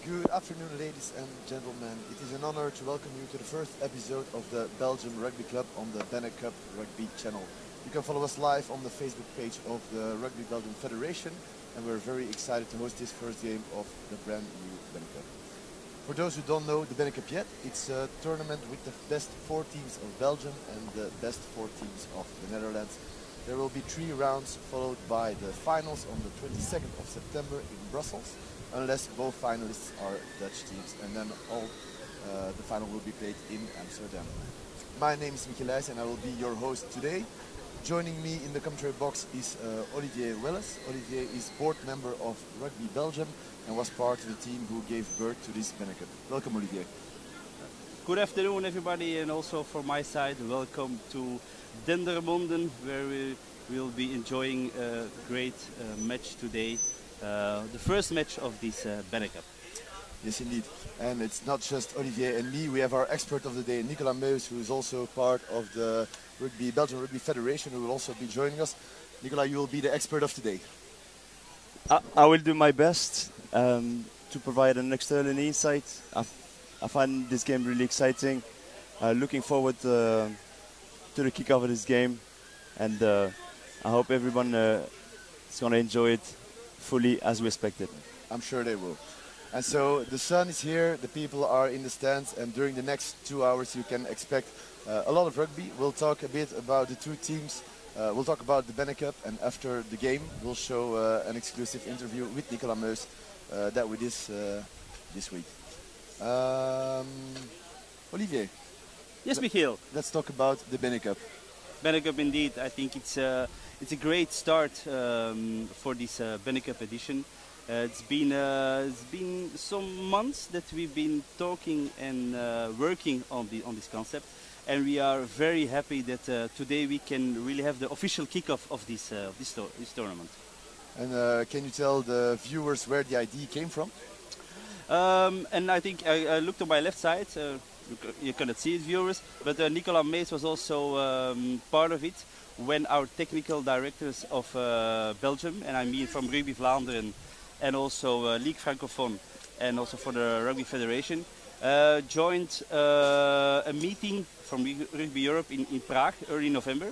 Good afternoon, ladies and gentlemen. It is an honor to welcome you to the first episode of the Belgium Rugby Club on the BeNeCup Rugby channel. You can follow us live on the Facebook page of the Rugby Belgium Federation, and we're very excited to host this first game of the brand new BeNeCup. For those who don't know the BeNeCup yet, it's a tournament with the best 4 teams of Belgium and the best 4 teams of the Netherlands. There will be 3 rounds followed by the finals on the 22nd of September in Brussels, unless both finalists are Dutch teams, and then the final will be played in Amsterdam. My name is Michiel and I will be your host today. Joining me in the commentary box is Olivier Welles. Olivier is board member of Rugby Belgium and was part of the team who gave birth to this BeNeCup. Welcome, Olivier. Good afternoon, everybody, and also from my side, welcome to Dendermonde, where we will be enjoying a great match today. The first match of this BeNeCup. Yes, indeed. And it's not just Olivier and me. We have our expert of the day, Nicolas Meus, who is also part of the Belgian Rugby Federation, who will also be joining us. Nicolas, you will be the expert of today. I will do my best to provide an external insight. I find this game really exciting. Looking forward to the kickoff of this game, and I hope everyone is going to enjoy it fully as we expected. I'm sure they will. And so the sun is here, the people are in the stands, and during the next 2 hours you can expect a lot of rugby. We'll talk a bit about the 2 teams, we'll talk about the BeNeCup, and after the game we'll show an exclusive interview with Nicolas Meus that we did this week. Olivier. Yes, Michiel. Let's talk about the BeNeCup. BeNeCup, indeed. I think it's a great start for this BeNeCup edition. It's been some months that we've been talking and working on this concept, and we are very happy that today we can really have the official kickoff of this tournament. And can you tell the viewers where the idea came from? And I think I looked on my left side. You cannot see it, viewers, but Nicolas Meus was also part of it when our technical directors of Belgium, and I mean from Rugby Vlaanderen and also League Francophone and also for the Rugby Federation, joined a meeting from Rugby Europe in Prague early November,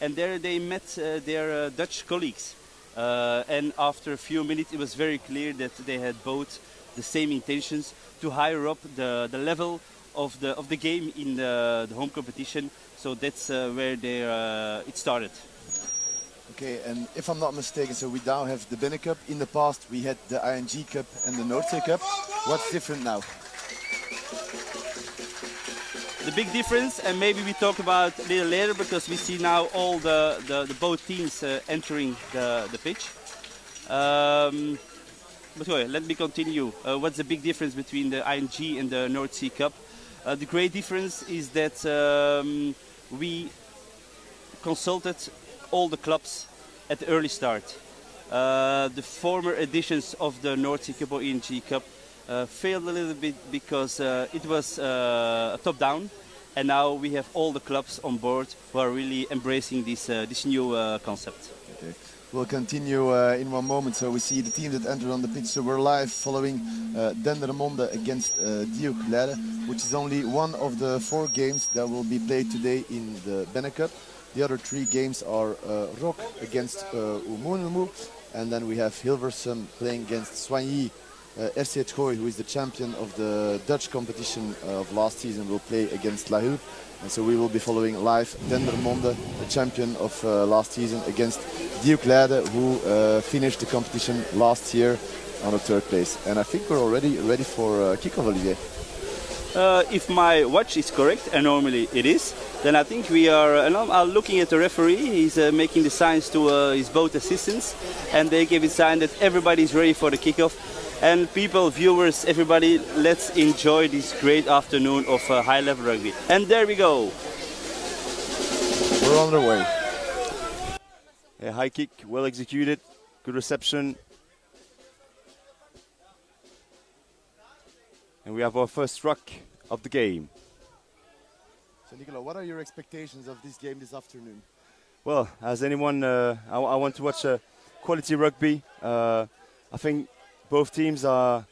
and there they met their Dutch colleagues, and after a few minutes it was very clear that they had both the same intentions to higher up the level of the game in the home competition. So that's where it started. Okay, and if I'm not mistaken, so we now have the BeNeCup. In the past we had the ING Cup and the Noordzee Cup. What's different now? The big difference, and maybe we talk about a little later, because we see now all the both teams entering the pitch. But wait, let me continue. What's the big difference between the ING and the Noordzee Cup? The great difference is that we consulted all the clubs at the early start. The former editions of the Noordzee Cup or ING Cup failed a little bit because it was top-down, and now we have all the clubs on board who are really embracing this new concept. Okay. We'll continue in one moment. So we see the team that entered on the pitch. So we're live following Dendermonde against Diok, which is only one of the 4 games that will be played today in the BeNeCup. The other 3 games are Rock against Umonumu, and then we have Hilversum playing against Soigny. FC Troyes, who is the champion of the Dutch competition of last season, will play against La Hulpe. And so we will be following live Dendermonde, the champion of last season, against Diok, who finished the competition last year on the 3rd place. And I think we're already ready for kickoff, Olivier. If my watch is correct, and normally it is, then I think we are. And I'm looking at the referee. He's making the signs to his both assistants, and they give a sign that everybody's ready for the kickoff. And people, viewers, everybody, let's enjoy this great afternoon of high-level rugby. And there we go. We're on the way. A high kick, well executed, good reception. And we have our first ruck of the game. So Nicola, what are your expectations of this game this afternoon? Well, as anyone, I want to watch quality rugby. I think both teams are,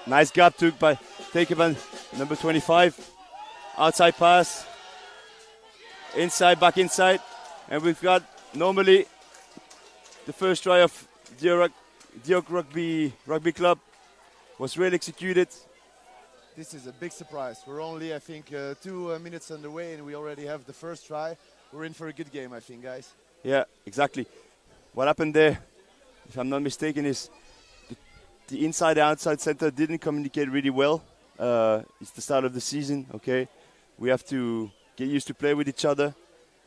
nice gap taken by number 25. Outside pass, inside, back inside. And we've got normally the first try of Diok Rugby Club was well executed. This is a big surprise. We're only, I think, 2 minutes underway and we already have the first try. We're in for a good game, I think, guys. Yeah, exactly. What happened there, if I'm not mistaken, is the inside-outside center didn't communicate really well. It's the start of the season, okay? We have to get used to play with each other.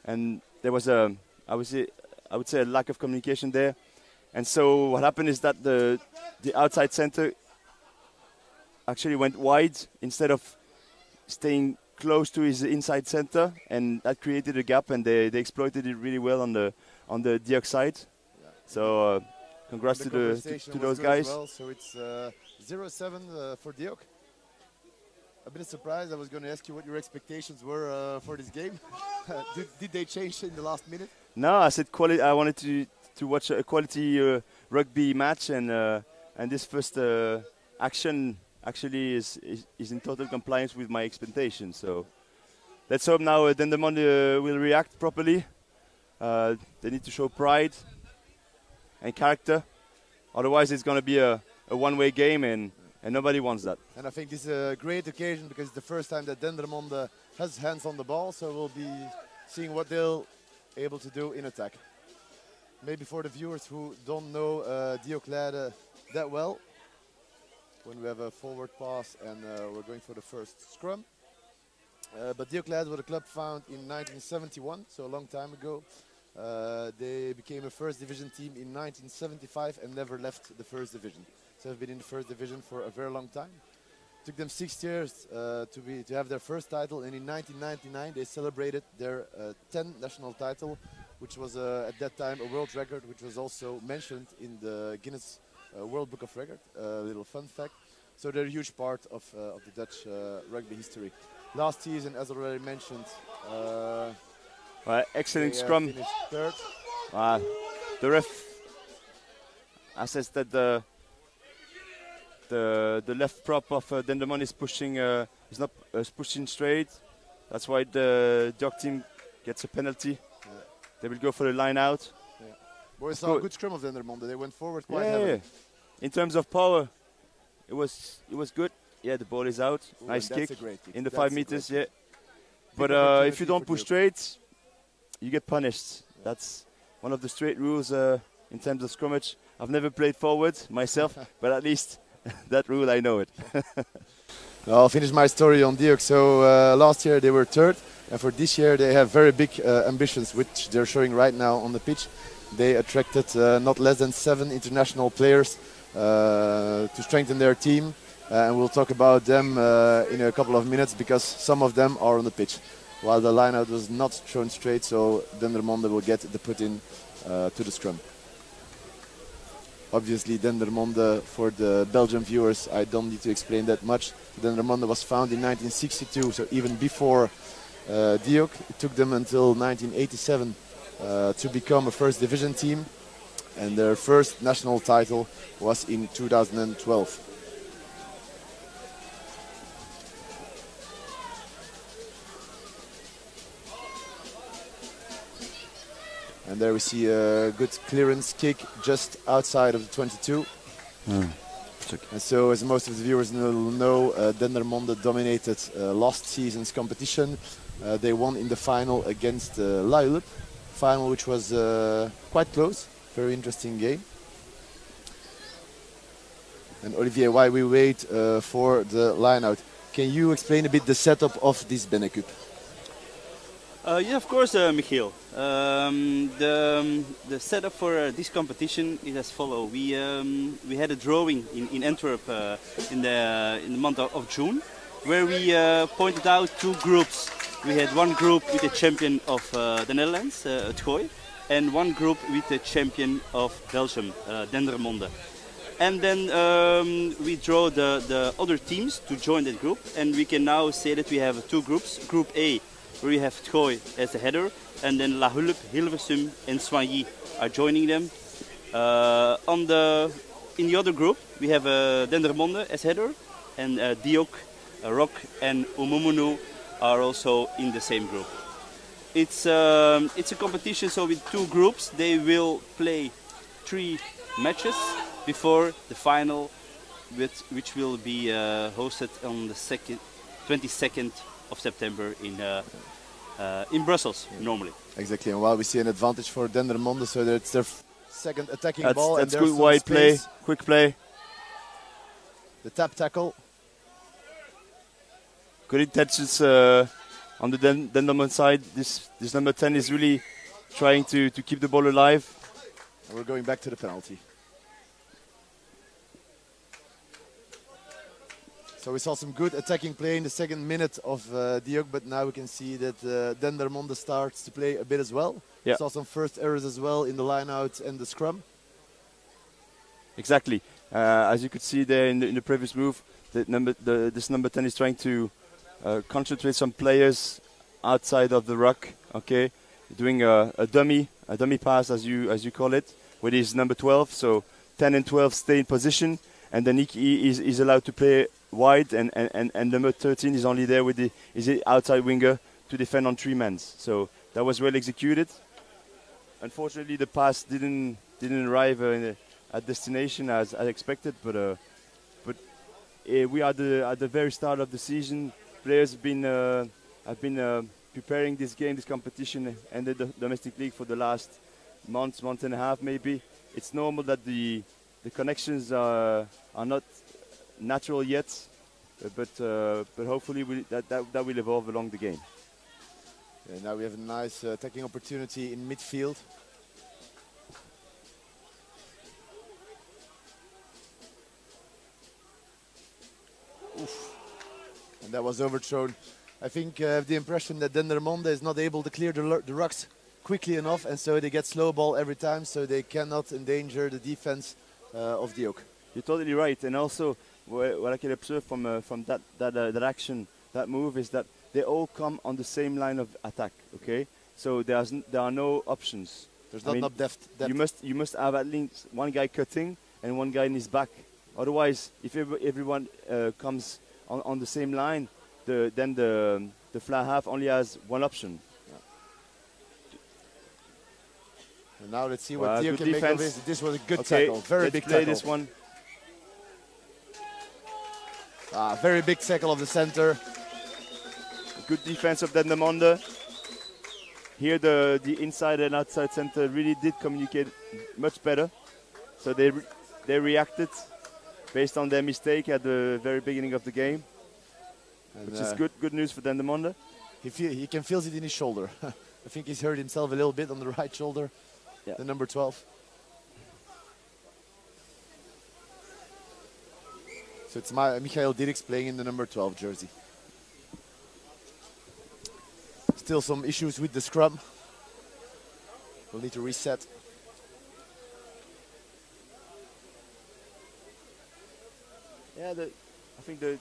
And there was I would say a lack of communication there. And so what happened is that the outside center actually went wide instead of staying close to his inside center, and that created a gap, and they exploited it really well on the Diok side. Yeah. So congrats to those guys. Well, so it's 0-7 for Diok. A bit surprised. I was going to ask you what your expectations were for this game. Did they change in the last minute? No, I said quality. I wanted to watch a quality rugby match, and this first action actually is in total compliance with my expectations. So let's hope now Dendermonde will react properly. They need to show pride and character. Otherwise, it's going to be a one-way game, and nobody wants that. And I think this is a great occasion because it's the first time that Dendermonde has hands on the ball. So we'll be seeing what they'll able to do in attack. Maybe for the viewers who don't know Diok that well, when we have a forward pass and we're going for the first scrum. But Diok was a club found in 1971, so a long time ago. They became a first division team in 1975 and never left the first division. So they've been in the first division for a very long time. It took them 6 years to have their first title, and in 1999 they celebrated their 10th national title, which was at that time a world record, which was also mentioned in the Guinness World Book of Records. A little fun fact. So they're a huge part of the Dutch rugby history. Last season, as already mentioned, excellent scrum. Third. The ref assessed that the left prop of Dendermonde is pushing is not pushing straight. That's why the Diok team gets a penalty. Yeah. They will go for the line out. Yeah. But we saw a good scrum of Dendermonde. They went forward quite heavily. Yeah. In terms of power, it was good. Yeah, the ball is out. Ooh, nice kick in the 5 meters. Yeah. But if you don't push straight, you get punished. Yeah. That's one of the straight rules in terms of scrummage. I've never played forward myself, but at least that rule I know it. I'll finish my story on Diok. So last year they were third, and for this year they have very big ambitions, which they're showing right now on the pitch. They attracted not less than 7 international players to strengthen their team, and we'll talk about them in a couple of minutes because some of them are on the pitch. While the lineout was not shown straight, so Dendermonde will get the put in to the scrum. Obviously Dendermonde, for the Belgian viewers, I don't need to explain that much. Dendermonde was found in 1962, so even before Diok. It took them until 1987 to become a first division team, and their first national title was in 2012. And there we see a good clearance kick just outside of the 22. And so, as most of the viewers know, Dendermonde dominated last season's competition. They won in the final against Luilep, final which was quite close, very interesting game. And Olivier, while we wait for the line out, can you explain a bit the setup of this BeNeCup? Yeah, of course, Michiel. The setup for this competition is as follows. We had a drawing in Antwerp in the month of June, where we pointed out two groups. We had one group with the champion of the Netherlands, het Gooi, and one group with the champion of Belgium, Dendermonde. And then we draw the other teams to join that group, and we can now say that we have two groups. Group A, where we have het Gooi as the header, and then La Hulp, Hilversum, and Soigny are joining them. In the other group, we have Dendermonde as header, and Diok, Rock, and Umumunu are also in the same group. It's a competition, so with two groups, they will play 3 matches before the final, which will be hosted on the 22nd of September in Brussels, normally. Exactly, and while we see an advantage for Dendermonde, so that it's their second attacking ball. That's and good wide play, quick play. The tap tackle. Good intentions on the Dendermonde side. This number 10 is really trying to keep the ball alive. And we're going back to the penalty. So we saw some good attacking play in the second minute of Diok, but now we can see that Dendermonde starts to play a bit as well. Yeah. Saw some first errors as well in the line-out and the scrum. Exactly. As you could see there in the previous move, this number 10 is trying to concentrate some players outside of the ruck. Okay, doing a dummy pass as you call it, with his number 12. So 10 and 12 stay in position, and then he is allowed to play wide, and number 13 is only there with the outside winger to defend on 3 men. So that was well executed. Unfortunately, the pass didn't arrive at destination as expected, but we are at the very start of the season. Players have been preparing this competition, and the domestic league for the last month and a half maybe. It's normal that the connections are not natural yet, but hopefully that will evolve along the game. Yeah, now we have a nice attacking opportunity in midfield. Oof. And that was overthrown. I think I have the impression that Dendermonde is not able to clear the rucks quickly enough, and so they get slow ball every time, so they cannot endanger the defense of Diok. You're totally right, and also what I can observe from that action, that move, is that they all come on the same line of attack. Okay, so there are no options. There's not enough depth. You must have at least one guy cutting and one guy in his back. Otherwise, if everyone comes on the same line, then the flat half only has one option. And now let's see what Diok can make of this. This was a good tackle, very big play tackle. This one. Very big tackle of the center. Good defense of Dendermonde. Here the inside and outside center really did communicate much better. So they reacted based on their mistake at the very beginning of the game, which is good news for Dendermonde. He can feel it in his shoulder. I think he's hurt himself a little bit on the right shoulder. Yeah. The number 12. So it's Michael Dirks playing in the number 12 jersey. Still some issues with the scrum. We'll need to reset. Yeah, I think the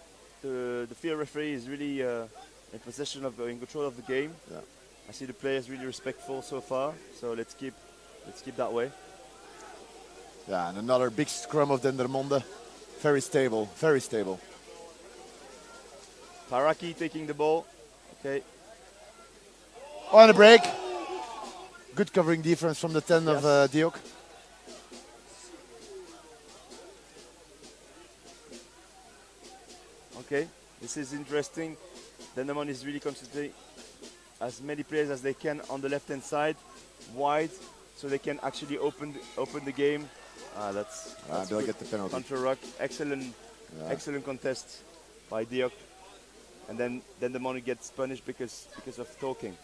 field referee is really in control of the game. Yeah. I see the players really respectful so far, so let's keep that way. Yeah, and another big scrum of Dendermonde. Very stable, very stable. Paraki taking the ball. Okay. On a break. Good covering defense from the 10 of Diok. Okay, this is interesting. Dendermonde is really concentrating as many players as they can on the left-hand side, wide, so they can actually open the game. That's they'll get the penalty. Contra ruck, excellent contest by Diok, and then Dendermonde gets punished because of talking.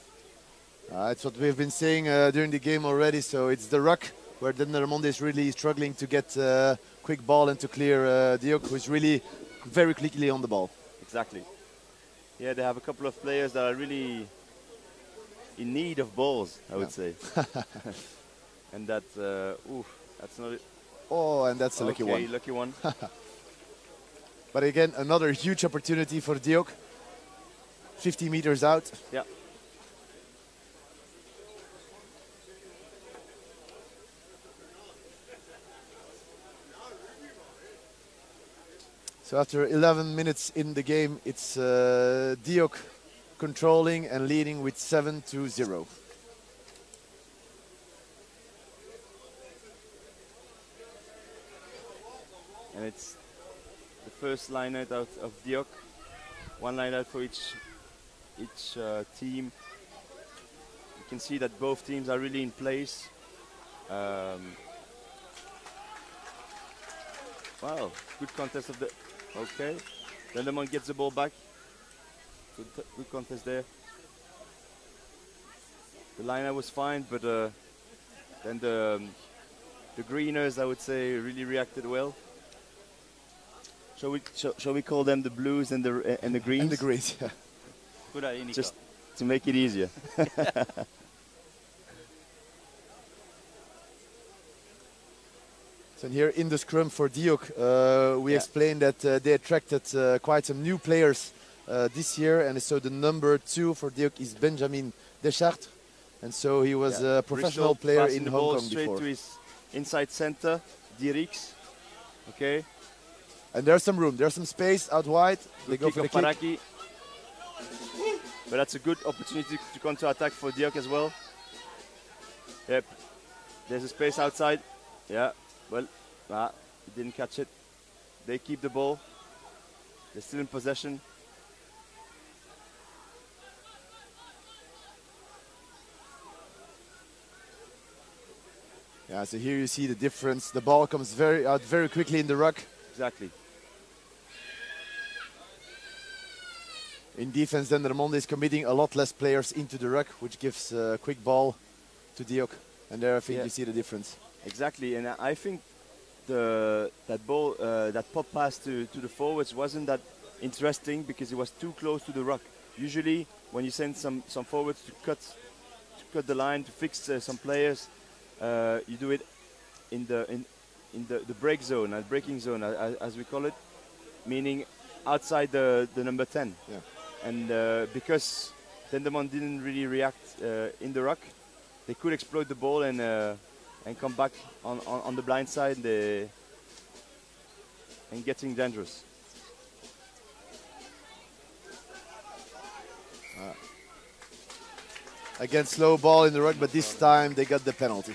It's what we've been saying during the game already. So it's the ruck where Dendermonde is really struggling to get quick ball and to clear Diok, who is really very quickly on the ball. Exactly. Yeah, they have a couple of players that are really in need of balls, I would say. And that, that's not it. Oh, and that's a lucky one. Okay, lucky one. But again, another huge opportunity for Diok. 50 meters out. Yeah. So after 11 minutes in the game, it's Diok controlling and leading with 7-0. And it's the first line out of Diok. One line out for each team. You can see that both teams are really in place. Wow, good contest of the. Okay, Dendermonde gets the ball back. Good contest there. The line was fine, but then the greeners, I would say, really reacted well. Shall we call them the blues and the greens? And the greens, yeah. Good idea, Nico. Just to make it easier. So here in the scrum for Diok, we explained that they attracted quite some new players this year, and so the number 2 for Diok is Benjamin Deschartres, and so he was a professional player in the Hong ball Kong straight before. to his inside center, Diok. Okay. And there's some room, there's some space out wide. They go for the kick. Paraki. But that's a good opportunity to counter attack for Diok as well. Yep. There's a space outside. Yeah. Well, he didn't catch it. They keep the ball. They're still in possession. Yeah, so here you see the difference. The ball comes out very quickly in the ruck. Exactly. In defense, Dendermonde is committing a lot less players into the ruck, which gives a quick ball to Diok. And there I think you see the difference. Exactly, and I think that pop pass to the forwards wasn't that interesting because it was too close to the ruck. Usually, when you send some forwards to cut the line to fix some players, you do it in the break zone, breaking zone, as we call it, meaning outside the number 10. Yeah. And because Dendermonde didn't really react in the ruck, they could exploit the ball and come back on the blind side and getting dangerous. Again, slow ball in the ruck, but this time they got the penalty.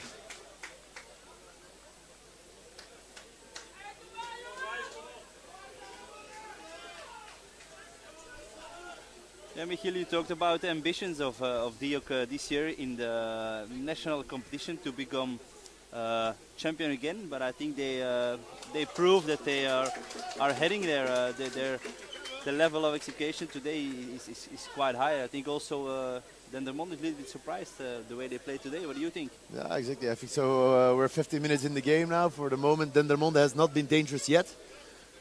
Yeah, Michiel, you talked about the ambitions of Diok this year in the national competition to become champion again, but I think they proved that they are heading there. The level of execution today is quite high. I think also Dendermonde is a little bit surprised the way they played today. What do you think? Yeah, exactly. I think so. We're 50 minutes in the game now. For the moment, Dendermonde has not been dangerous yet.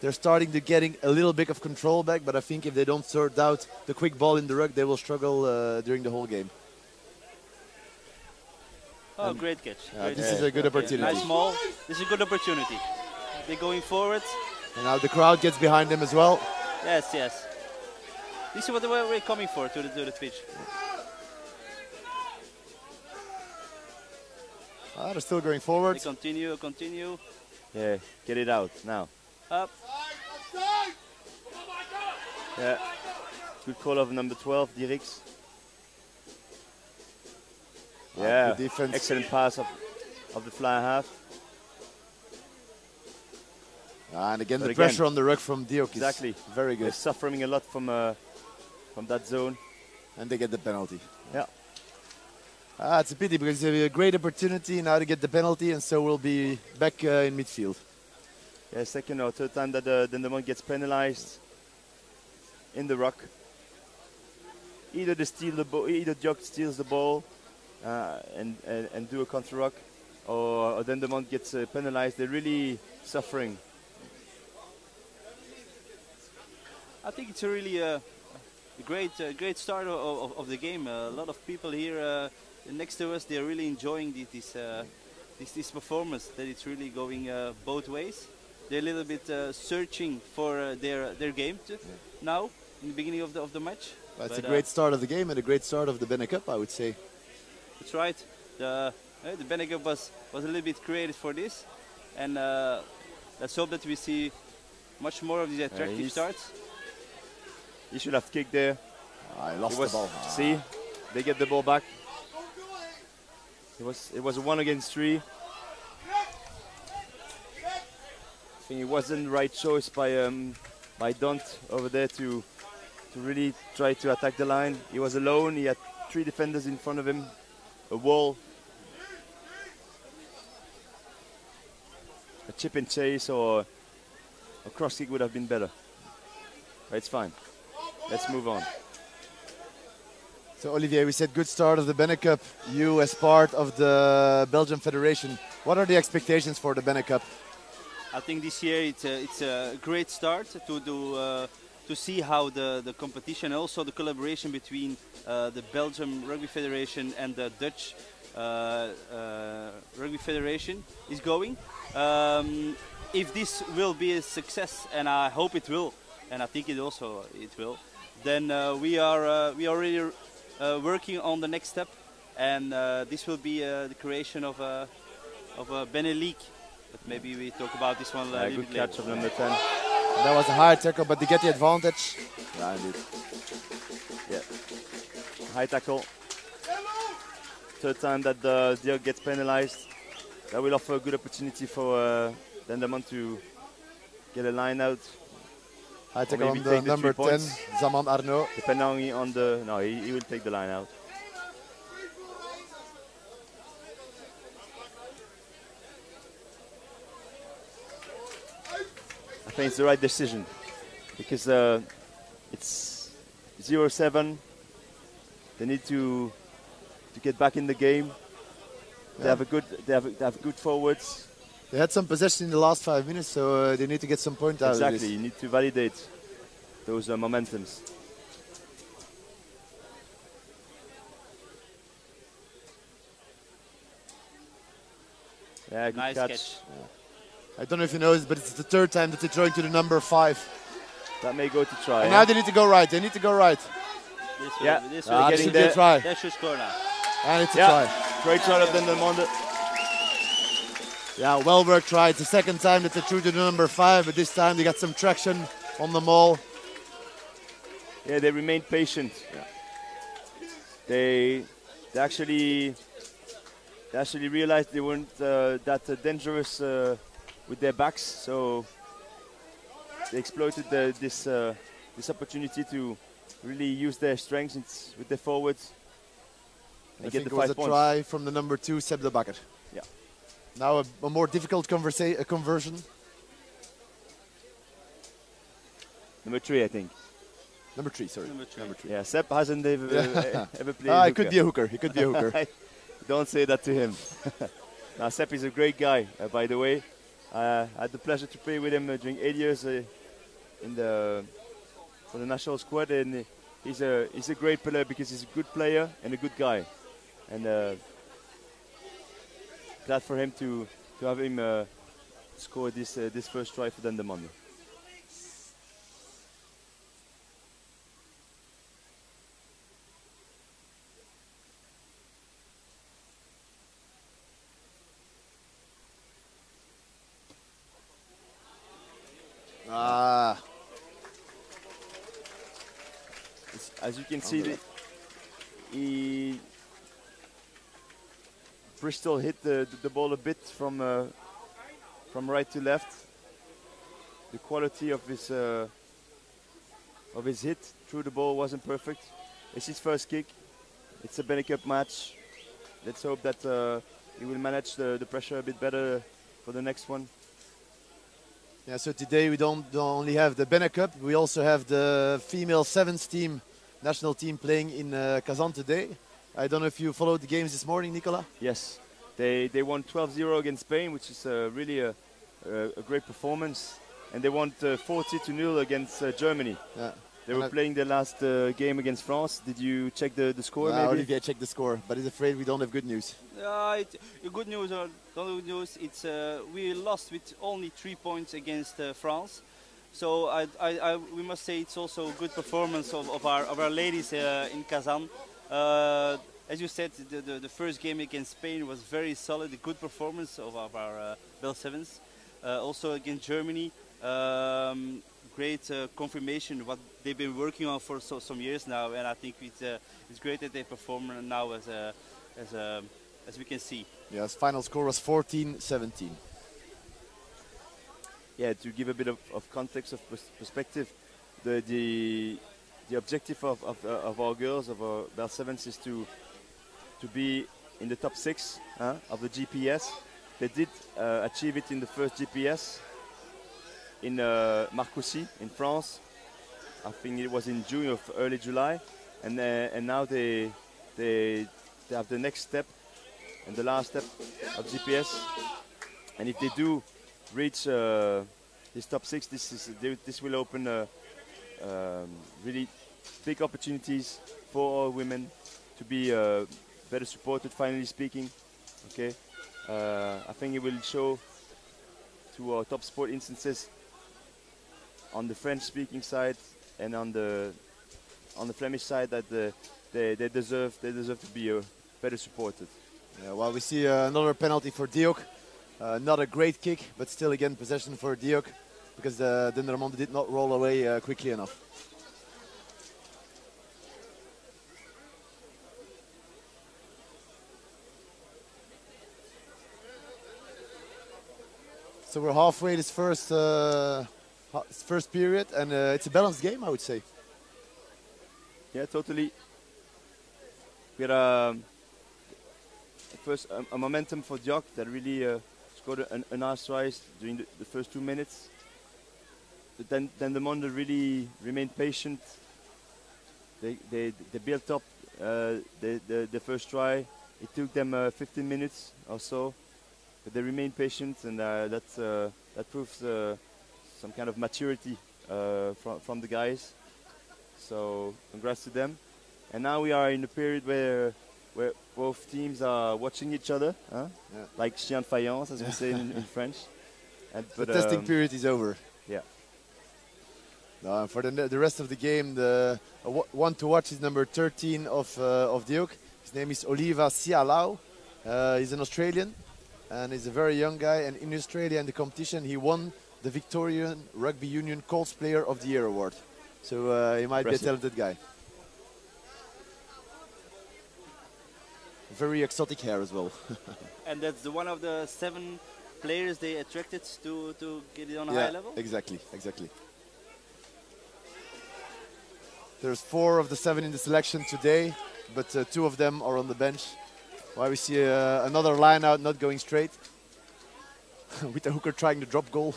They're starting to getting a little bit of control back, but I think if they don't sort out the quick ball in the ruck, they will struggle during the whole game. Oh, great catch. Great this is a good opportunity. Nice small. This is a good opportunity. They're going forward. And now the crowd gets behind them as well. Yes, yes. This is what we're coming for to the pitch. They're still going forward. They continue. Yeah, get it out now. Up. Yeah, good call of number 12, Diok. Yeah, good defense. Excellent pass of the fly half. And again, the pressure on the ruck from Diok is very good. They're suffering a lot from that zone. And they get the penalty. Yeah. It's a pity because it's a great opportunity now to get the penalty, and so we'll be back in midfield. Yeah, second or third time that Dendermonde gets penalized in the ruck. Either Diok steals the ball, and do a counter rock, or Dendermonde gets penalized, they're really suffering. I think it's a really great start of the game. A lot of people here next to us, they're really enjoying this performance. That it's really going both ways. They're a little bit searching for their game now in the beginning of the match. Well, it's a great start of the game and a great start of the BeNeCup, I would say. That's right. The BeNeCup was a little bit created for this, and let's hope that we see much more of these attractive starts. He should have kicked there. I lost the ball. See, they get the ball back. It was a 1 against 3. I think it wasn't the right choice by Dont over there to really try to attack the line. He was alone. He had 3 defenders in front of him, a wall, a chip and chase or a cross kick would have been better. But it's fine. Let's move on. So Olivier, we said good start of the BeNeCup. You as part of the Belgian Federation, what are the expectations for the BeNeCup? I think this year it's a great start to see how the competition, also the collaboration between the Belgium Rugby Federation and the Dutch Rugby Federation is going. If this will be a success, and I hope it will, and I think it will, then we are already working on the next step, and this will be the creation of a BeNeLeague. But maybe we talk about this one a little good bit catch later. of number 10. That was a hard tackle, but they get the advantage. Yeah, indeed. Yeah. High tackle. Third time that the Diok gets penalized. That will offer a good opportunity for Dendermonde to get a line out. High tackle on the number 10, Zaman Arnaud. Depending on the... No, he will take the line out. I think it's the right decision because it's 0-7. They need to get back in the game. They have good forwards. They had some possession in the last 5 minutes, so they need to get some points out of this. Exactly, you need to validate those momentums. Yeah, good Nice catch. catch. I don't know if you know this, but it's the 3rd time that they're throwing to the number 5. That may go to try. And now they need to go right. They need to go right. This will Getting there. Try. That should score now. And it's a try. Great shot of Dendermonde. Yeah, well worked try. It's the 2nd time that they threw to the number 5, but this time they got some traction on the maul. Yeah, they remained patient. Yeah. They actually realized they weren't that dangerous with their backs, so they exploited this opportunity to really use their strengths with their forwards. I think it was a try from the number 2, Seb de Bakker. Yeah. Now a more difficult conversion. Number 3, I think. Number 3, sorry. Number three. Yeah, Seb hasn't ever played hooker. He could be a hooker. He could be a hooker. Don't say that to him. Now, Seb is a great guy, by the way. I had the pleasure to play with him during 8 years for the national squad, and he's a great player because he's a good player and a good guy. And glad for him to have him score this first try for Dendermonde. As you can see, Bristol hit the ball a bit from right to left. The quality of his hit through the ball wasn't perfect. It's his first kick. It's a BeNeCup match. Let's hope that he will manage the pressure a bit better for the next one. Yeah, so today we don't only have the BeNeCup, we also have the female sevens team, national team playing in Kazan today. I don't know if you followed the games this morning, Nicola. Yes, they won 12-0 against Spain, which is really a great performance, and they won 40-0 against Germany. Yeah. They were playing their last game against France. Did you check the score? No, maybe? Olivier checked the score, but he's afraid we don't have good news. Good news or not good news? It's we lost with only 3 points against France. So we must say it's also a good performance of our ladies in Kazan. As you said, the first game against Spain was very solid. A good performance of our Bell Sevens. Also against Germany. Great confirmation what they've been working on for some years now, and I think it's great that they perform now as we can see. Yes, final score was 14-17. Yeah, to give a bit of context, of perspective, the objective of our girls, of our Bell Sevens, is to be in the top 6 of the GPS. They did achieve it in the first GPS in Marcoussis in France. I think it was in June or early July, and now they have the next step and the last step of GPS. And if they do reach this top 6, this will open really big opportunities for our women to be better supported. Finally speaking, okay. I think it will show to our top sport instances on the French-speaking side and on the Flemish side that they deserve to be better supported. Yeah, well, we see another penalty for Diok. Not a great kick, but still again possession for Diok because Dendermonde did not roll away quickly enough. So we're halfway this first period, and it's a balanced game, I would say. Yeah, totally. We had first a momentum for Diok that really scored a nice try during the first 2 minutes. But then Dendermonde really remained patient. They built up the first try. It took them 15 minutes or so, but they remained patient, and that proves some kind of maturity from the guys. So congrats to them. And now we are in a period where both teams are watching each other, huh? Yeah. Like chien de faïence, as we say in French. But the testing period is over. Yeah. For the rest of the game, the one to watch is number 13 of Diok. His name is Oliva Sialau. He's an Australian, and he's a very young guy. And in Australia, in the competition, he won the Victorian Rugby Union Colts Player of the Year award. So he might be a talented guy. Very exotic hair as well. And that's one of the 7 players they attracted to get it on a high level? Exactly. There's 4 of the 7 in the selection today, but 2 of them are on the bench. While we see another line out not going straight. With the hooker trying to drop goal.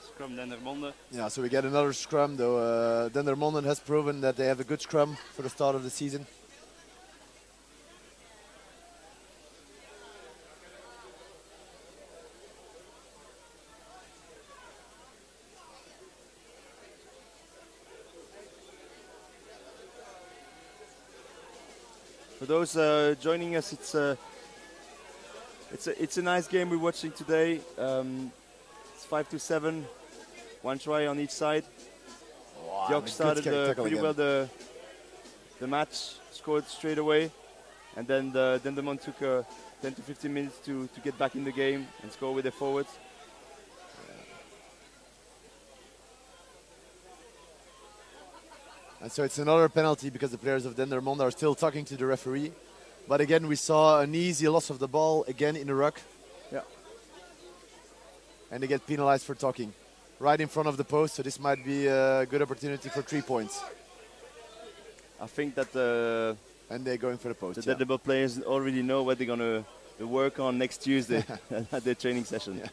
Scrum Dendermonde. Yeah, so we get another scrum, though Dendermonde has proven that they have a good scrum for the start of the season. For those joining us, it's a nice game we're watching today. It's 5-7, 1 try on each side. Wow, Diok started pretty well the match, scored straight away, and then Dendermonde took 10 to 15 minutes to get back in the game and score with their forwards. And so it's another penalty because the players of Dendermonde are still talking to the referee. But again, we saw an easy loss of the ball again in the ruck. Yeah. And they get penalized for talking right in front of the post. So this might be a good opportunity for 3 points. I think that and they're going for the post. The Dendermonde players already know what they're going to work on next Tuesday at their training session. Yeah.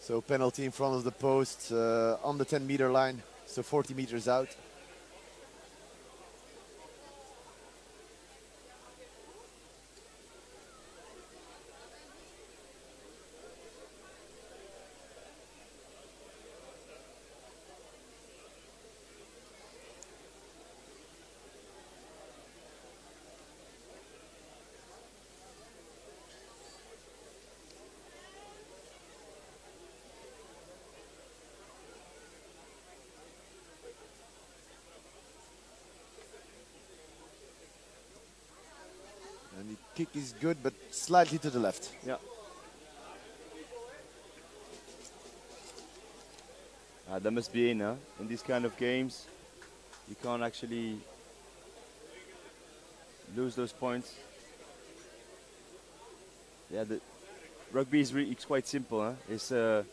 So penalty in front of the post on the 10-meter line, so 40 meters out. And the kick is good, but slightly to the left. Yeah. That must be in, huh? In these kind of games, you can't actually lose those points. Yeah, the rugby is it's quite simple, huh? It's you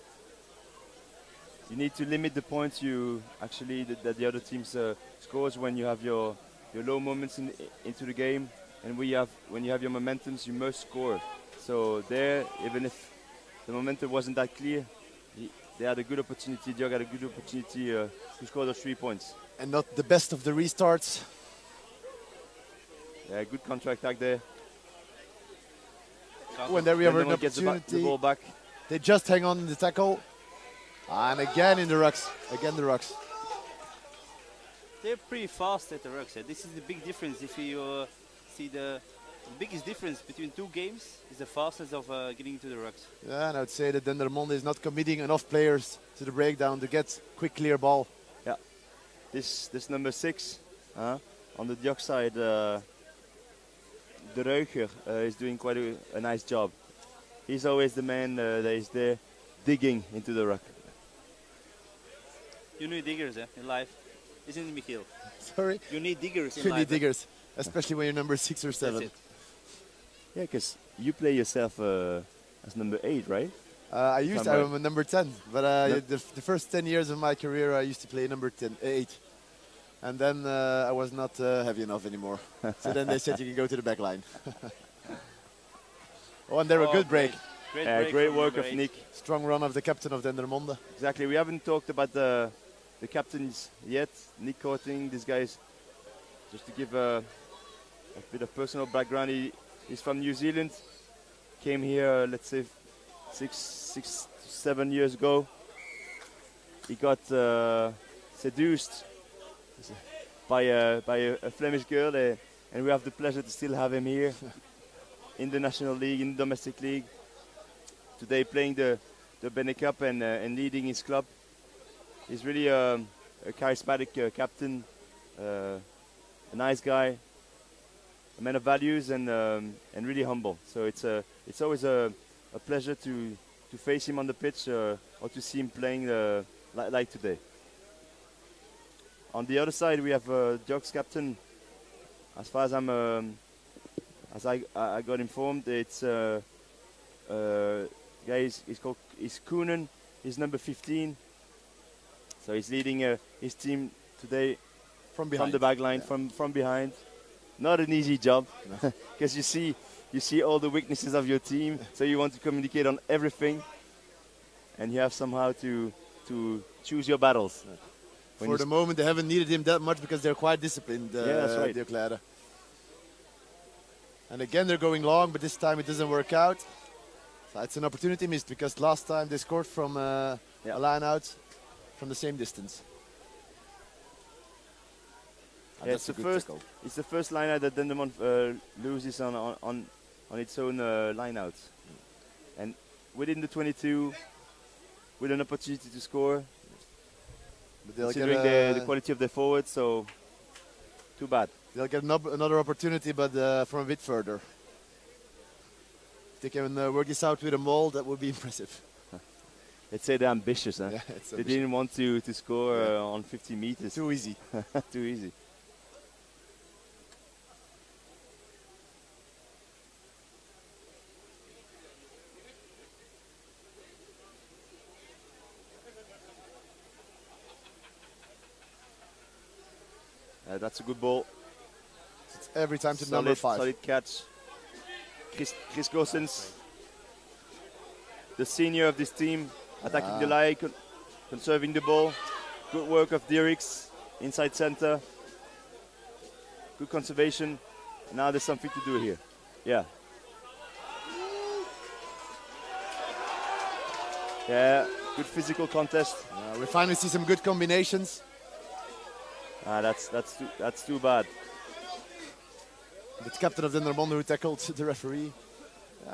need to limit the points you actually that the other teams scores when you have your low moments into the game, and when you have your momentums, you must score. So there, even if the momentum wasn't that clear, they had a good opportunity. Diok had a good opportunity to score those 3 points. And not the best of the restarts. Yeah, good counter-attack there. When there we have an Dendermonde gets the opportunity, ball back. they just hang on in the tackle. And again in the rucks. Again the rucks. They're pretty fast at the rucks. This is the big difference. If you see the biggest difference between two games is the fastness of getting into the rucks. Yeah, and I would say that Dendermonde is not committing enough players to the breakdown to get quick clear ball. Yeah, this number 6 on the Diok side, De Ruiger is doing quite a nice job. He's always the man that is there digging into the ruck. You need diggers in life, isn't it, Michiel? Sorry? You need diggers in You life. need diggers, especially when you're number 6 or 7. That's it. Yeah, because you play yourself as number 8, right? I'm a number 10, but the first 10 years of my career I used to play number 8. And then I was not heavy enough anymore. So then they said you can go to the back line. Oh, and they're a good break. Great work of Nick. Strong run of the captain of Dendermonde. Exactly. We haven't talked about the captains yet. Nick Korting, this guy's, just to give a bit of personal background, he's from New Zealand. Came here, let's say, 6, 7 years ago. He got seduced by a Flemish girl, and we have the pleasure to still have him here in the National League, in the Domestic League. Today playing the BeNeCup and leading his club. He's really a charismatic captain, a nice guy, a man of values, and really humble. So it's always a pleasure to face him on the pitch or to see him playing like today. On the other side, we have Diok's captain. As far as I got informed, it's guy is Koenen. He's number 15. So he's leading his team today from the back line, from behind. Not an easy job, because you see all the weaknesses of your team. So you want to communicate on everything, and you have somehow to choose your battles. For the moment, they haven't needed him that much because they're quite disciplined. Yeah, that's right. Diok. And again, they're going long, but this time it doesn't work out. So it's an opportunity missed because last time they scored from a line out from the same distance. Yeah, it's the first line out that Dendermonde loses on its own line out. And within the 22, with an opportunity to score, but considering the quality of their forwards, so too bad. They'll get another opportunity, but from a bit further. If they can work this out with a maul, that would be impressive. Let's say they're ambitious, huh? Yeah, they didn't want to score on 50 meters. Too easy. Too easy. That's a good ball. It's every time to number 5. Solid catch. Chris Goossens, the senior of this team, attacking the line, conserving the ball. Good work of Dierks, inside center. Good conservation. Now there's something to do here. Yeah. Yeah, good physical contest. We finally see some good combinations. That's too bad. The captain of Dendermonde who tackled the referee.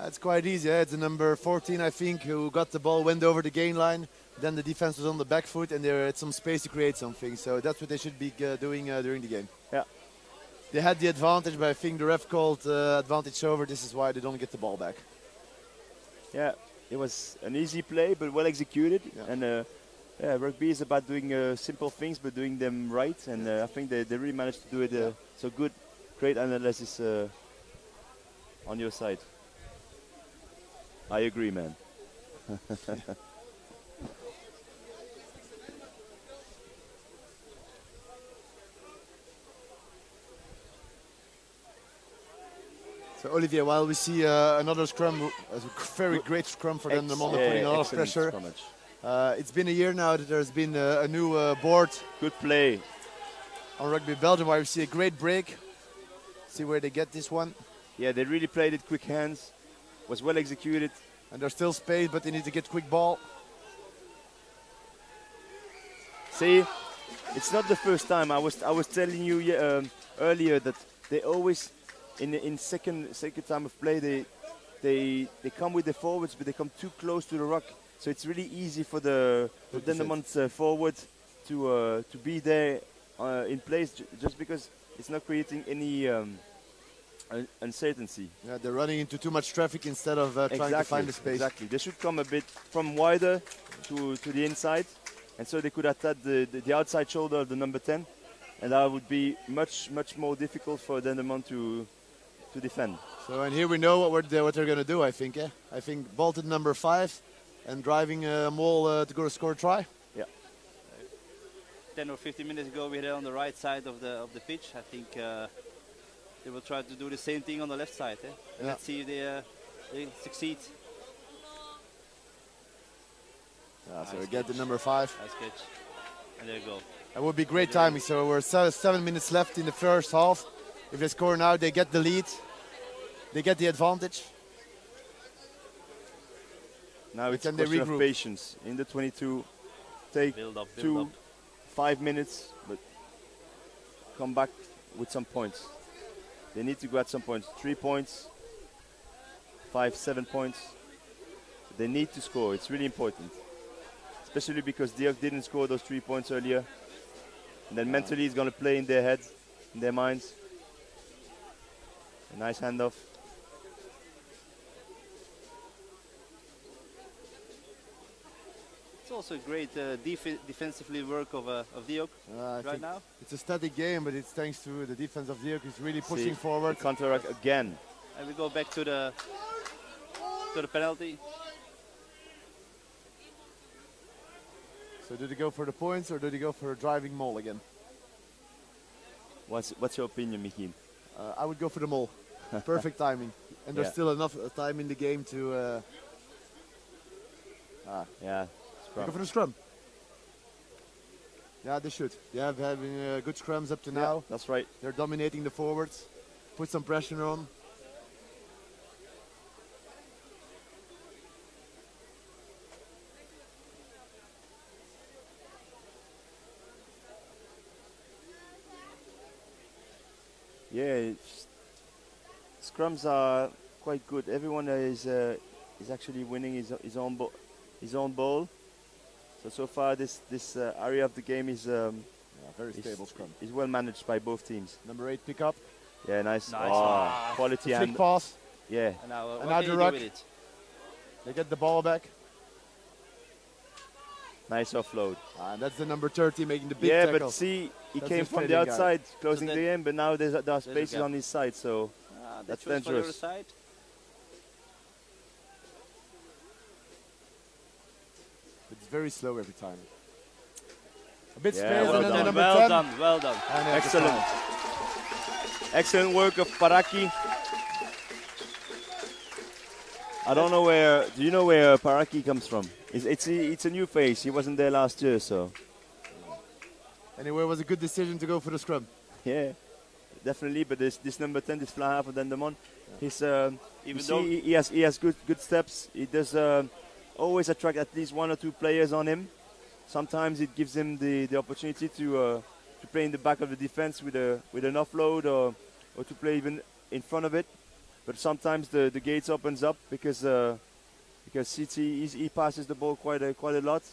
It's quite easy. It's the number 14, I think, who got the ball, went over the gain line. Then the defense was on the back foot, and they had some space to create something. So that's what they should be doing during the game. Yeah. They had the advantage, but I think the ref called advantage over. This is why they don't get the ball back. Yeah, it was an easy play, but well executed. Yeah. And rugby is about doing simple things, but doing them right. And I think they really managed to do it. So good, great analysis on your side. I agree, man. So Olivier, while we see another scrum, a very great scrum for Dendermonde, putting a lot of pressure. It's been a year now that there's been a new board. Good play. On Rugby Belgium, where we see a great break. See where they get this one. Yeah, they really played it quick hands. Was well executed. And there's still space, but they need to get quick ball. See, it's not the first time. I was telling you earlier that they always, in second time of play, they come with the forwards, but they come too close to the ruck. So it's really easy for the Dendermonde forward to be there in place, just because it's not creating any uncertainty. Yeah, they're running into too much traffic instead of trying to find the space. Exactly. They should come a bit from wider to the inside, and so they could attack the outside shoulder of the number 10, and that would be much more difficult for Dendermonde to defend. So, and here we know what they're going to do, I think. I think bolted number 5 and driving Mol to go to score a try. Yeah. 10 or 15 minutes ago we had it on the right side of the pitch. I think they will try to do the same thing on the left side. Yeah. Let's see if they succeed. So we get the number 5. Nice catch. And there you go. That would be great timing. So we're 7 minutes left in the first half. If they score now, they get the lead. They get the advantage. Now it's a question of patience. In the 22, take build up. 5 minutes, but come back with some points. They need to go at some points. 3 points, 5, 7 points. They need to score. It's really important. Especially because Diok didn't score those 3 points earlier. And then mentally it's going to play in their heads, in their minds. A nice handoff. It's also great defensively work of Diok right now. It's a static game, but it's thanks to the defense of Diok. He's really pushing forward. Counter-attack again. And we go back to the penalty. So do they go for the points or do they go for a driving Mol again? What's your opinion, Michiel? I would go for the Mol. Perfect timing. And there's still enough time in the game to... Scrum. Go for the scrum. Yeah, they should. They have having good scrums up to now. That's right. They're dominating the forwards. Put some pressure on. Yeah, scrums are quite good. Everyone is actually winning his own ball. So far, this area of the game is very stable scrum. Is well managed by both teams. Number 8 pick up. Yeah, nice. Quality flick pass. Yeah. And now, and now the ruck. They get the ball back. Nice offload. And that's the number 30 making the big tackle. Yeah, but see, he came from the outside, closing the game, but now there are spaces on his side, so that's dangerous. Side. It's very slow every time. A bit space well and then done. the number well 10. done, well done. Excellent. Excellent work of Paraki. I don't know where. Do you know where Paraki comes from? It's a new face. He wasn't there last year, so. Anyway, it was a good decision to go for the scrum. Yeah, definitely. But this number 10, this fly half of Dendermonde, he's Even though he has good steps. He does always attract at least 1 or 2 players on him. Sometimes it gives him the opportunity to play in the back of the defense with an offload or to play even in front of it. But sometimes the gates opens up because CT he passes the ball quite a lot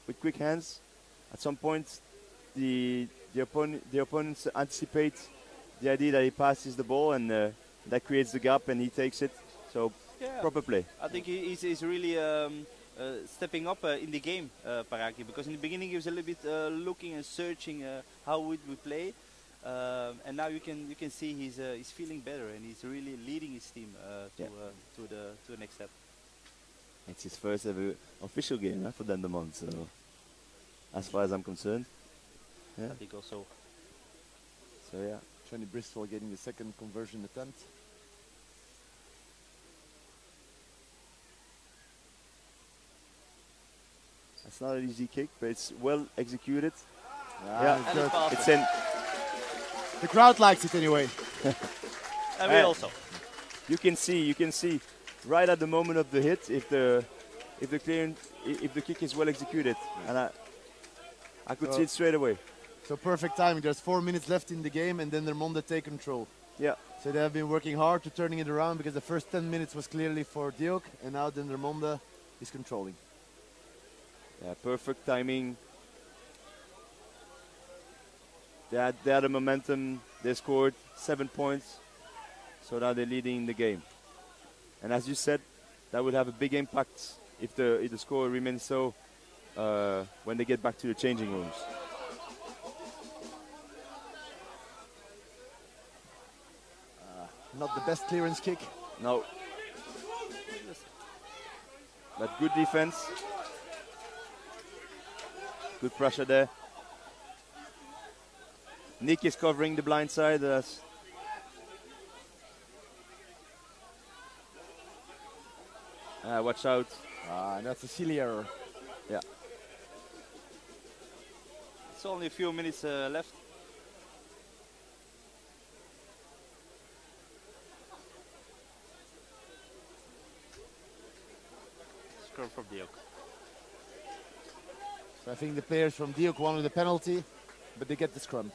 with quick hands. At some point, the opponents anticipate the idea that he passes the ball, and that creates the gap, and he takes it. So proper play. I think he's really stepping up in the game, Paraki, because in the beginning he was a little bit looking and searching how would we play, and now you can see he's feeling better, and he's really leading his team to the next step. It's his first ever official game for Dendermonde, so as far as I'm concerned. Yeah. I think also. So yeah. Johnny Bristol getting the second conversion attempt. It's not an easy kick, but it's well executed. Yeah, And it's fast. It's in. the crowd likes it anyway. And we also. You can see right at the moment of the hit if the kick is well executed, and I could see it straight away. So perfect timing. There's 4 minutes left in the game, and then Dendermonde take control. Yeah. So they have been working hard to turning it around, because the first 10 minutes was clearly for Diok, and now Dendermonde is controlling. Yeah, perfect timing. They had the momentum. They scored 7 points, so now they're leading the game. And as you said, that would have a big impact if the score remains so when they get back to the changing rooms. Not the best clearance kick. No. But good defense. Good pressure there. Nick is covering the blind side. Watch out. And that's a silly error. Yeah. It's only a few minutes left. Scrum from Diok. So I think the players from Diok wanted the penalty, but they get the scrum.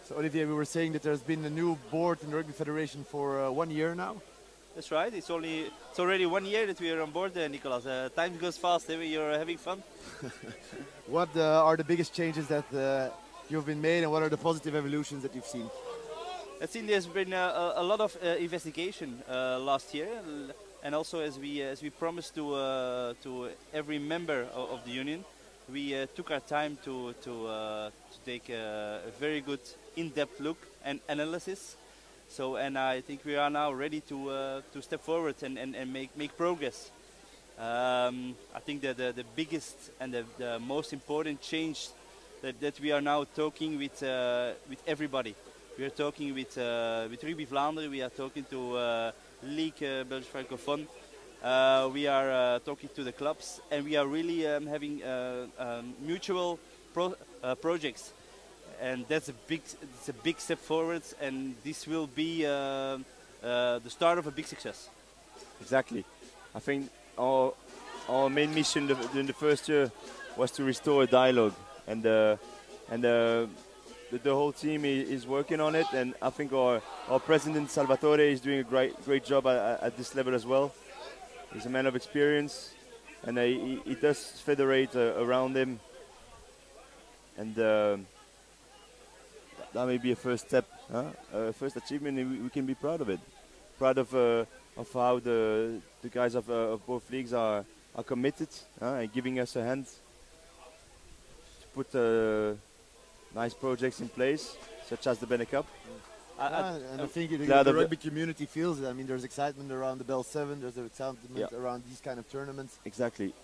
So Olivier, we were saying that there's been a new board in the Rugby Federation for 1 year now. That's right. It's already 1 year that we are on board, Nicolas. Time goes fast. You're having fun. What are the biggest changes that you've been made, and what are the positive evolutions that you've seen? I've seen there's been a lot of investigation last year, and also as we promised to every member of the union, we took our time to take a very good in-depth look and analysis. So, and I think we are now ready to step forward and make progress. I think that the biggest and the most important change that we are now talking with everybody. We are talking with Rugby Vlaanderen. We are talking to League Belgium Francophone. We are talking to the clubs, and we are really having mutual projects. And that's a big step forward, and this will be the start of a big success. Exactly. I think our main mission in the first year was to restore a dialogue, and the whole team is working on it. And I think our president Salvatore is doing a great job at this level as well. He's a man of experience, and he does federate around him, and that may be a first step, first achievement, and we can be proud of it. Proud of how the guys of both leagues are committed and giving us a hand to put nice projects in place, such as the BeNeCup. And I think the rugby community feels it. I mean, there's excitement around the Bell 7, there's excitement around these kind of tournaments. Exactly.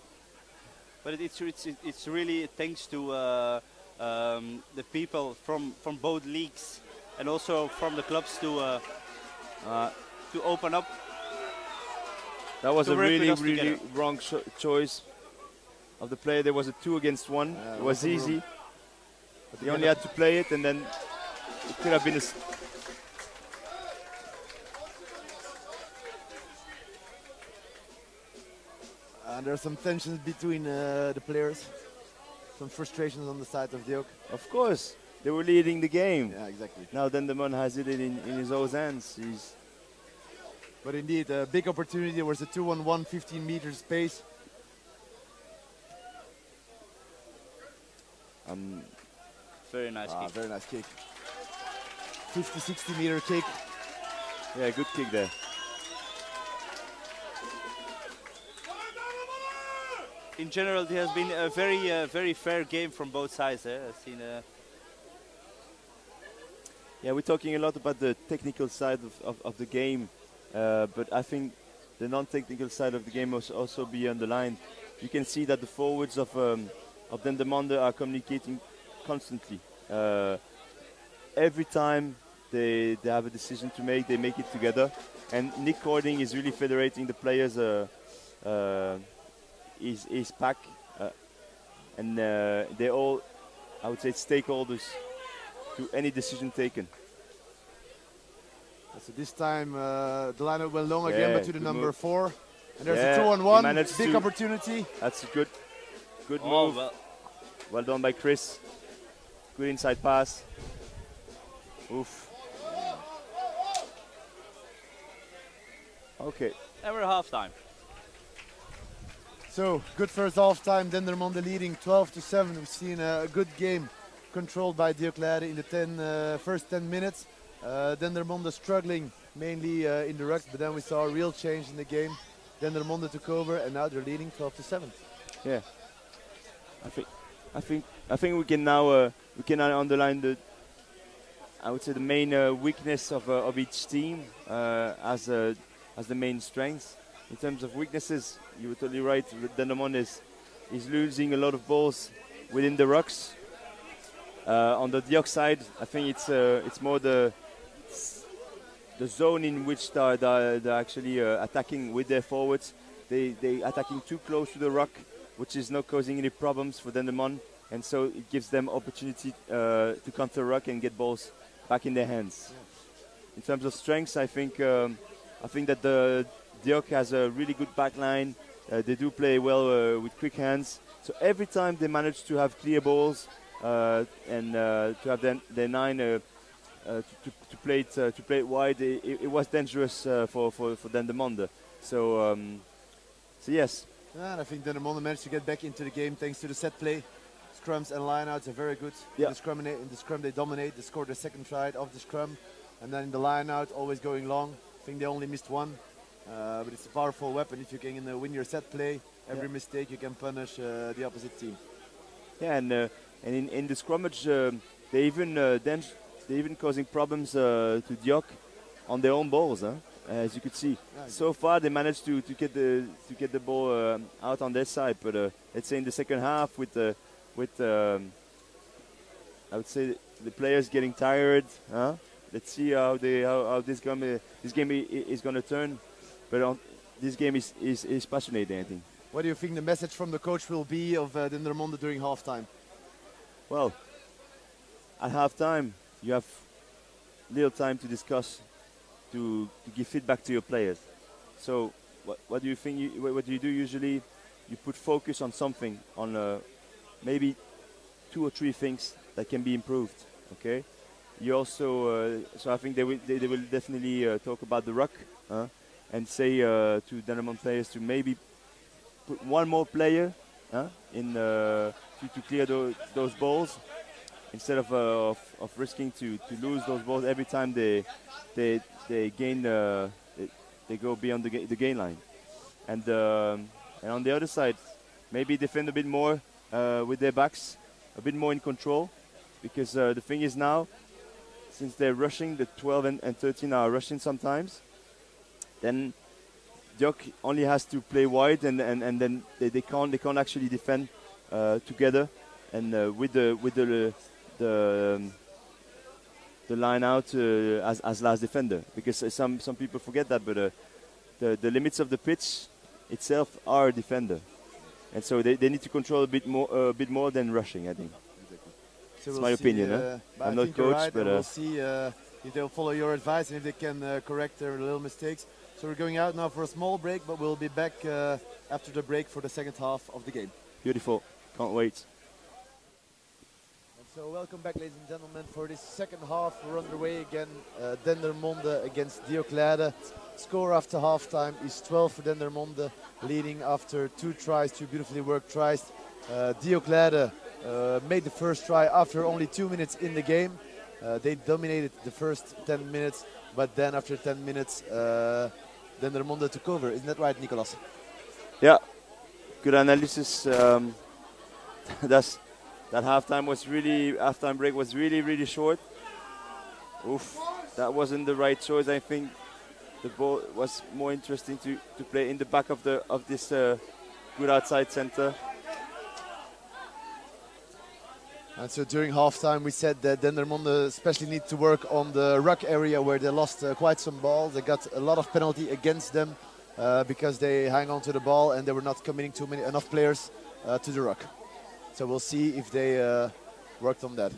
But it's really thanks to the people from both leagues and also from the clubs to open up. That was to a work with really, us really together. wrong choice of the player. There was a 2 against 1. Yeah, It was some room. easy. But he only had to play it, and then it could have been And there's some tensions between the players. Some frustrations on the side of Diok. Of course, they were leading the game. Yeah, exactly. Now Dendermonde has it in his own hands. But indeed, a big opportunity. There was a 2-on-1, 15 meters space. Very nice kick. Very nice kick. 50, 60 meter kick. Yeah, good kick there. In general, it has been a very fair game from both sides. I've seen. Yeah, we're talking a lot about the technical side of the game, but I think the non-technical side of the game must also be underlined. You can see that the forwards of Dendermonde are communicating constantly. Every time they have a decision to make, they make it together. And Nick Cording is really federating the players, his pack, and they're all, I would say, stakeholders to any decision taken. So this time the lineup went long again, but to the number move. 4. And there's Yeah, a he 2-on-1, managed big to- opportunity. That's a good Oh, move. well, Well done by Chris. Good inside pass. Oof. Okay. and we're at halftime. So good first half time. Dendermonde leading 12-7. We've seen a good game controlled by Diok in the first 10 minutes. Dendermonde struggling mainly in the rucks, but then we saw a real change in the game. Dendermonde took over, and now they're leading 12-7. Yeah. I think we can now underline I would say the main weakness of each team as the main strength. In terms of weaknesses, you were totally right. Dendermonde is losing a lot of balls within the rucks. On the Diok side, I think it's more the zone in which they're actually attacking with their forwards. They attacking too close to the ruck, which is not causing any problems for Dendermonde, and so it gives them opportunity to counter ruck and get balls back in their hands. In terms of strengths, I think that the Diok has a really good back line. They do play well with quick hands. So every time they manage to have clear balls and to have their 9 to play it wide, it was dangerous for Dendermonde. So yes. And I think Dendermonde managed to get back into the game thanks to the set play. Scrums and lineouts are very good. Yeah. In the scrum they dominate. They scored their second try of the scrum. And then in the lineout, always going long. I think they only missed 1. But it's a powerful weapon. If you can win your set play, every mistake you can punish the opposite team. Yeah, and in the scrummage, they even causing problems to Diok on their own balls, as you could see. Yeah, So far, they managed to get the ball out on their side, but let's say in the second half, with I would say the players getting tired. Let's see how this game is going to turn. But this game is passionate, I think. What do you think the message from the coach will be of Dendermonde during halftime? Well, at halftime, you have little time to discuss, to give feedback to your players. So, what do you think? What do you do usually? You put focus on something, on maybe 2 or 3 things that can be improved. Okay. You also, so I think they will definitely talk about the ruck, and say to Dendermonde players to maybe put 1 more player in to clear those balls, instead of risking to lose those balls every time they gain they go beyond the gain line. And on the other side, maybe defend a bit more with their backs, a bit more in control, because the thing is now, since they're rushing, the 12 and 13 are rushing sometimes, then Diok only has to play wide, and then they can't actually defend together, and with the line out as last defender, because some people forget that, but the limits of the pitch itself are a defender, and so they need to control a bit more than rushing, I think. Exactly. So It's we'll my see, opinion. Huh? but I'm I not think you're coach, right, but and we'll see if they'll follow your advice and if they can correct their little mistakes. So we're going out now for a small break, but we'll be back after the break for the second half of the game. Beautiful. Can't wait. And so welcome back, ladies and gentlemen, for this second half. We're underway again. Dendermonde against Diok. Score after halftime is 12 for Dendermonde, leading after 2 tries, 2 beautifully worked tries. Diok made the first try after only 2 minutes in the game. They dominated the first 10 minutes, but then after 10 minutes, Dendermonde took over. Isn't that right, Nicolas? Yeah, good analysis. That halftime break was really short. Oof, that wasn't the right choice. I think the ball was more interesting to play in the back of this good outside center. And so during halftime, we said that Dendermonde especially need to work on the ruck area where they lost quite some balls. They got a lot of penalty against them because they hang on to the ball and they were not committing enough players to the ruck. So we'll see if they worked on that.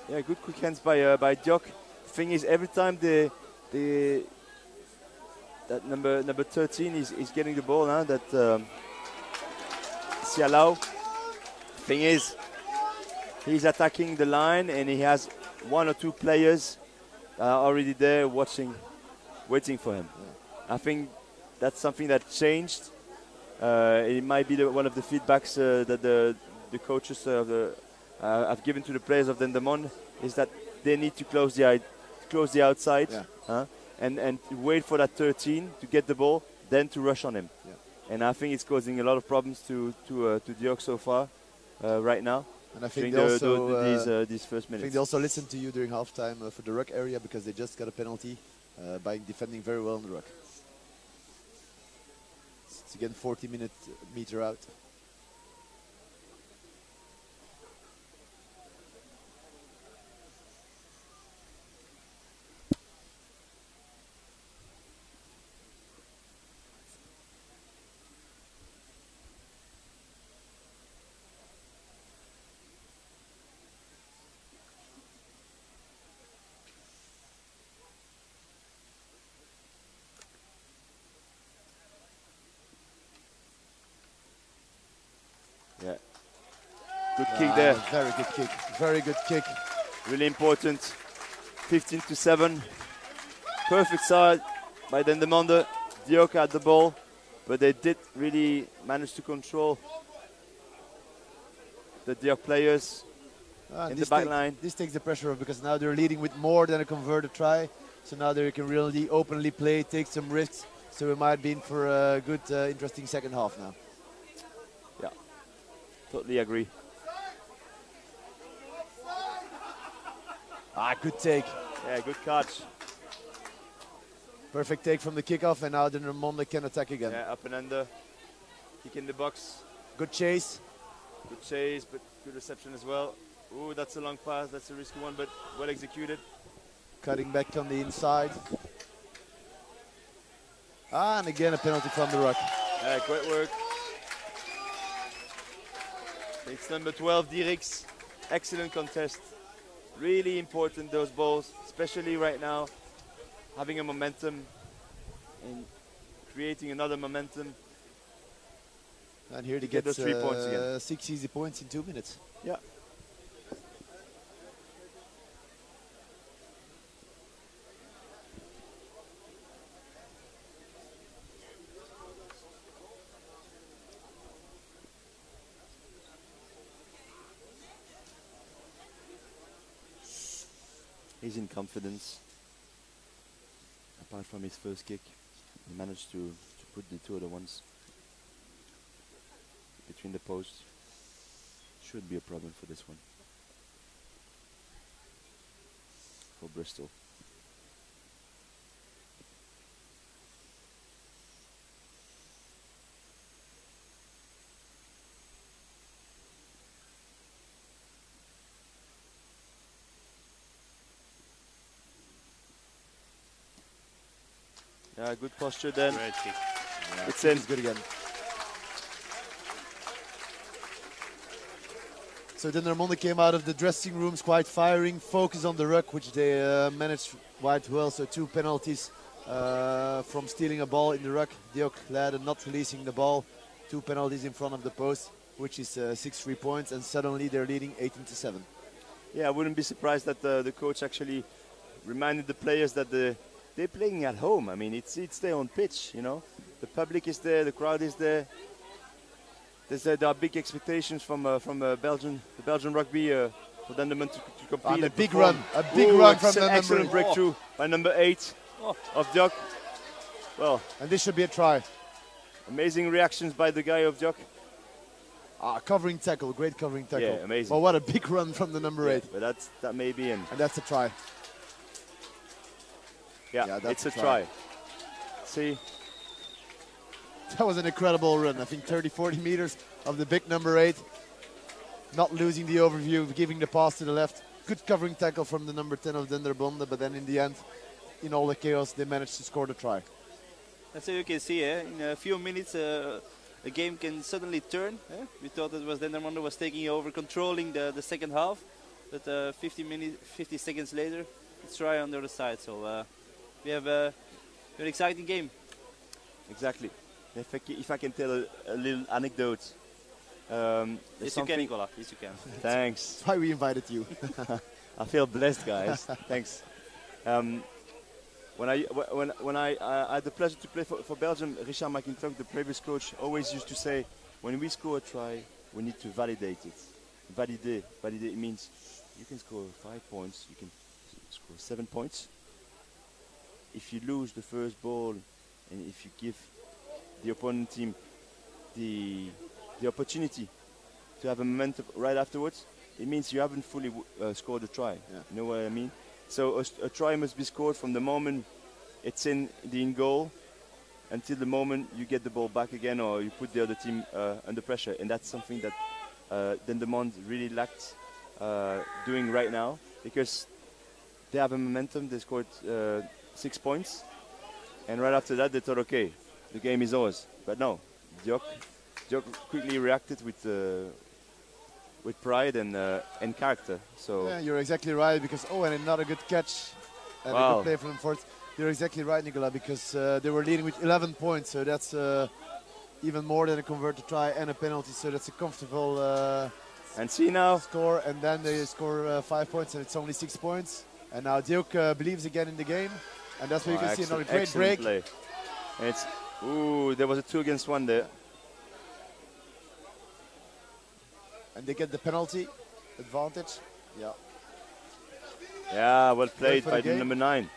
Yeah, good quick hands by Diok. Thing is, every time that number 13 is getting the ball now, that Sialau. Thing is, he's attacking the line and he has 1 or 2 players already there waiting for him. Yeah. I think that's something that changed. It might be one of the feedbacks that the coaches have given to the players of Dendermonde, is that they need to close the outside, yeah. And wait for that 13 to get the ball, then to rush on him. Yeah. And I think it's causing a lot of problems to Diok so far, right now. And I think they these first minutes. I think they also listened to you during halftime for the ruck area, because they just got a penalty by defending very well on the ruck. It's again 40-meter out. Yeah. Good kick there. Very good kick. Very good kick. Really important. 15-7. Perfect side by Dendermonde. Diok had the ball, but they did really manage to control the Diok players in the back line. This takes the pressure off, because now they're leading with more than a converted try. So now they can really openly play, take some risks. So we might be in for a good, interesting second half now. Yeah, totally agree. Good take. Yeah, good catch. Perfect take from the kickoff, and now Dendermonde can attack again. Yeah, up and under. Kick in the box. Good chase. Good chase, but good reception as well. Ooh, that's a long pass. That's a risky one, but well executed. Cutting back on the inside. And again a penalty from the ruck. Yeah, great work. It's number 12, Dirks. Excellent contest. Really important, those balls, especially right now. Having a momentum and creating another momentum. And here to get those 3 points again. 6 easy points in 2 minutes. Yeah. He's in confidence. Apart from his first kick, he managed to put the 2 other ones between the posts. Should be a problem for this one. For Bristol. Yeah, good posture then. Great kick. Yeah, It's kick in. is good again. So Dendermonde came out of the dressing rooms quite firing, focused on the ruck, which they managed quite well. So 2 penalties from stealing a ball in the ruck. Diok led and not releasing the ball. 2 penalties in front of the post, which is 6 free points, and suddenly they're leading 18-7. Yeah, I wouldn't be surprised that the coach actually reminded the players that they're playing at home. I mean, it's their own pitch, you know. The public is there, the crowd is there. There are big expectations from Belgium, the Belgian rugby for Dendermonde to compete. And a and big perform. run, a big run from the excellent number. breakthrough by number 8 of Diok. Well, And this should be a try. amazing reactions by the guy of Diok. Covering tackle, great covering tackle. Yeah, amazing. Well, what a big run from the number 8. But that may be in. And that's a try. Yeah, that's it's a a try. See, That was an incredible run. I think 30-40 meters of the big number 8. Not losing the overview, giving the pass to the left. Good covering tackle from the number 10 of Dendermonde, but then in the end, in all the chaos, they managed to score the try. And so you can see, in a few minutes, the game can suddenly turn. We thought it was Dendermonde was taking over, controlling the second half, but 50 seconds later, it's try on the other side. So we have a very exciting game. exactly. If I can tell a little anecdote. Yes, you can, Nicola. Yes, you can. Thanks. That's why we invited you. I feel blessed, guys. Thanks. When I had the pleasure to play for Belgium, Richard McIntosh, the previous coach, always used to say, when we score a try, we need to validate it. Validate means you can score 5 points, you can score 7 points. If you lose the first ball, and if you give the opponent team the opportunity to have a momentum right afterwards, it means you haven't fully scored a try. Yeah. You know what I mean? So a try must be scored from the moment it's in goal until the moment you get the ball back again or you put the other team under pressure. And that's something that Dendermonde really lacked doing right now, because they have a momentum. They scored 6 points, and right after that they thought, okay, the game is ours. But no, Diok quickly reacted with pride and character. So Yeah, you're exactly right, because and another good catch and a Wow. good play from Fort. You're exactly right, Nicola, because they were leading with 11 points, so that's even more than a converted try and a penalty, so that's a comfortable and see now, score, and then they score 5 points and it's only 6 points. And now Diok believes again in the game, and that's where you can see another great excellent break. play. And it's there was a 2 against 1 there. And they get the penalty advantage. Yeah. Yeah, well played for by the the game. number 9.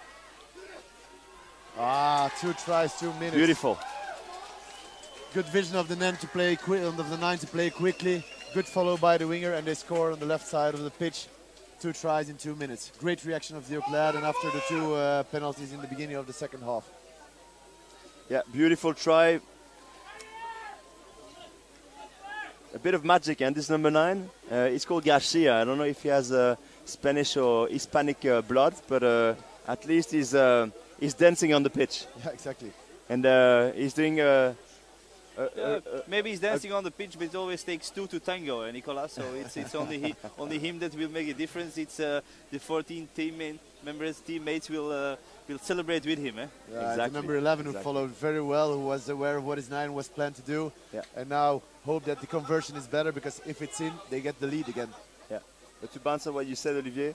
2 tries, 2 minutes. Beautiful. Good vision of the 9 to play quickly. Good follow by the winger, and they score on the left side of the pitch. 2 tries in 2 minutes. Great reaction of Diok lad, and after the 2 penalties in the beginning of the second half. Yeah, beautiful try. A bit of magic, and this number 9, he's called Garcia. I don't know if he has Spanish or Hispanic blood, but at least he's dancing on the pitch, Yeah, exactly. and he's doing. Maybe he's dancing on the pitch, but it always takes 2 to tango, Nicola. So it's only him that will make a difference. It's the 14 teammates will celebrate with him. Yeah, Exactly. the number 11 who Exactly. followed very well, who was aware of what his 9 was planned to do. Yeah. And now hope that the conversion is better, because if it's in, they get the lead again. Yeah, but to bounce on what you said, Olivier,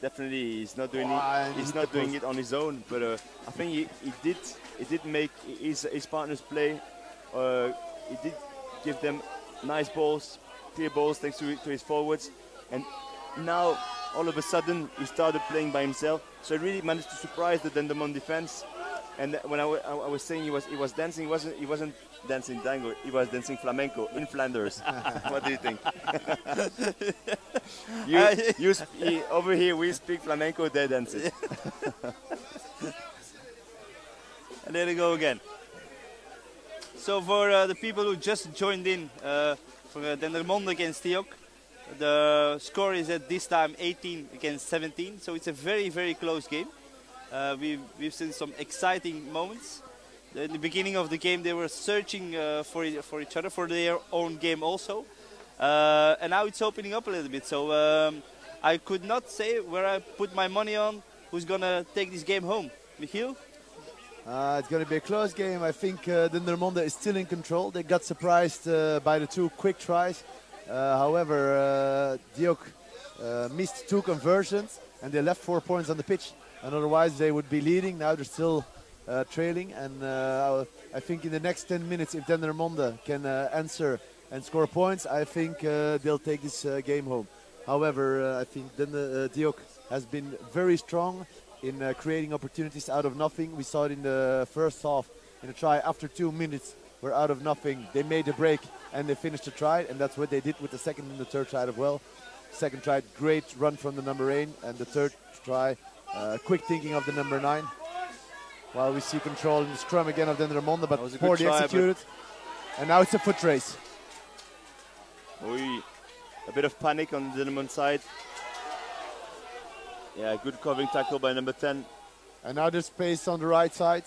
definitely he's not doing and it. He's hit not the doing post. it on his own. But I think he did make his partners play. He did give them nice balls, clear balls, thanks to his forwards. And now all of a sudden he started playing by himself. So he really managed to surprise the Dendermonde defense. And when I was saying he was dancing, he wasn't dancing tango. He was dancing flamenco in Flanders. What do you think? Over here we speak flamenco, they dance it. And there they go again. So for the people who just joined in for Dendermonde against Diok, the score is at this time 18 against 17. So it's a very, very close game. We've seen some exciting moments. In the beginning of the game, they were searching for each other, for their own game also. And now it's opening up a little bit. So I could not say where I put my money on who's going to take this game home. Michiel? It's going to be a close game. I think Dendermonde is still in control. They got surprised by the 2 quick tries. However, Diok missed 2 conversions and they left 4 points on the pitch. And otherwise they would be leading. Now they're still trailing. And I think in the next 10 minutes, if Dendermonde can answer and score points, I think they'll take this game home. However, I think Diok has been very strong in creating opportunities out of nothing. We saw it in the first half in a try after 2 minutes where out of nothing they made a break and they finished the try, and that's what they did with the second and the third try as well. Second try, great run from the number 8, and the third try, quick thinking of the number 9. While we see control in the scrum again of Dendermonde, but poorly executed. And now it's a foot race. A bit of panic on the Dendermonde side. Yeah, good covering tackle by number 10. And now there's space on the right side.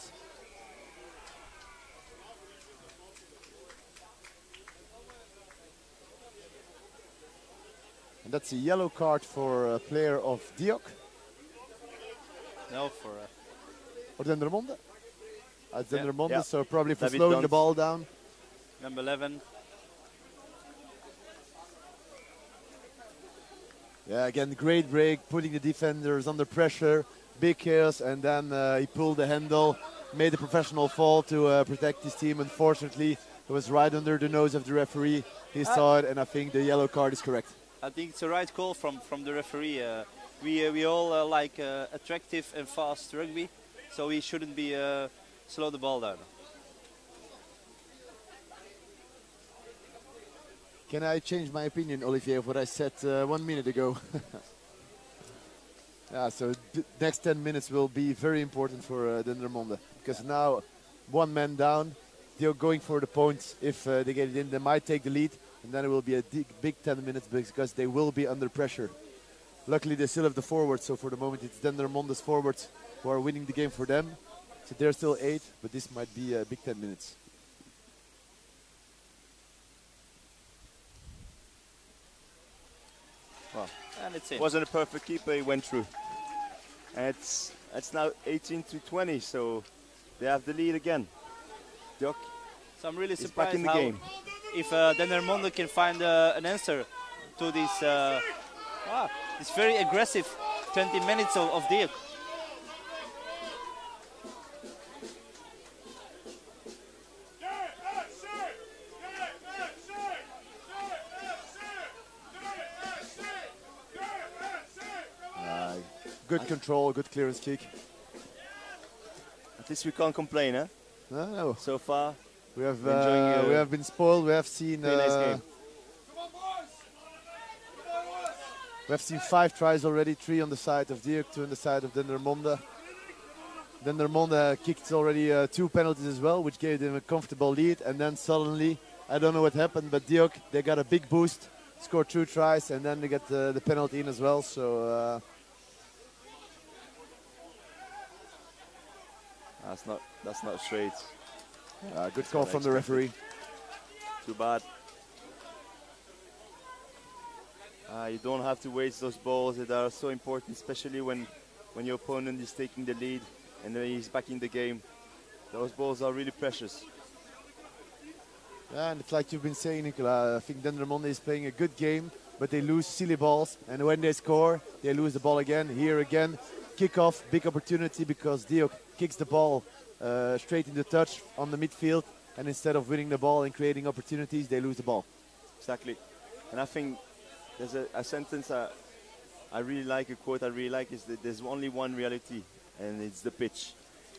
And that's a yellow card for a player of Diok. No, for... Or Dendermonde. It's Dendermonde, yeah. so probably for David slowing Duns. the ball down. Number 11. Yeah, again, great break, putting the defenders under pressure, big chaos, and then he pulled the handle, made a professional fall to protect his team. Unfortunately, it was right under the nose of the referee. He saw it, and I think the yellow card is correct. I think it's the right call from the referee. We all like attractive and fast rugby, so we shouldn't be slow the ball down. Can I change my opinion, Olivier, of what I said 1 minute ago? Yeah, so the next 10 minutes will be very important for Dendermonde, because now 1 man down, they're going for the points. If they get it in, they might take the lead, and then it will be a big 10 minutes because they will be under pressure. Luckily, they still have the forwards, so for the moment it's Dendermonde's forwards who are winning the game for them. So they're still 8, but this might be a big 10 minutes. Well, And it's in. wasn't a perfect keeper, he went through. And it's now 18-20, so they have the lead again. Diok So I'm really is back surprised in the how game. if Dendermonde can find an answer to this this very aggressive 20 minutes of Diok. Good control, good clearance kick. At least we can't complain, huh? No. So far, We have Enjoying, we have been spoiled. We have seen very nice game. we have seen 5 tries already, 3 on the side of Diok, 2 on the side of Dendermonde. Dendermonde kicked already 2 penalties as well, which gave them a comfortable lead. And then suddenly, I don't know what happened, but Diok, they got a big boost, scored 2 tries, and then they get the penalty in as well. So that's not straight. good call from the referee. Too bad. You don't have to waste those balls that are so important, especially when your opponent is taking the lead and then he's back in the game. Those balls are really precious. Yeah, and it's like you've been saying, Nicola, I think Dendermonde is playing a good game, but they lose silly balls. And when they score, they lose the ball again. Here again, kick-off, big opportunity because Diok kicks the ball straight in the touch on the midfield. And instead of winning the ball and creating opportunities, they lose the ball. Exactly. And I think there's a sentence I really like, a quote I really like, is that there's only one reality, and it's the pitch.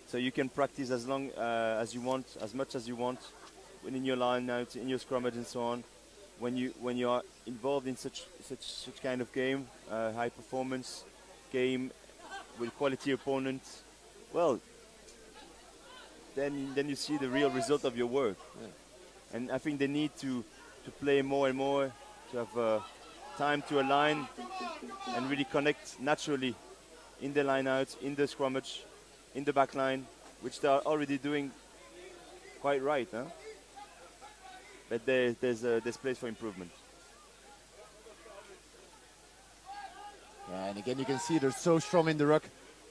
So you can practice as long as you want, as much as you want, within your line out, in your scrummage and so on. When you are involved in such kind of game, high performance game with quality opponents, well, then you see the real result of your work. Yeah. And I think they need to play more and more, to have time to align and really connect naturally in the line-out, in the scrummage, in the back line, which they are already doing quite right, huh? But there's place for improvement. Yeah, and again, you can see they're so strong in the ruck.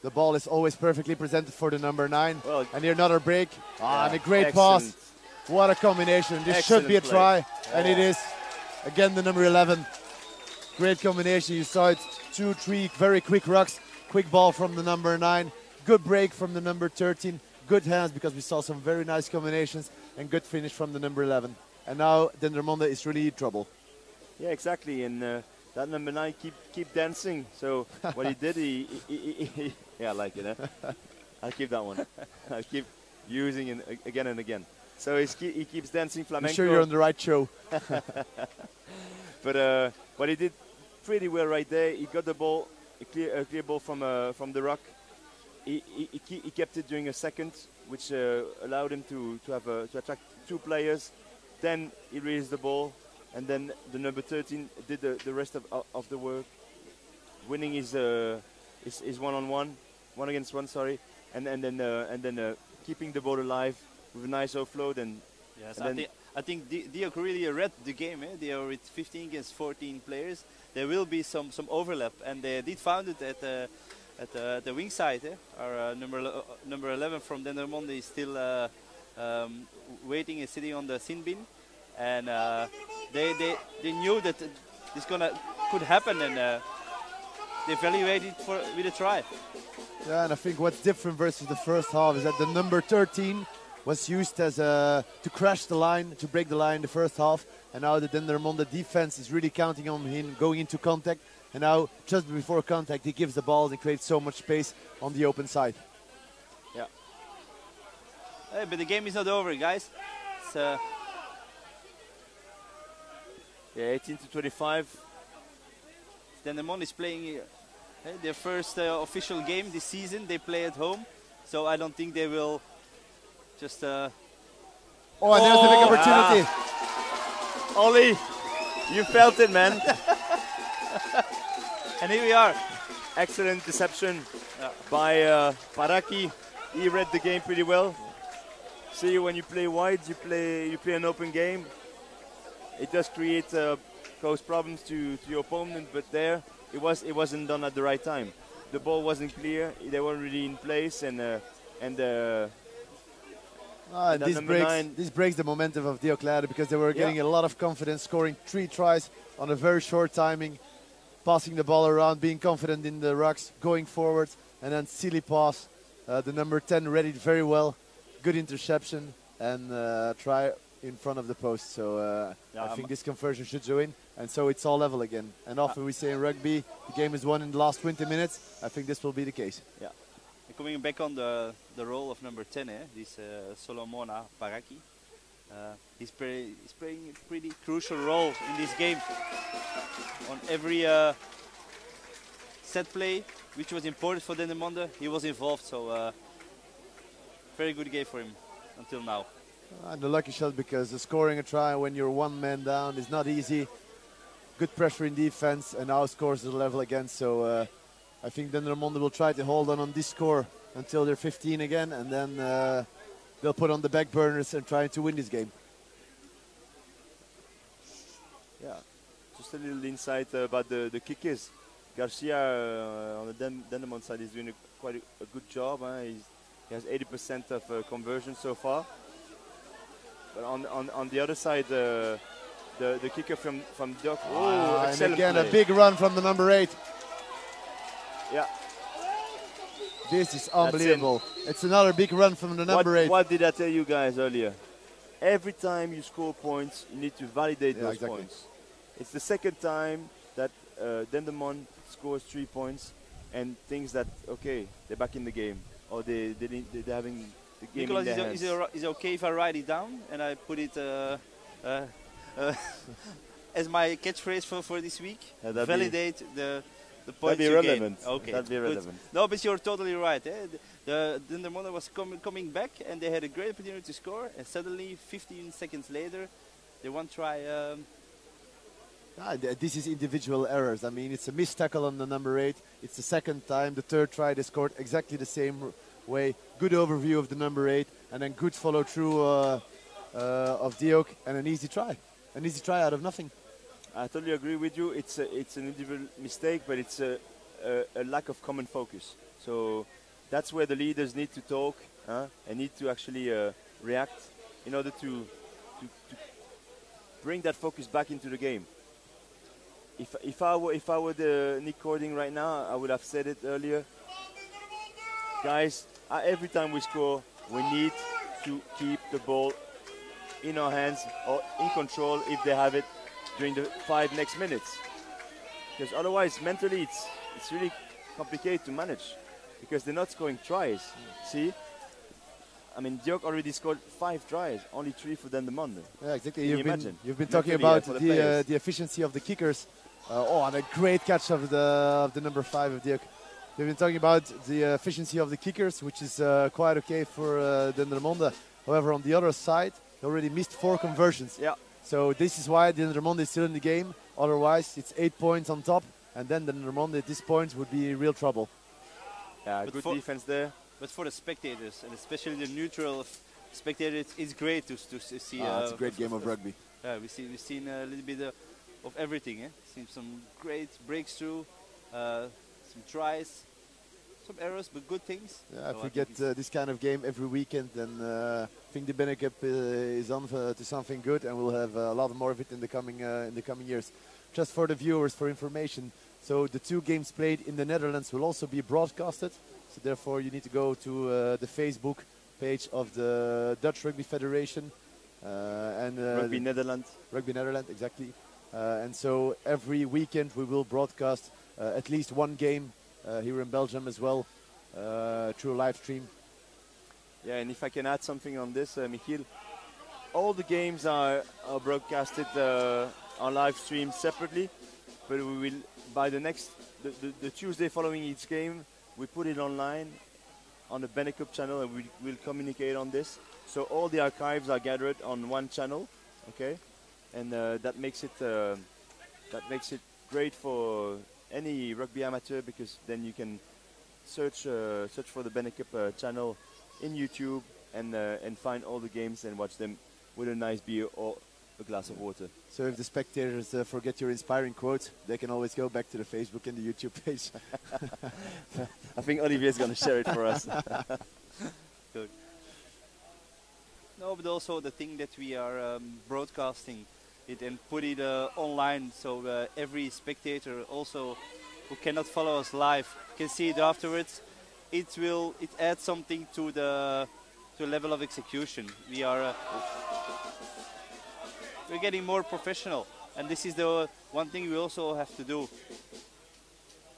The ball is always perfectly presented for the number 9. Well, and here another break. And a great excellent. pass. What a combination. This Excellent should be a play. try. And it is. Again, the number 11. Great combination. You saw it. 2, 3 very quick rucks. Quick ball from the number 9. Good break from the number 13. Good hands because we saw some very nice combinations. And good finish from the number 11. And now Dendermonde is really in trouble. Yeah, exactly. And that number 9 keep dancing. So what he did, he yeah, I like it. Huh? I'll keep that one. I'll keep using it again and again. So he keeps dancing flamenco. I'm sure you're on the right show. But what he did pretty well right there. He got the ball, a clear ball from the ruck. He kept it during a second, which allowed him to attract 2 players. Then he raised the ball, and then the number 13 did the rest of the work, winning his one-on-one, 1 against 1, sorry, and then keeping the ball alive with a nice offload. And yes, and I think Diok really read the game. They are with 15 against 14 players. There will be some overlap, and they did found it at the wing side. Our number 11 from Dendermonde is still waiting and sitting on the sin bin, and they knew that this could happen, and they evaluated with a try. Yeah, and I think what's different versus the first half is that the number 13 was used as to crash the line, to break the line in the first half, and now the Dendermonde defense is really counting on him going into contact, and now just before contact he gives the ball and creates so much space on the open side. Yeah. Hey, but the game is not over, guys. It's, yeah, 18-25. Dendermonde is playing their first official game this season. They play at home, so I don't think they will just... Oh, and there's the big opportunity. Ollie, you felt it, man. And here we are. Excellent deception by Paraki. He read the game pretty well. See, when you play wide, you play an open game. It does create cause problems to your opponent, but there it wasn't done at the right time. The ball wasn't clear. They weren't really in place, and this breaks the momentum of Diok because they were getting a lot of confidence, scoring 3 tries on a very short timing, passing the ball around, being confident in the rucks, going forward, and then silly pass. The number 10 read it very well, good interception, and try in front of the post. So I think this conversion should go in, and so it's all level again. And often we say in rugby, the game is won in the last 20 minutes. I think this will be the case. Yeah. Coming back on the role of number 10, this Solomona Paraki. He's playing a pretty crucial role in this game. On every set play, which was important for Dendermonde, he was involved. So very good game for him until now. And the lucky shot, because scoring a try when you're 1 man down is not easy. Good pressure in defense, and now scores the level again. So I think Dendermonde will try to hold on this score until they're 15 again, and then they'll put on the back burners and try to win this game. Yeah, just a little insight about the kickers. Garcia on the Dendermonde side is doing quite a good job. He has 80% of conversion so far. But on the other side, the kicker from Diok. Oh, and again play. a big run from the number 8. Yeah. This is unbelievable. It's another big run from the number 8. What did I tell you guys earlier? Every time you score points, you need to validate those points. It's the second time that Dendermonde scores 3 points and thinks that, okay, they're back in the game, or they're having the game Nicolas, in their hands. is it okay if I write it down and I put it as my catchphrase for this week? Validate the points you gain. Okay, that'd be relevant. No, but you're totally right. The Dendermonde was coming back, and they had a great opportunity to score, and suddenly, 15 seconds later, they one try This is individual errors. I mean, it's a missed tackle on the number 8. It's the second time. The third try they scored exactly the same way. Good overview of the number 8, and then good follow through of Diok, and an easy try. An easy try out of nothing. I totally agree with you. It's an individual mistake, but it's a lack of common focus. So that's where the leaders need to talk and need to actually react in order to bring that focus back into the game. If I were the Nick Cording right now, I would have said it earlier. Guys, every time we score, we need to keep the ball in our hands or in control if they have it during the 5 next minutes. Because otherwise, mentally, it's really complicated to manage because they're not scoring tries. See? I mean, Diok already scored 5 tries, only 3 for Dendermonde. Yeah, exactly. You've been Mentally, talking about the the efficiency of the kickers. And a great catch of the number 5 of Diok. We've been talking about the efficiency of the kickers, which is quite okay for Dendermonde. However, on the other side, they already missed 4 conversions. Yeah. So this is why Dendermonde is still in the game. Otherwise, it's 8 points on top, and then Dendermonde at this point would be in real trouble. Yeah, good defense there. But for the spectators, and especially the neutral spectators, it's great to see. It's a great game of rugby. Yeah, we've seen a little bit of everything. Seen some great breakthrough, some tries, some errors, but good things. Yeah, so if we get this kind of game every weekend, then I think the BeNeCup is on to something good, and we'll have a lot more of it in the coming years. Just for the viewers, for information, so the 2 games played in the Netherlands will also be broadcasted. So therefore, you need to go to the Facebook page of the Dutch Rugby Federation and Rugby Netherlands. Rugby Netherlands, exactly. And so every weekend we will broadcast at least 1 game here in Belgium as well through a live stream. Yeah, and if I can add something on this, Michiel, all the games are broadcasted on live stream separately, but we will by the Tuesday following each game, we put it online on the BeNeCup channel, and we will communicate on this. So all the archives are gathered on 1 channel, okay, and that makes it great for any rugby amateur, because then you can search for the BeNeCup channel in YouTube and find all the games and watch them with a nice beer or a glass of water. So if the spectators forget your inspiring quote, they can always go back to the Facebook and the YouTube page. I think Olivier is going to share it for us. Good. No, but also the thing that we are broadcasting it and put it online, so every spectator also who cannot follow us live can see it afterwards. It adds something to the level of execution. We're getting more professional, and this is the one thing we also have to do,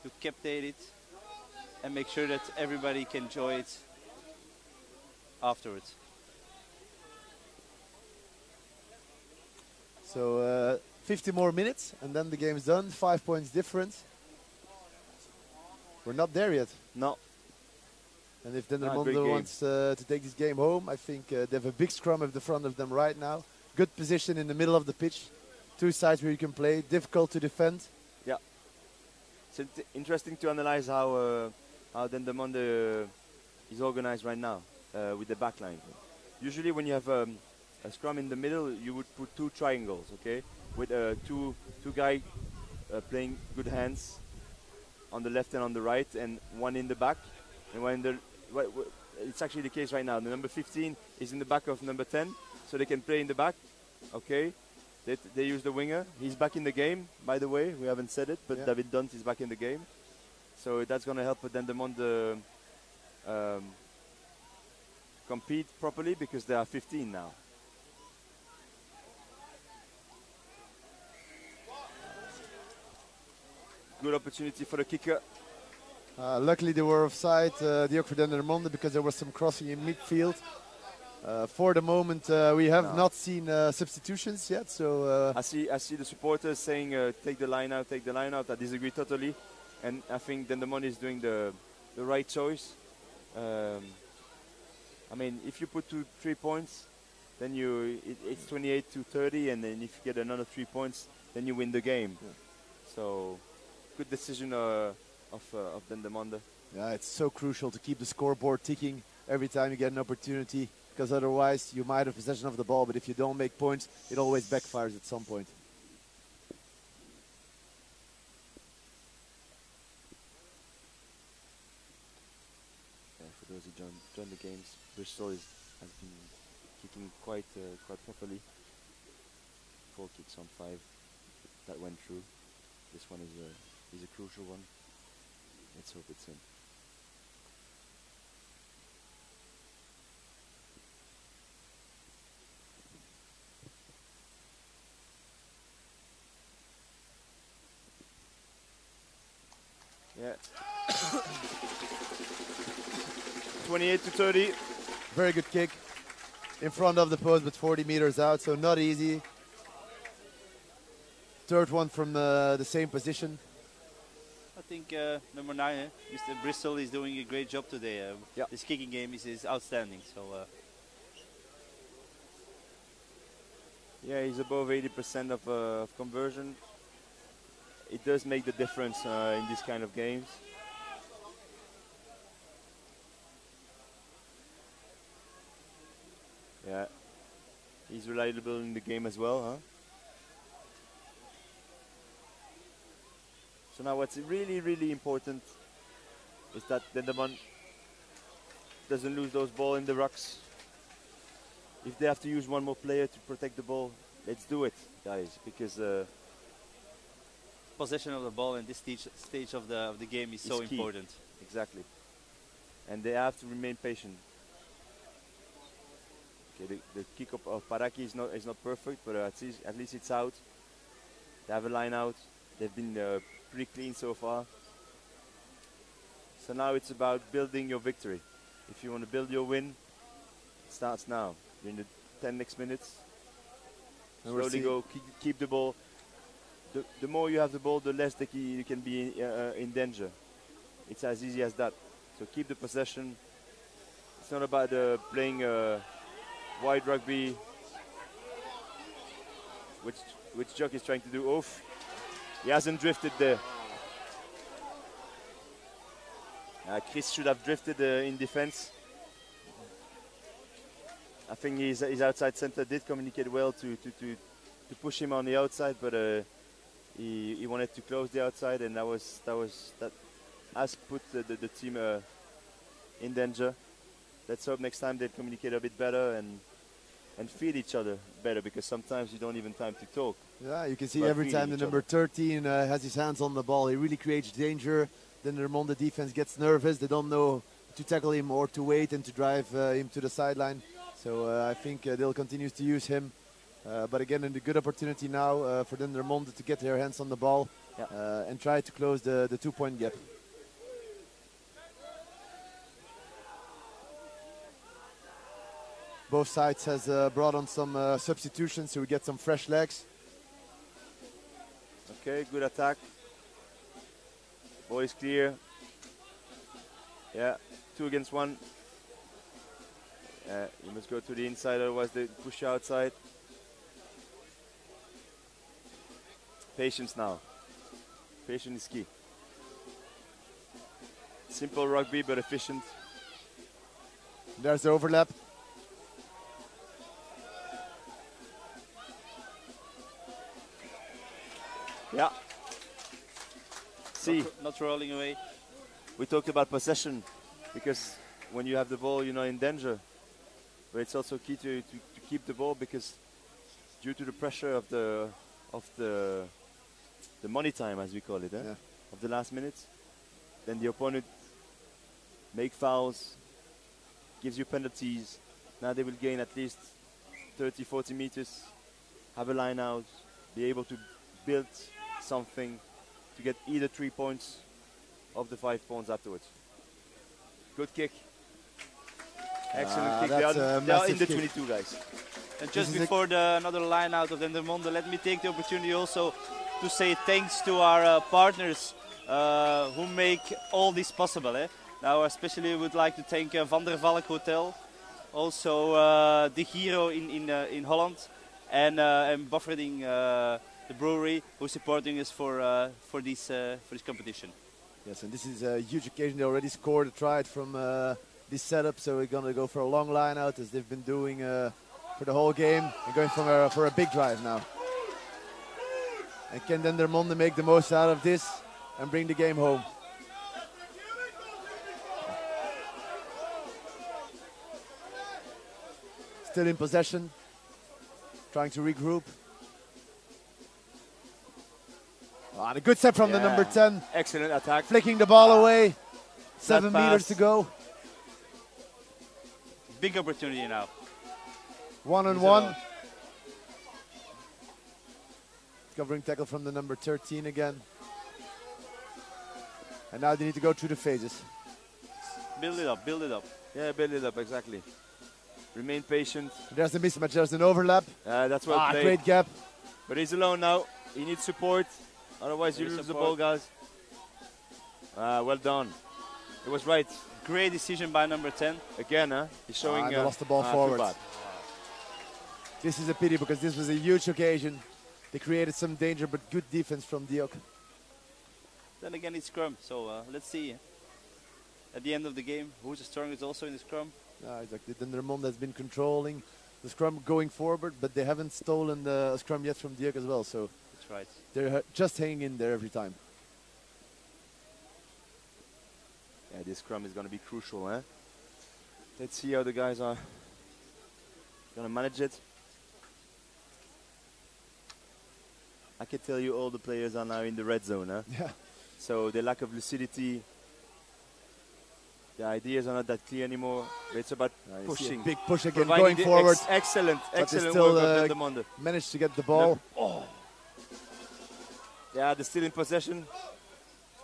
to captate it and make sure that everybody can enjoy it afterwards. So 50 more minutes and then the game's done. 5 points difference. We're not there yet. No. And if Dendermonde wants to take this game home, I think they have a big scrum at the front of them right now. Good position in the middle of the pitch. 2 sides where you can play. Difficult to defend. Yeah. It's interesting to analyze how Dendermonde is organized right now with the back line. Usually when you have a scrum in the middle, you would put 2 triangles, okay? With two guys playing good hands on the left and on the right, and 1 in the back. And when it's actually the case right now. The number 15 is in the back of number 10, so they can play in the back. Okay, they use the winger. He's back in the game, by the way. We haven't said it, but yeah. David Dunt is back in the game. So that's going to help Dendermonde compete properly, because they are 15 now. Good opportunity for the kicker. Luckily they were offside, Diok for Dendermonde, because there was some crossing in midfield. For the moment, we have not seen substitutions yet. So I see the supporters saying, "Take the line out, take the line out." I disagree totally, and I think Dendermonde is doing the right choice. I mean, if you put 3 points, then it's 28 to 30, and then if you get another 3 points, then you win the game. Yeah. So, good decision of Dendermonde. Yeah, it's so crucial to keep the scoreboard ticking every time you get an opportunity, because otherwise you might have possession of the ball, but if you don't make points, it always backfires at some point. Yeah, for those who join the games, Bristol has been kicking quite properly. 4 kicks on 5 that went through. This one is a crucial one. Let's hope it's in. Yeah. 28-30. Very good kick. In front of the post, but 40 meters out, so not easy. Third one from the same position. I think number 9, Mr. Bristol, is doing a great job today. Yeah. His kicking game is outstanding. So. Yeah, he's above 80% of conversion. It does make the difference in these kind of games. Yeah, he's reliable in the game as well, huh? So now what's really, really important is that Dendermonde doesn't lose those balls in the rucks. If they have to use one more player to protect the ball, let's do it, guys, because possession of the ball in this stage of the game is so key. important. Exactly. And they have to remain patient. Okay, the kick up of Paraki is not perfect, but at least it's out. They have a line out. They've been pretty clean so far. So now it's about building your victory. If you want to build your win, it starts now. You're in the 10 next minutes. Slowly go, keep the ball. The more you have the ball, the less you can be in danger. It's as easy as that. So keep the possession. It's not about playing wide rugby, which Diok is trying to do. Oof. He hasn't drifted there. Chris should have drifted in defense. I think his outside center did communicate well to push him on the outside, but he wanted to close the outside, and that has put the team in danger. Let's hope next time they communicate a bit better and feed each other better, because sometimes you don't even time to talk. Yeah, you can see every time the number 13 has his hands on the ball, he really creates danger. Then the Dendermonde defense gets nervous. They don't know to tackle him or to wait and to drive him to the sideline. So I think they'll continue to use him. But again, a good opportunity now for Dendermonde to get their hands on the ball and try to close the 2-point gap. Both sides has brought on some substitutions, so we get some fresh legs. Okay, good attack. Ball is clear. Yeah, 2 against 1. You must go to the inside, otherwise they push you outside. Patience now. Patience is key. Simple rugby, but efficient. There's the overlap. Yeah. See, not rolling away. We talked about possession, because when you have the ball, you're not in danger. But it's also key to keep the ball, because due to the pressure of the money time, as we call it, of the last minutes, then the opponent make fouls, gives you penalties. Now they will gain at least 30, 40 meters, have a line out, be able to build something to get either 3 points of the 5 points afterwards. Good kick. Excellent kick. They are in the 22, guys. And just before another line out of Dendermonde, let me take the opportunity also to say thanks to our partners who make all this possible. Now especially would like to thank Van der Valk Hotel, also De Giro in Holland, and Bufferding the brewery who's supporting us for this competition. Yes, and this is a huge occasion. They already scored a try from this setup, so we're going to go for a long line out as they've been doing for the whole game, and going for a big drive now. And can Dendermonde make the most out of this and bring the game home? Still in possession, trying to regroup. Oh, and a good set from the number 10. Excellent attack. Flicking the ball away. 7 meters to go. Big opportunity now. 1-on-1. Covering tackle from the number 13 again. And now they need to go through the phases. Build it up, build it up. Yeah, build it up, exactly. Remain patient. There's a mismatch, there's an overlap. That's well played. Great gap. But he's alone now. He needs support. Otherwise you lose the ball, guys. Well done. It was right. Great decision by number 10. Again, he's showing... they lost the ball forward. This is a pity because this was a huge occasion. They created some danger, but good defense from Diok. Then again, it's scrum, so let's see. At the end of the game, who's the strongest also in the scrum? Exactly. Dendermonde has been controlling the scrum going forward, but they haven't stolen the scrum yet from Diok as well. So that's right. They're just hanging in there every time. Yeah, this scrum is going to be crucial, eh? Let's see how the guys are going to manage it. I can tell you all the players are now in the red zone, huh? Yeah. So the lack of lucidity, the ideas are not that clear anymore. It's about pushing. Big push again, going forward. Excellent still, work of Dendermonde. Managed to get the ball. Yeah, they're still in possession.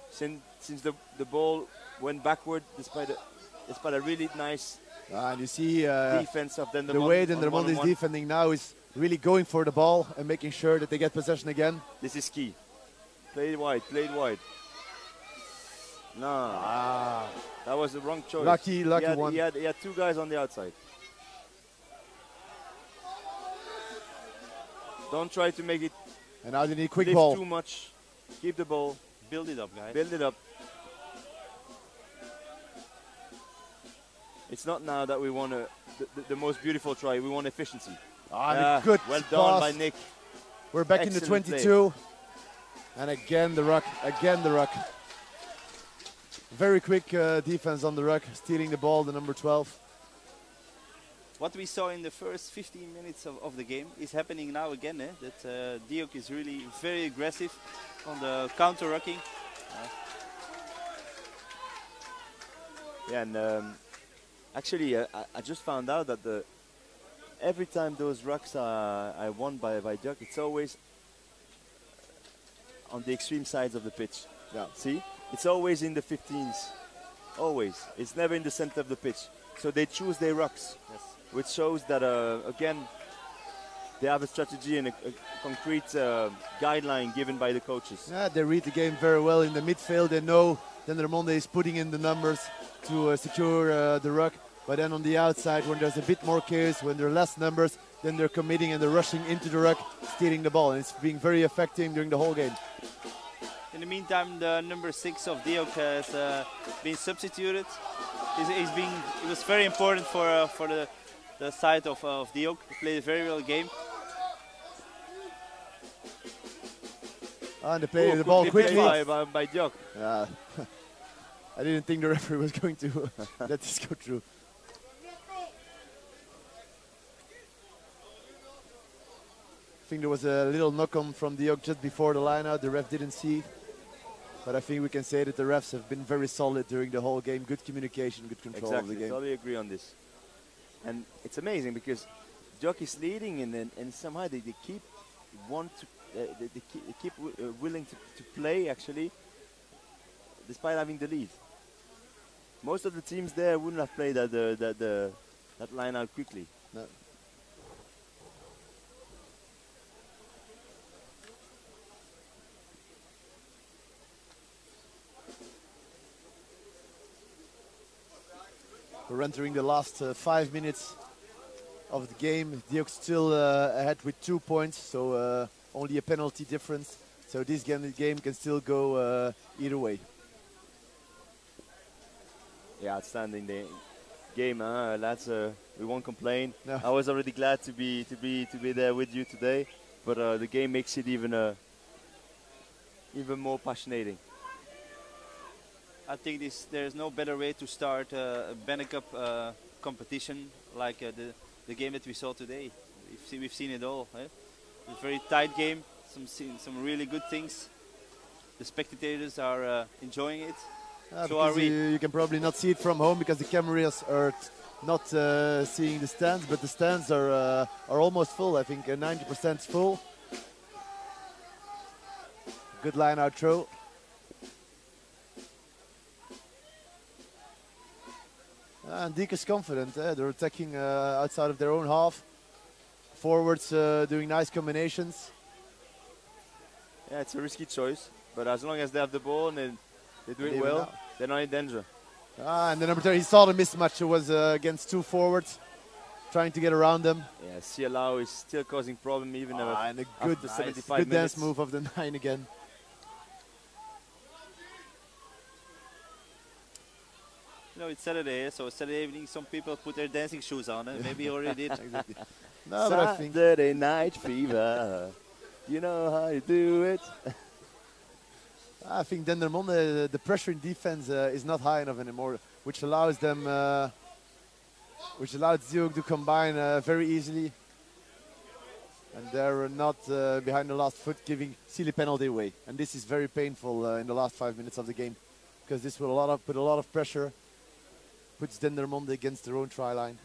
Since the ball went backward, despite a really nice and you see defense of Dendermonde. The way Dendermonde is defending now is really going for the ball and making sure that they get possession again. This is key. Play it wide, play it wide. No, that was the wrong choice. Lucky one. He had two guys on the outside. Don't try to make it. And now they need quick lift ball. Too much. Keep the ball. Build it up, guys. Build it up. It's not now that we want the most beautiful try. We want efficiency. Good well pass. done by Nick. We're back Excellent in the 22. Play. And again the ruck. Again the ruck. Very quick defense on the ruck. Stealing the ball, the number 12. What we saw in the first 15 minutes of the game is happening now again. That Diok is really very aggressive on the counter-rucking. Yeah, and actually I just found out that every time those rucks are won by Diok, it's always on the extreme sides of the pitch. Yeah. See? It's always in the 15s. Always. It's never in the center of the pitch. So they choose their rucks. Yes. Which shows that, again, they have a strategy and a concrete guideline given by the coaches. Yeah, they read the game very well in the midfield. They know Dendermonde is putting in the numbers to secure the ruck. But then on the outside, when there's a bit more chaos, when there are less numbers, then they're committing and they're rushing into the ruck, stealing the ball. And it's being very effective during the whole game. In the meantime, the number 6 of Diok has been substituted. It was very important for the side of Diok. He played a very well game. And they play the ball quickly. By Diok. I didn't think the referee was going to let this go through. I think there was a little knock-on from Diok just before the line-out. The ref didn't see. But I think we can say that the refs have been very solid during the whole game. Good communication, good control of the game. Exactly, totally agree on this. And it's amazing because Diok is leading and somehow they keep willing to play actually, despite having the lead. Most of the teams there wouldn't have played that line out quickly. No. We're entering the last 5 minutes of the game. Diok still ahead with 2 points, so only a penalty difference. So this game can still go either way. Yeah, outstanding game, huh, lads. We won't complain. No. I was already glad to be there with you today, but the game makes it even more passionating. I think there's no better way to start a BeNeCup competition like the game that we saw today. We've seen it all. Eh? It's a very tight game. Some really good things. The spectators are enjoying it. So are we. You can probably not see it from home because the cameras are not seeing the stands, but the stands are almost full. I think 90% full. Good line out throw. And Diok is confident. They're attacking outside of their own half. Forwards doing nice combinations. Yeah, it's a risky choice, but as long as they have the ball and they do it well, they're not in danger. And the number 30, he saw the mismatch. It was against two forwards, trying to get around them. Yeah, Cialau is still causing problem even and a after 75 good minutes. dance move of the 9 again. You know, it's Saturday, so Saturday evening some people put their dancing shoes on. Maybe you already did. Exactly. No, but I think Saturday night fever. You know how you do it. I think Dendermonde, the pressure in defense is not high enough anymore, which allows them, which allows Diok to combine very easily. And they're not behind the last foot, giving silly penalty away. And this is very painful in the last 5 minutes of the game, because this will put a lot of pressure, puts Dendermonde against their own try line.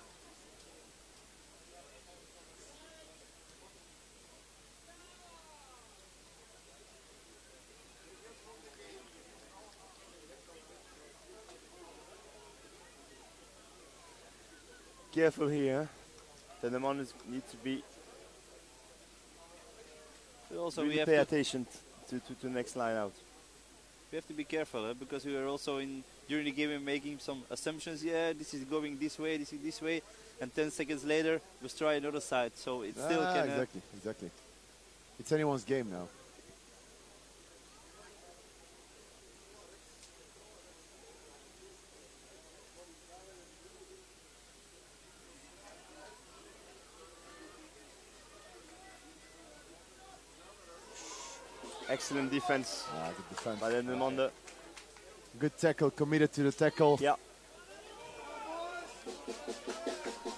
Careful here. Dendermonde need to be. Also, really we have pay to attention to the next line out. We have to be careful because we are also during the game we're making some assumptions. Yeah, this is going this way, this is this way, and 10 seconds later let's try another side. So it still can. Exactly. It's anyone's game now. Excellent defense. Good defense by Dendermonde. Good tackle, committed to the tackle. Yeah.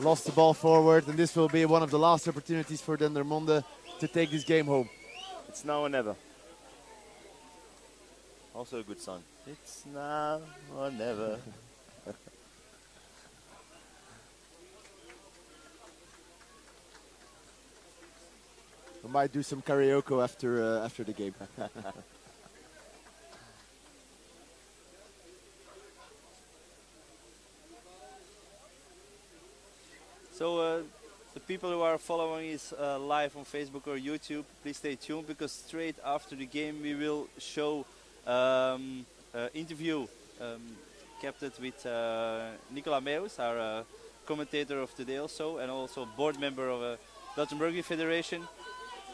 Lost the ball forward, and this will be one of the last opportunities for Dendermonde to take this game home. It's now or never. Also a good song. It's now or never. We might do some karaoke after the game. So the people who are following us live on Facebook or YouTube, please stay tuned because straight after the game we will show interview kept it with Nicolas Meus, our commentator of today also, and also board member of Belgium Rugby Federation.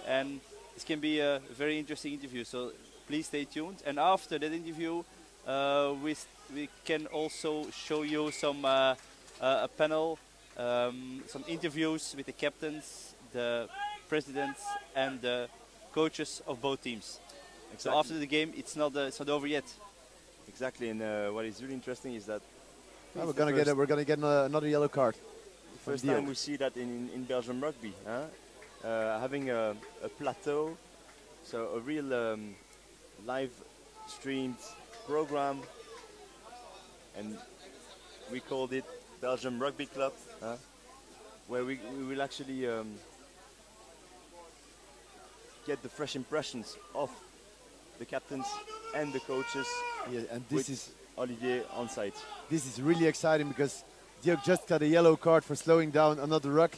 And this can be a very interesting interview, so please stay tuned. And after that interview, we can also show you some a panel, some interviews with the captains, the presidents, and the coaches of both teams. Exactly. So after the game, it's not over yet. Exactly, and what is really interesting is that we're gonna get another yellow card. The first time we see that in Belgium rugby, huh? Having a plateau, so a real live streamed program, and we called it Belgium Rugby Club, where we will actually get the fresh impressions of the captains and the coaches. Yeah, and this is Olivier on site. This is really exciting because Diok just got a yellow card for slowing down another ruck.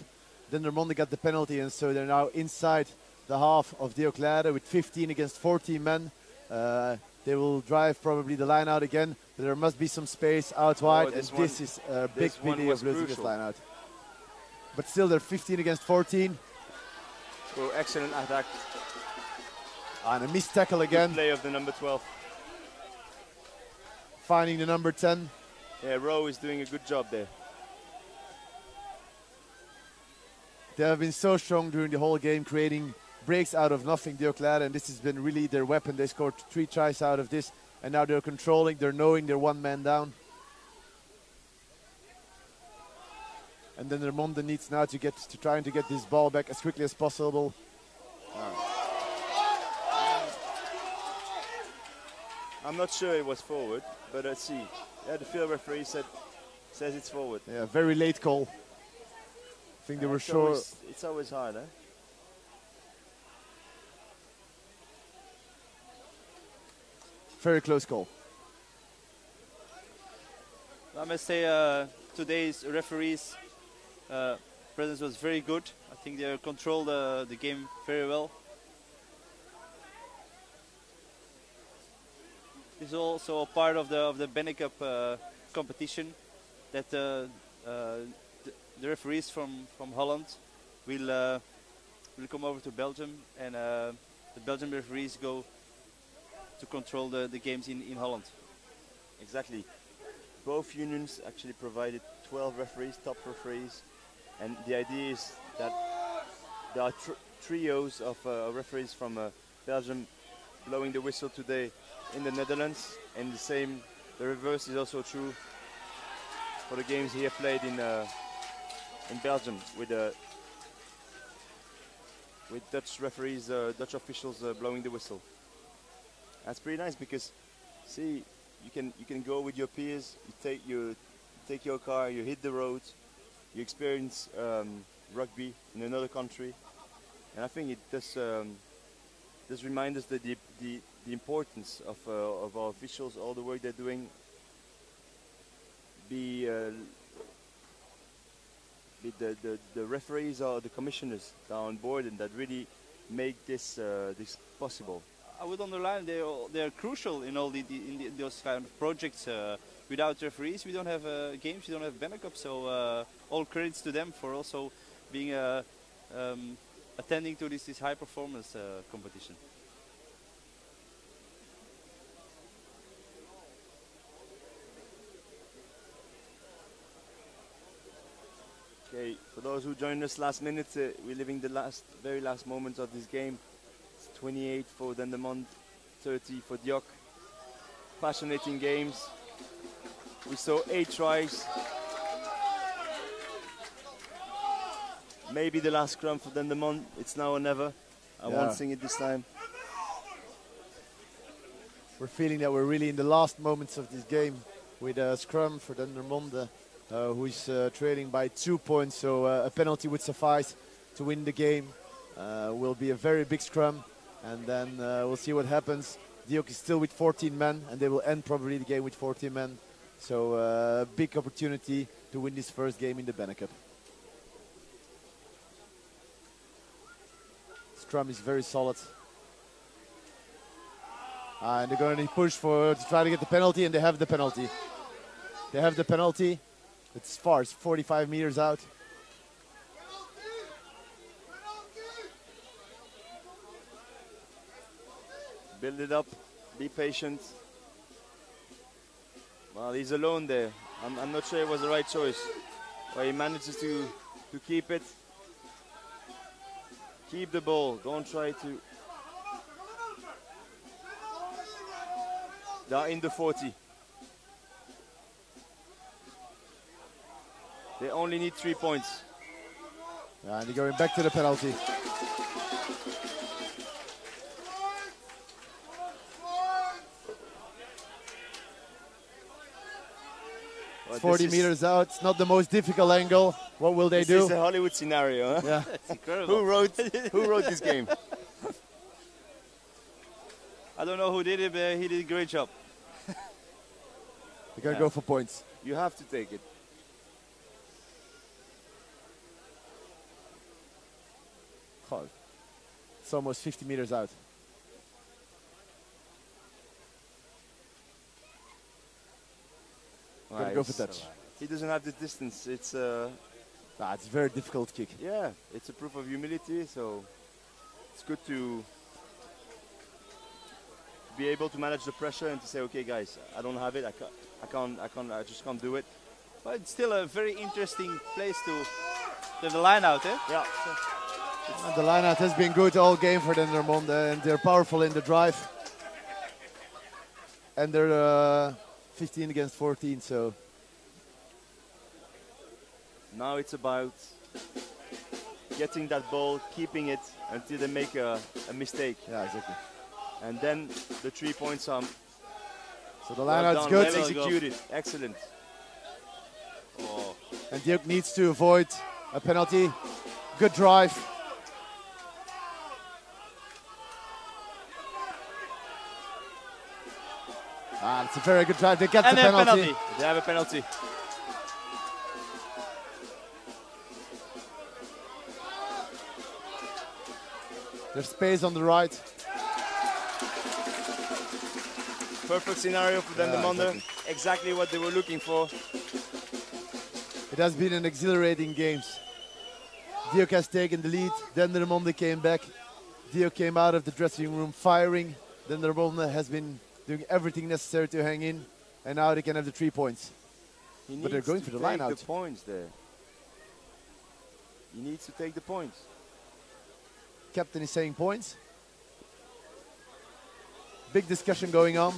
Dendermonde got the penalty, and so they're now inside the half of Diok Lade with 15 against 14 men. They will drive probably the line out again, but there must be some space out wide, and this is a big pity of losing this line out. But still, they're 15 against 14. So excellent attack And a missed tackle again. Good play of the number 12. Finding the number 10. Yeah, Rowe is doing a good job there. They have been so strong during the whole game, creating breaks out of nothing, Diok, and this has been really their weapon. They scored 3 tries out of this, and now they're controlling, they're knowing they're one man down. And then Dendermonde needs now to trying to get this ball back as quickly as possible. I'm not sure it was forward, but let's see. Yeah, the field referee says it's forward. Yeah, very late call. I think they were sure. It's always hard, eh? Very close call. I must say today's referees' presence was very good. I think they controlled the game very well. It's also a part of the BeNeCup competition that the referees from Holland will come over to Belgium, and the Belgian referees go to control the games in Holland. Exactly. Both unions actually provided 12 referees, top referees, and the idea is that there are trios of referees from Belgium blowing the whistle today in the Netherlands, and the reverse is also true for the games here played in Belgium with Dutch referees, Dutch officials blowing the whistle. That's pretty nice because, see, you can go with your peers. You take your car, you hit the road, you experience rugby in another country, and I think it does remind us that the importance of our officials, all the work they're doing. The referees or the commissioners that are on board and that really make this possible. I would underline they are crucial in all those kind of projects. Without referees, we don't have games, we don't have BeNeCup. So all credits to them for also being attending to this high performance competition. Okay, for those who joined us last minute, we're living the very last moments of this game. It's 28 for Dendermonde, 30 for Diok. Fascinating games. We saw 8 tries. Maybe the last scrum for Dendermonde. It's now or never. I won't sing it this time. We're feeling that we're really in the last moments of this game with a scrum for Dendermonde, who is trailing by 2 points. So a penalty would suffice to win the game. Will be a very big scrum, and then we'll see what happens. Diok is still with 14 men, and they will end probably the game with 14 men. So big opportunity to win this first game in the BeNeCup. Scrum is very solid. And they're going to push to try to get the penalty, and they have the penalty. They have the penalty. It's far, it's 45 meters out. Build it up, be patient. Well, he's alone there. I'm not sure it was the right choice. But he manages to keep it. Keep the ball, don't try to. They're in the 40. They only need 3 points. And they're going back to the penalty. Well, 40 meters out. It's not the most difficult angle. What will they do? This is a Hollywood scenario, huh? Yeah. It's incredible. Who wrote this game? I don't know who did it, but he did a great job. They're going to go for points. You have to take it. Oh, it's almost 50 meters out. Going to go for touch. He doesn't have the distance. It's it's a very difficult kick. yeah, it's a proof of humility. So it's good to be able to manage the pressure and to say, okay, guys, I don't have it. I just can't do it. But it's still a very interesting place to the line out, eh? Yeah. And the line out has been good all game for Dendermonde, and they're powerful in the drive. And they're 15 against 14, so. Now it's about getting that ball, keeping it until they make a mistake. Yeah, exactly. And then the 3 points are So the line out's well good. executed. Excellent. Oh. And Diok needs to avoid a penalty. Good drive. Ah, it's a very good drive. They get And the a penalty. penalty. They have a penalty. There's space on the right. Perfect scenario for Dendermonde. exactly. Exactly what they were looking for. It has been an exhilarating game. Diok has taken the lead. Dendermonde came back. Diok came out of the dressing room firing. Dendermonde has been doing everything necessary to hang in. And now they can have the 3 points. But they're going for the line out. The points there. He needs to take the points. Captain is saying points. Big discussion going on.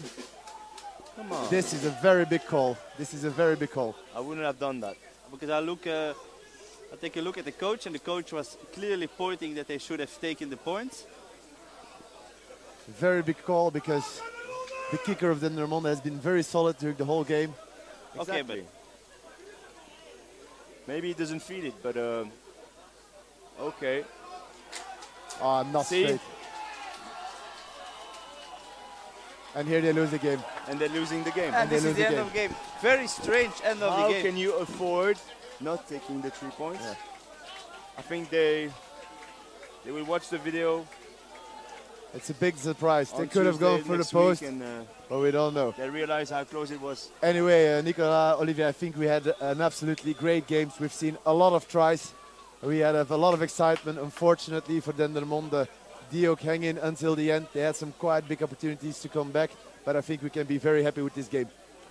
Come on. This is a very big call. This is a very big call. I wouldn't have done that. Because I take a look at the coach, and the coach was clearly pointing that they should have taken the points. Very big call because the kicker of Dendermonde has been very solid during the whole game. Okay, Exactly. Maybe he doesn't feel it, but okay. Not See? straight. And here they lose the game. And they're losing the game. And they this is lose the the end game. of the game. Very strange end of How the game. can you afford not taking the 3 points? Yeah. I think they will watch the video. It's a big surprise. They on could have gone Tuesday for the next week post, and but we don't know. they realize how close it was. Anyway, Nicolas, Olivier, I think we had an absolutely great game. We've seen a lot of tries. We had a lot of excitement. Unfortunately for Dendermonde, Diok hang in until the end. They had some quite big opportunities to come back, but I think we can be very happy with this game.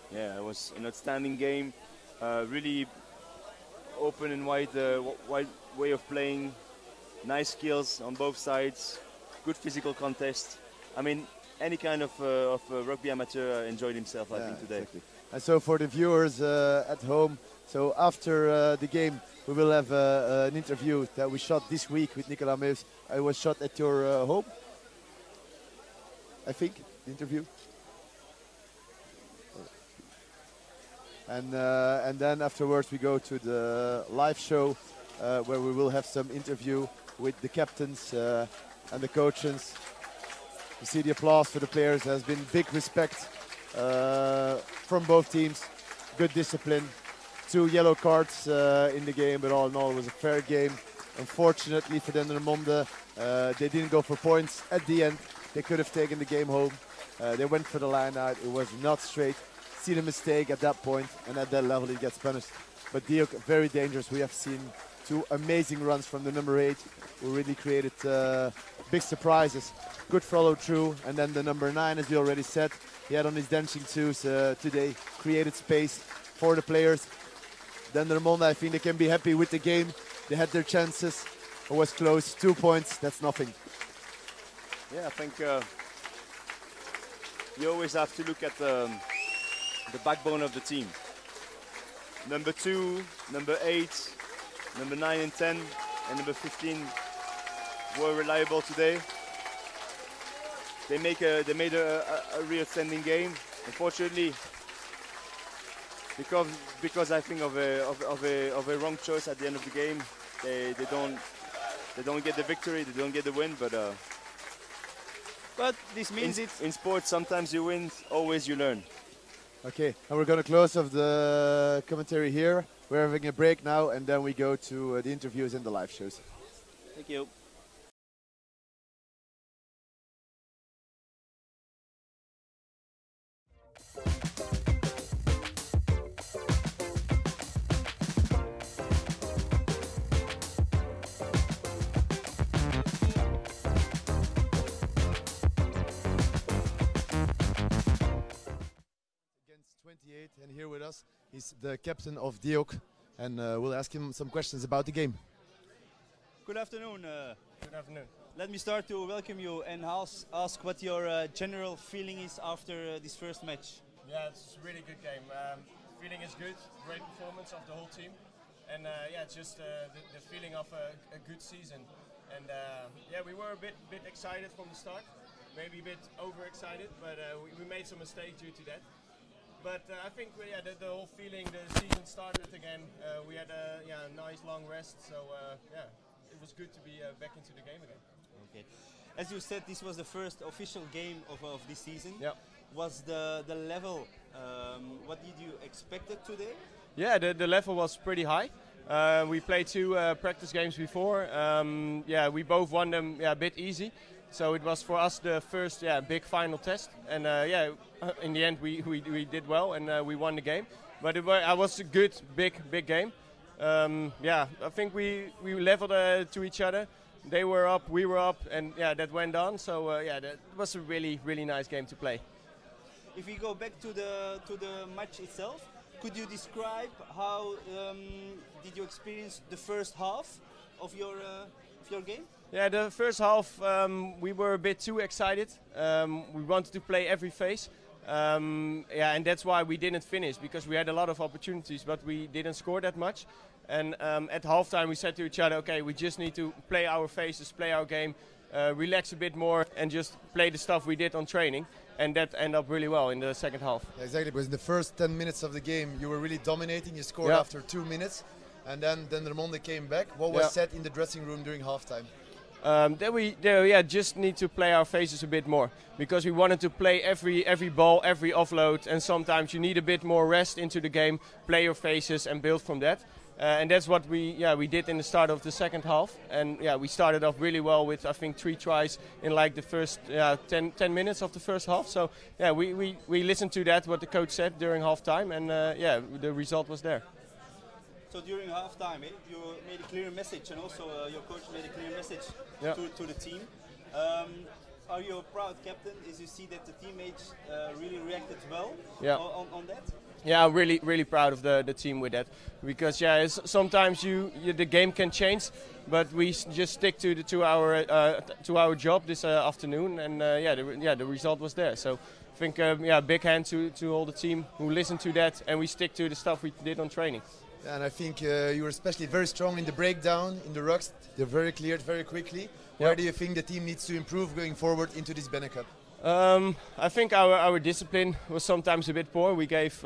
Yeah, it was an outstanding game. Really open and wide way of playing. Nice skills on both sides. Good physical contest. I mean, any kind of rugby amateur enjoyed himself, I think, today. Exactly. And so for the viewers at home, so after the game, we will have an interview that we shot this week with Nicolas Meus. I was shot at your home, I think, the interview. And then afterwards we go to the live show where we will have some interview with the captains and the coaches. You see the applause for the players. There has been big respect from both teams. Good discipline. 2 yellow cards in the game, but all in all it was a fair game. Unfortunately for Dendermonde, they didn't go for points at the end. They could have taken the game home. They went for the line out. It was not straight. See the mistake at that point, and at that level he gets punished. But Diok, very dangerous. We have seen 2 amazing runs from the number 8 who really created big surprises. Good follow through, and then the number 9, as we already said, he had on his dancing shoes today, created space for the players. Dendermonde, I think they can be happy with the game. They had their chances. It was close. 2 points, that's nothing. Yeah, I think you always have to look at the backbone of the team. Number 2, number 8, number 9 and 10, and number 15 were reliable today. They made a real standing game. Unfortunately, because I think of a wrong choice at the end of the game, they don't get the victory, they don't get the win. But this means in sports, sometimes you win, always you learn. Okay, and we're going to close off the commentary here. We're having a break now, and then we go to the interviews and the live shows. Thank you. He's the captain of Diok, and we'll ask him some questions about the game. Good afternoon. Good afternoon. Let me start to welcome you and ask what your general feeling is after this first match. Yeah, it's a really good game. Feeling is good, great performance of the whole team. And yeah, it's just the feeling of a good season. And yeah, we were a bit excited from the start, maybe a bit overexcited, but we made some mistakes due to that. But I think yeah, the whole feeling, the season started again. We had a nice long rest, so yeah, it was good to be back into the game again. Okay. As you said, this was the first official game of this season. Yeah. Was the level, what did you expect it today? Yeah, the level was pretty high. We played 2 practice games before. Yeah, we both won them a bit easy. So it was for us the first big final test. And yeah, in the end we did well and we won the game. But it was a good, big game. Yeah, I think we leveled to each other. They were up, we were up, and yeah, that went on. So yeah, that was a really nice game to play. If we go back to the match itself, could you describe how did you experience the first half of your game? Yeah, the first half we were a bit too excited. We wanted to play every phase. Yeah, and that's why we didn't finish, because we had a lot of opportunities, but we didn't score that much. And at halftime we said to each other, okay, we just need to play our phases, play our game, relax a bit more, and just play the stuff we did on training. And that ended up really well in the second half. Yeah, exactly, because in the first 10 minutes of the game you were really dominating. You scored after 2 minutes, and then Dendermonde came back. What was said in the dressing room during halftime? That we just need to play our phases a bit more, because we wanted to play every ball, every offload, and sometimes you need a bit more rest into the game, play your phases and build from that. And that's what we did in the start of the second half. And yeah, we started off really well with, I think, 3 tries in like the first 10 minutes of the first half. So yeah, we listened to that, what the coach said during halftime, and yeah, the result was there. So during halftime, you made a clear message, and also your coach made a clear message to the team. Are you a proud captain? As you see that the teammates really reacted well on that? Yeah, I'm really proud of the team with that, because yeah, sometimes the game can change, but we just stick to our job this afternoon, and yeah, the result was there. So I think yeah, big hand to all the team who listened to that, and we stick to the stuff we did on training. Yeah, and I think you were especially very strong in the breakdown, in the rucks. They're very cleared very quickly. Where do you think the team needs to improve going forward into this BeNeCup? I think our discipline was sometimes a bit poor. We gave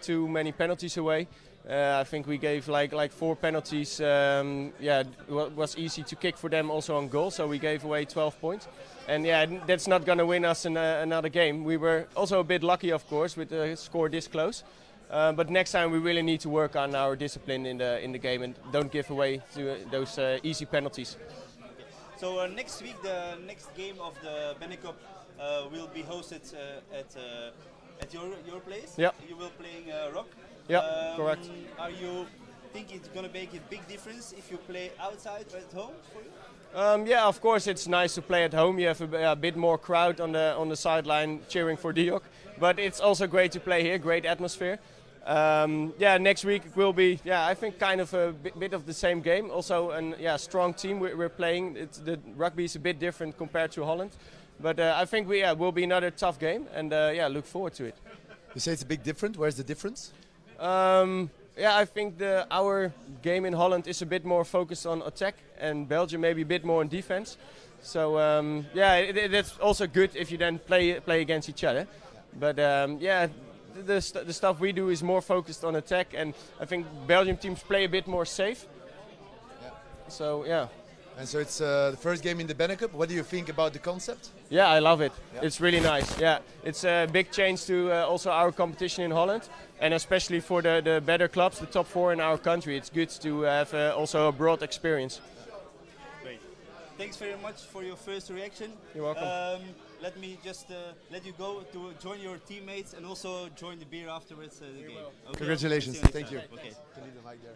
too many penalties away. I think we gave like 4 penalties. Yeah, it was easy to kick for them also on goal, so we gave away 12 points. And yeah, that's not going to win us another game. We were also a bit lucky, of course, with the score this close. But next time we really need to work on our discipline in the game and don't give away to those easy penalties. So next week, the next game of the BeNeCup will be hosted at your place. Yeah. You will playing rock. Yeah, correct. Are you think it's going to make a big difference if you play outside or at home for you? Yeah, of course it's nice to play at home. You have a bit more crowd on the sideline cheering for Diok, but it's also great to play here. Great atmosphere. Yeah, next week it will be, I think kind of a bit of the same game. Also a strong team we're playing. The rugby is a bit different compared to Holland, but I think will be another tough game, and look forward to it. You say it's a big difference. Where's the difference? Yeah, I think our game in Holland is a bit more focused on attack, and Belgium maybe a bit more on defense. So that's also good if you then play against each other. But yeah, the stuff we do is more focused on attack, and I think Belgium teams play a bit more safe. Yeah. So yeah. And so it's the first game in the BeNeCup. What do you think about the concept? Yeah, I love it. Yeah. It's really nice. Yeah, it's a big change to also our competition in Holland, and especially for the better clubs, the top 4 in our country. It's good to have also a broad experience. Great. Thanks very much for your first reaction. You're welcome. Let me just let you go to join your teammates and also join the beer afterwards the game. Okay. Congratulations. See Thank you. Okay. Can leave the mic there.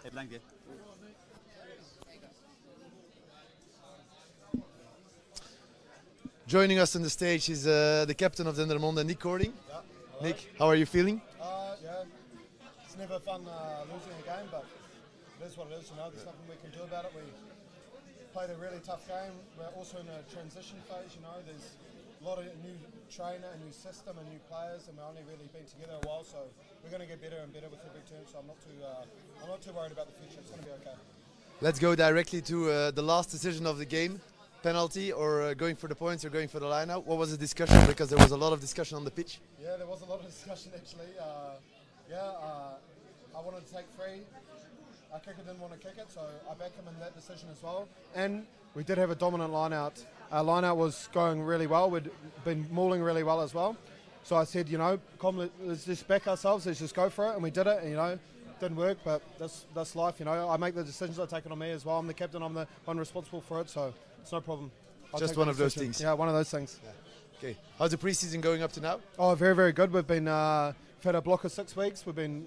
Bedankt. Joining us on the stage is the captain of Dendermonde, Nick Cording. Yeah, Nick, how are you feeling? Yeah, it's never fun losing a game, but it is what it is, you know, there's nothing we can do about it. We played a really tough game. We're also in a transition phase, you know, there's a lot of new trainer, a new system and new players, and we've only really been together a while, so we're going to get better and better with every term, so I'm not too worried about the future. It's going to be okay. Let's go directly to the last decision of the game. Penalty or going for the points or going for the line out. What was the discussion? Because there was a lot of discussion on the pitch. Yeah, there was a lot of discussion actually. I wanted to take free. Our kicker didn't want to kick it, so I backed him in that decision as well. And we did have a dominant line out. Our line out was going really well. We'd been mauling really well as well. So I said, you know, let's just back ourselves, let's just go for it. And we did it, and, you know, didn't work, but that's life, you know. I make the decisions, I take it on me as well. I'm the captain, I'm the one responsible for it, so it's no problem. Just one of those things. Yeah, one of those things. Yeah. Okay. How's the preseason going up to now? Oh, very, very good. We've been we've had a block of 6 weeks. We've been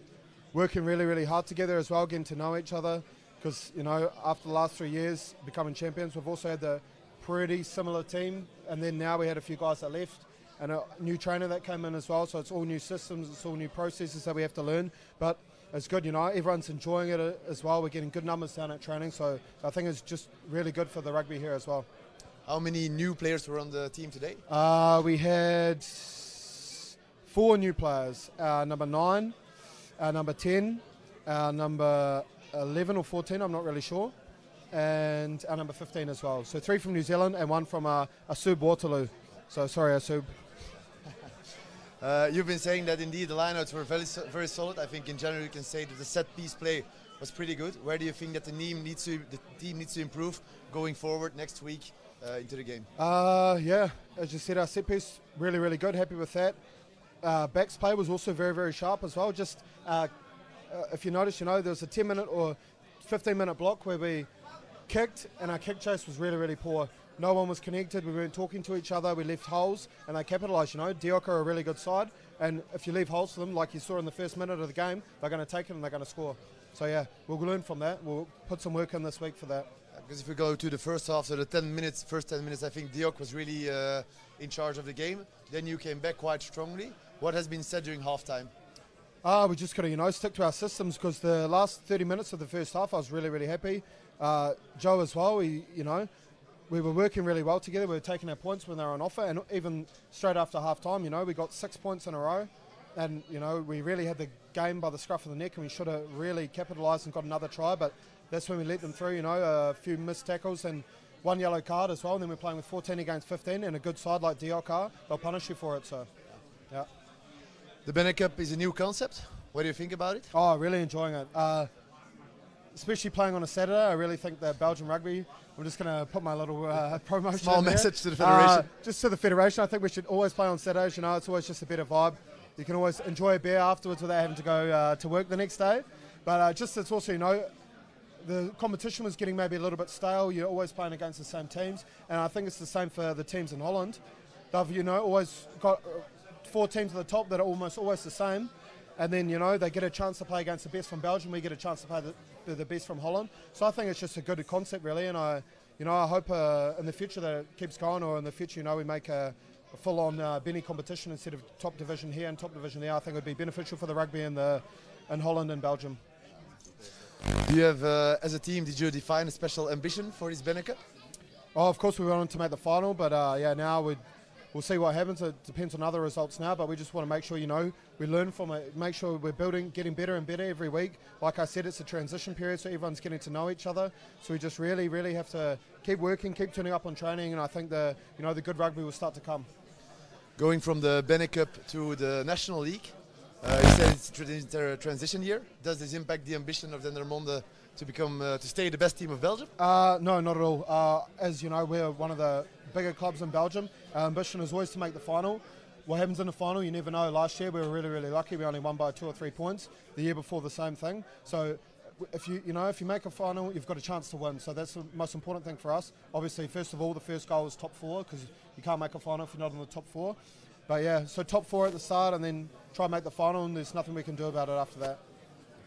working really, really hard together as well, getting to know each other. Because, you know, after the last 3 years becoming champions, we've also had the pretty similar team. And then now we had a few guys that left and a new trainer that came in as well. So it's all new systems, it's all new processes that we have to learn. But it's good, you know, everyone's enjoying it as well. We're getting good numbers down at training. So I think it's just really good for the rugby here as well. How many new players were on the team today? We had 4 new players. Number 9, number 10, number 11 or 14, I'm not really sure, and our number 15 as well. So 3 from New Zealand and 1 from Asub Waterloo. So sorry, Asub. You've been saying that indeed the lineouts were very solid. I think in general you can say that the set piece play was pretty good. Where do you think that the team needs to improve going forward next week into the game? Yeah, as you said, our set piece really, really good. Happy with that. Backs play was also very, very sharp as well. Just if you notice, you know, there was a 10-minute or 15-minute block where we kicked and our kick chase was really, really poor. No one was connected, we weren't talking to each other, we left holes and they capitalised, you know. Diok are a really good side, and if you leave holes for them, like you saw in the first minute of the game, they're going to take it and they're going to score. So yeah, we'll learn from that. We'll put some work in this week for that. Because if we go to the first half, so the first 10 minutes, I think Diok was really in charge of the game. Then you came back quite strongly. What has been said during halftime? We just got to, you know, stick to our systems, because the last 30 minutes of the first half, I was really, really happy. Joe as well, we were working really well together. We were taking our points when they were on offer, and even straight after half-time, you know, we got 6 points in a row. And, you know, we really had the game by the scruff of the neck, and we should have really capitalised and got another try, but that's when we let them through, you know, a few missed tackles and 1 yellow card as well. And then we're playing with 14 against 15, and a good side like Diok are, they'll punish you for it, so, yeah. The BeNeCup is a new concept. What do you think about it? Oh, really enjoying it. Especially playing on a Saturday. I really think that Belgium Rugby, I'm just going to put my little promotion Small in there. message to the Federation. Just to the Federation, I think we should always play on Saturdays. You know, it's always just a better vibe. You can always enjoy a beer afterwards without having to go to work the next day. But just it's also, you know, the competition was getting maybe a little bit stale. You're always playing against the same teams. And I think it's the same for the teams in Holland. They've, you know, always got 4 teams at the top that are almost always the same. And then, you know, they get a chance to play against the best from Belgium. We get a chance to play the best from Holland. So I think it's just a good concept, really. And I hope in the future that it keeps going, or in the future, you know, we make a full-on Benny competition instead of top division here and top division there. I think it would be beneficial for the rugby in Holland and Belgium. Do you have, as a team, did you define a special ambition for this BeNeCup? Oh, of course we wanted to make the final, but yeah, now we'll see what happens. It depends on other results now, but we just want to make sure, you know, we learn from it, make sure we're getting better and better every week. Like I said, it's a transition period, so everyone's getting to know each other. So we just really, really have to keep working, keep turning up on training, and I think the good rugby will start to come. Going from the BeNeCup to the National League, you said it's a transition year. Does this impact the ambition of Dendermonde to stay the best team of Belgium? No, not at all. As you know, we're one of the bigger clubs in Belgium. Our ambition is always to make the final. What happens in the final, you never know. Last year we were really, really lucky. We only won by 2 or 3 points. The year before, the same thing. So if you make a final, you've got a chance to win. So that's the most important thing for us. Obviously, first of all, the first goal is top 4, because you can't make a final if you're not in the top 4. But yeah, so top 4 at the start, and then try and make the final, and there's nothing we can do about it after that.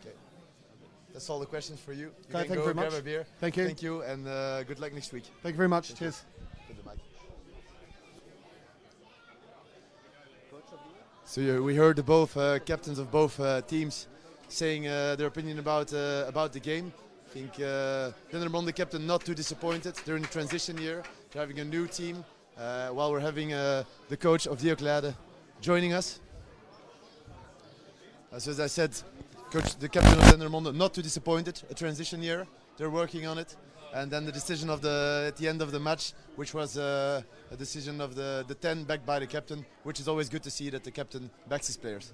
Okay. That's all the questions for you. You okay, thank you very much. Grab a beer. Thank you. Thank you, and good luck next week. Thank you very much. Cheers. So we heard the both captains of both teams saying their opinion about the game. I think Dendermonde captain not too disappointed during the transition year. They're having a new team while we're having the coach of Diok joining us. So as I said, the captain of Dendermonde not too disappointed. A transition year, they're working on it. And then the decision of at the end of the match, which was a decision of the 10 backed by the captain, which is always good to see that the captain backs his players.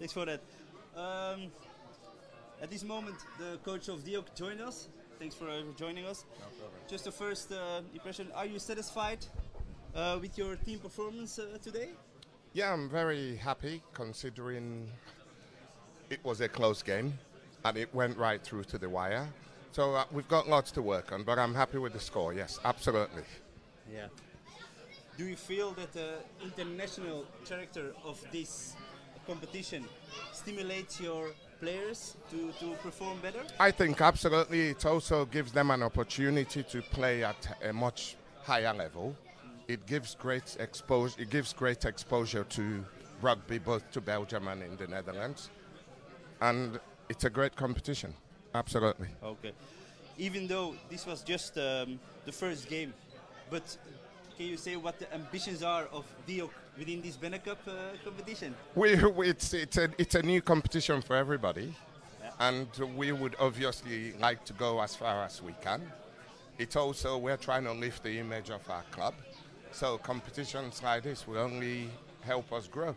Thanks for that. At this moment, the coach of Diok joined us. Thanks for joining us. No problem. Just a first impression. Are you satisfied with your team performance today? Yeah, I'm very happy considering it was a close game and it went right through to the wire. So we've got lots to work on, but I'm happy with the score, yes, absolutely. Yeah. Do you feel that the international character of this competition stimulates your players to perform better? I think absolutely. It also gives them an opportunity to play at a much higher level. It gives great exposure to rugby, both to Belgium and in the Netherlands. And it's a great competition. Absolutely. Okay. Even though this was just the first game, but can you say what the ambitions are of Diok within this BeNeCup competition? It's a new competition for everybody, yeah. And we would obviously like to go as far as we can. It's also, we're trying to lift the image of our club, so competitions like this will only help us grow.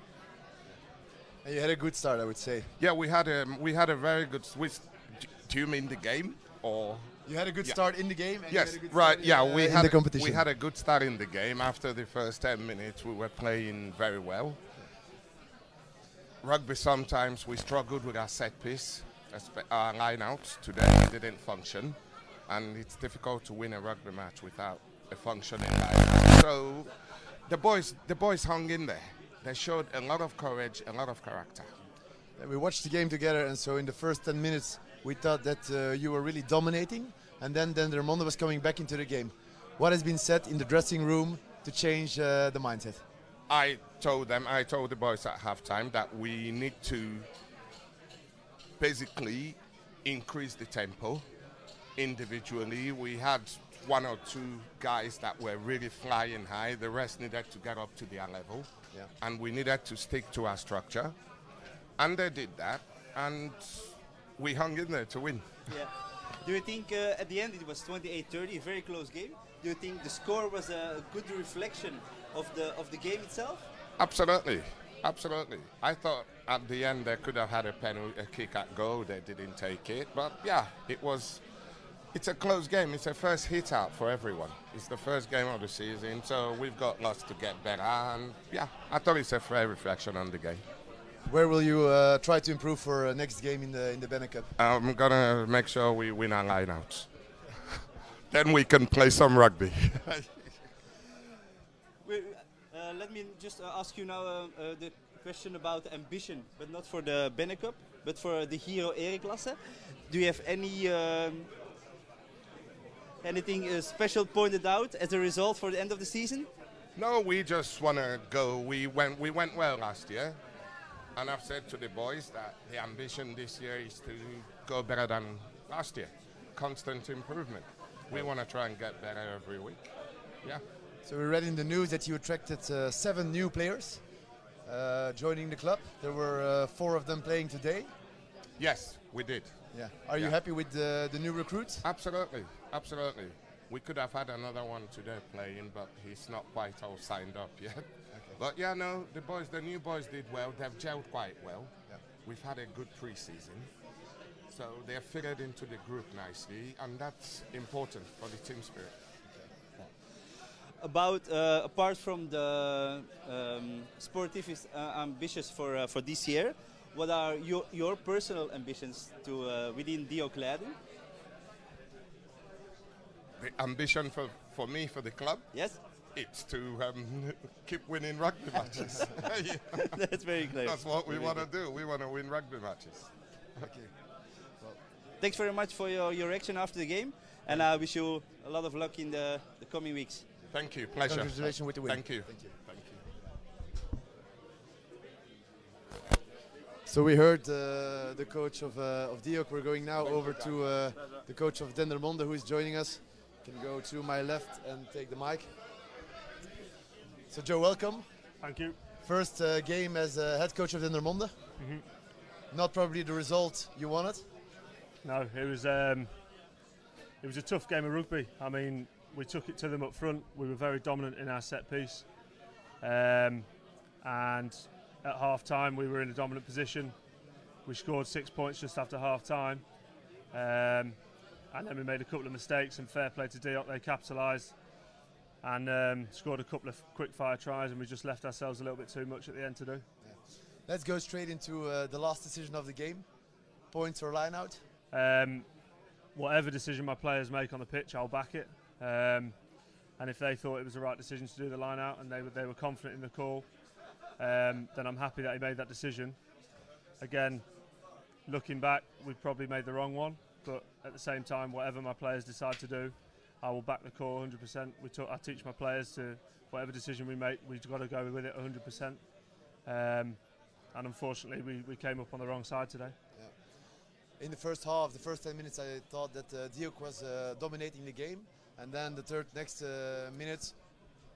And you had a good start, I would say. Yeah, we had a very good. Do you mean the game, or? You had a good start in the game. And yes, you had a good right. start Yeah, in the competition. We had a good start in the game. After the first 10 minutes, we were playing very well. Rugby, sometimes we struggled with our set piece. Our line-outs today didn't function, and it's difficult to win a rugby match without a functioning line-out. So the boys hung in there. They showed a lot of courage, a lot of character. And we watched the game together, and so in the first 10 minutes, we thought that you were really dominating, and then Dendermonde was coming back into the game. What has been said in the dressing room to change the mindset? I told the boys at halftime that we need to basically increase the tempo individually. We had one or two guys that were really flying high. The rest needed to get up to their level, yeah. And we needed to stick to our structure. And they did that, and we hung in there to win. Yeah. Do you think at the end it was 28-30, a very close game? Do you think the score was a good reflection of the game itself? Absolutely, absolutely. I thought at the end they could have had a kick at goal. They didn't take it, but yeah, it's a close game. It's a first hit out for everyone. It's the first game of the season, so we've got lots to get better. And yeah, I thought it's a fair reflection on the game. Where will you try to improve for next game in the BeNeCup? I'm gonna make sure we win our lineouts. Then we can play some rugby. Let me just ask you now the question about ambition, but not for the BeNeCup, but for the Hero Ereklasse. Do you have anything special pointed out as a result for the end of the season? No, we just want to go. We went well last year. And I've said to the boys that the ambition this year is to go better than last year. Constant improvement. We want to try and get better every week. Yeah. So we read in the news that you attracted 7 new players joining the club. There were 4 of them playing today. Yes, we did. Yeah. Are you happy with the new recruits? Absolutely, absolutely. We could have had another one today playing, but he's not quite all signed up yet. Okay. But yeah, no, the new boys did well. They've gelled quite well. Yeah. We've had a good pre-season. So they're fitted into the group nicely, and that's important for the team spirit. About apart from the sportief ambitions for this year, what are your personal ambitions to within Diok Leiden? The ambition for me, for the club? Yes. It's to keep winning rugby matches. Yeah. That's very clear. That's what we want to do. We want to win rugby matches. Okay. Well, thanks very much for your reaction after the game, and I wish you a lot of luck in the coming weeks. Thank you. Pleasure. Congratulations with the win. Thank you. Thank you. So we heard the coach of Diok. We're going now over to the coach of Dendermonde, who is joining us. Can go to my left and take the mic. So Joe, welcome. Thank you. First game as head coach of Dendermonde. Not probably the result you wanted. No, it was a tough game of rugby. I mean, we took it to them up front. We were very dominant in our set piece, and at half time we were in a dominant position. We scored 6 points just after half time, and then we made a couple of mistakes, and fair play to Diok, they capitalised and scored a couple of quick fire tries, and we just left ourselves a little bit too much at the end to do. Yeah. Let's go straight into the last decision of the game. Points or line out? Whatever decision my players make on the pitch, I'll back it. And if they thought it was the right decision to do the line out and they were confident in the call, then I'm happy that he made that decision. Again, looking back, we probably made the wrong one, but at the same time, whatever my players decide to do, I will back the call 100%. I teach my players to, whatever decision we make, we've got to go with it 100%. And unfortunately, we came up on the wrong side today. Yeah. In the first half, the first 10 minutes, I thought that Diok was dominating the game, and then the next minutes,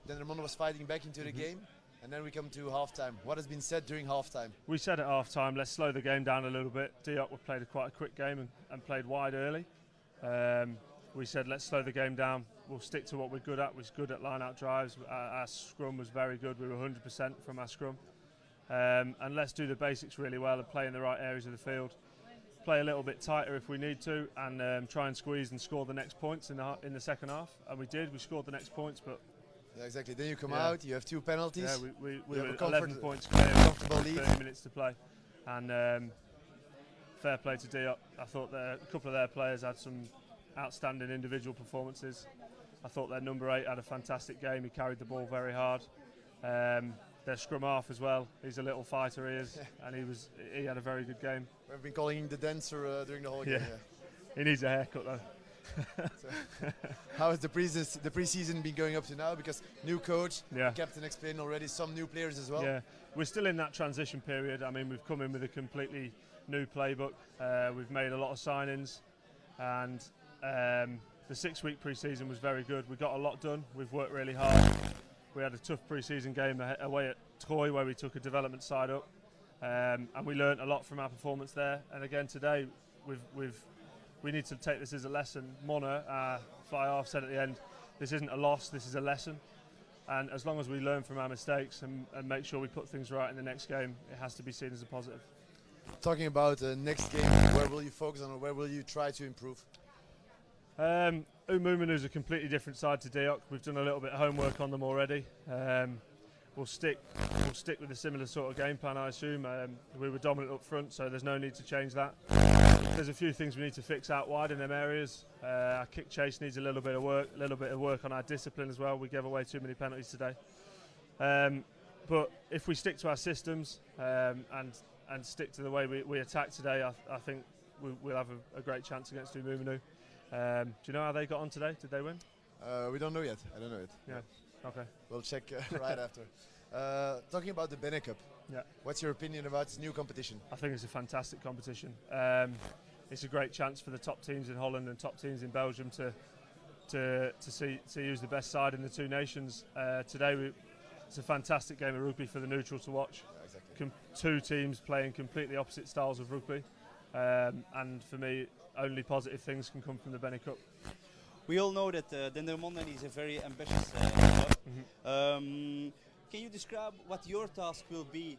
Dendermonde was fighting back into the game, and then we come to halftime. What has been said during halftime? We said at halftime, let's slow the game down a little bit. Diok played quite a quick game and played wide early. We said, let's slow the game down. We'll stick to what we're good at. We're good at line-out drives. Our scrum was very good. We were 100% from our scrum. And let's do the basics really well and play in the right areas of the field. Play a little bit tighter if we need to, and try and squeeze and score the next points in the second half. And we did. We scored the next points, but yeah, exactly. Then you come out. You have 2 penalties. Yeah, we were 11 points clear. Comfortable lead. 30 minutes to play, and fair play to Diok. I thought a couple of their players had some outstanding individual performances. I thought their number 8 had a fantastic game. He carried the ball very hard. Their scrum half as well. He's a little fighter, he is, and he had a very good game. We've been calling him the dancer during the whole game. Yeah. He needs a haircut though. So, how has the pre-season been going up to now? Because new coach, captain explained already, some new players as well. Yeah, we're still in that transition period. I mean, we've come in with a completely new playbook. We've made a lot of signings, and the 6-week pre-season was very good. We got a lot done. We've worked really hard. We had a tough pre-season game away at Troy where we took a development side up, and we learnt a lot from our performance there. And again today, we need to take this as a lesson. Mona, our fly-half, said at the end, this isn't a loss, this is a lesson. And as long as we learn from our mistakes and make sure we put things right in the next game, it has to be seen as a positive. Talking about the next game, where will you focus on, or where will you try to improve? Umumanu is a completely different side to Diok. We've done a little bit of homework on them already. We'll stick with a similar sort of game plan, I assume. We were dominant up front, so there's no need to change that. There's a few things we need to fix out wide in them areas. Our kick chase needs a little bit of work on our discipline as well. We gave away too many penalties today. But if we stick to our systems and stick to the way we attack today, I think we'll have a great chance against Umumanu. Do you know how they got on today? Did they win? We don't know yet. I don't know it. Yeah. Okay. We'll check right after. Talking about the BeNeCup. Yeah. What's your opinion about this new competition? I think it's a fantastic competition. It's a great chance for the top teams in Holland and top teams in Belgium to use the best side in the 2 nations. Today it's a fantastic game of rugby for the neutral to watch. Yeah, exactly. 2 teams playing completely opposite styles of rugby, and for me, only positive things can come from the BeNeCup. We all know that Dendermonde is a very ambitious club. Can you describe what your task will be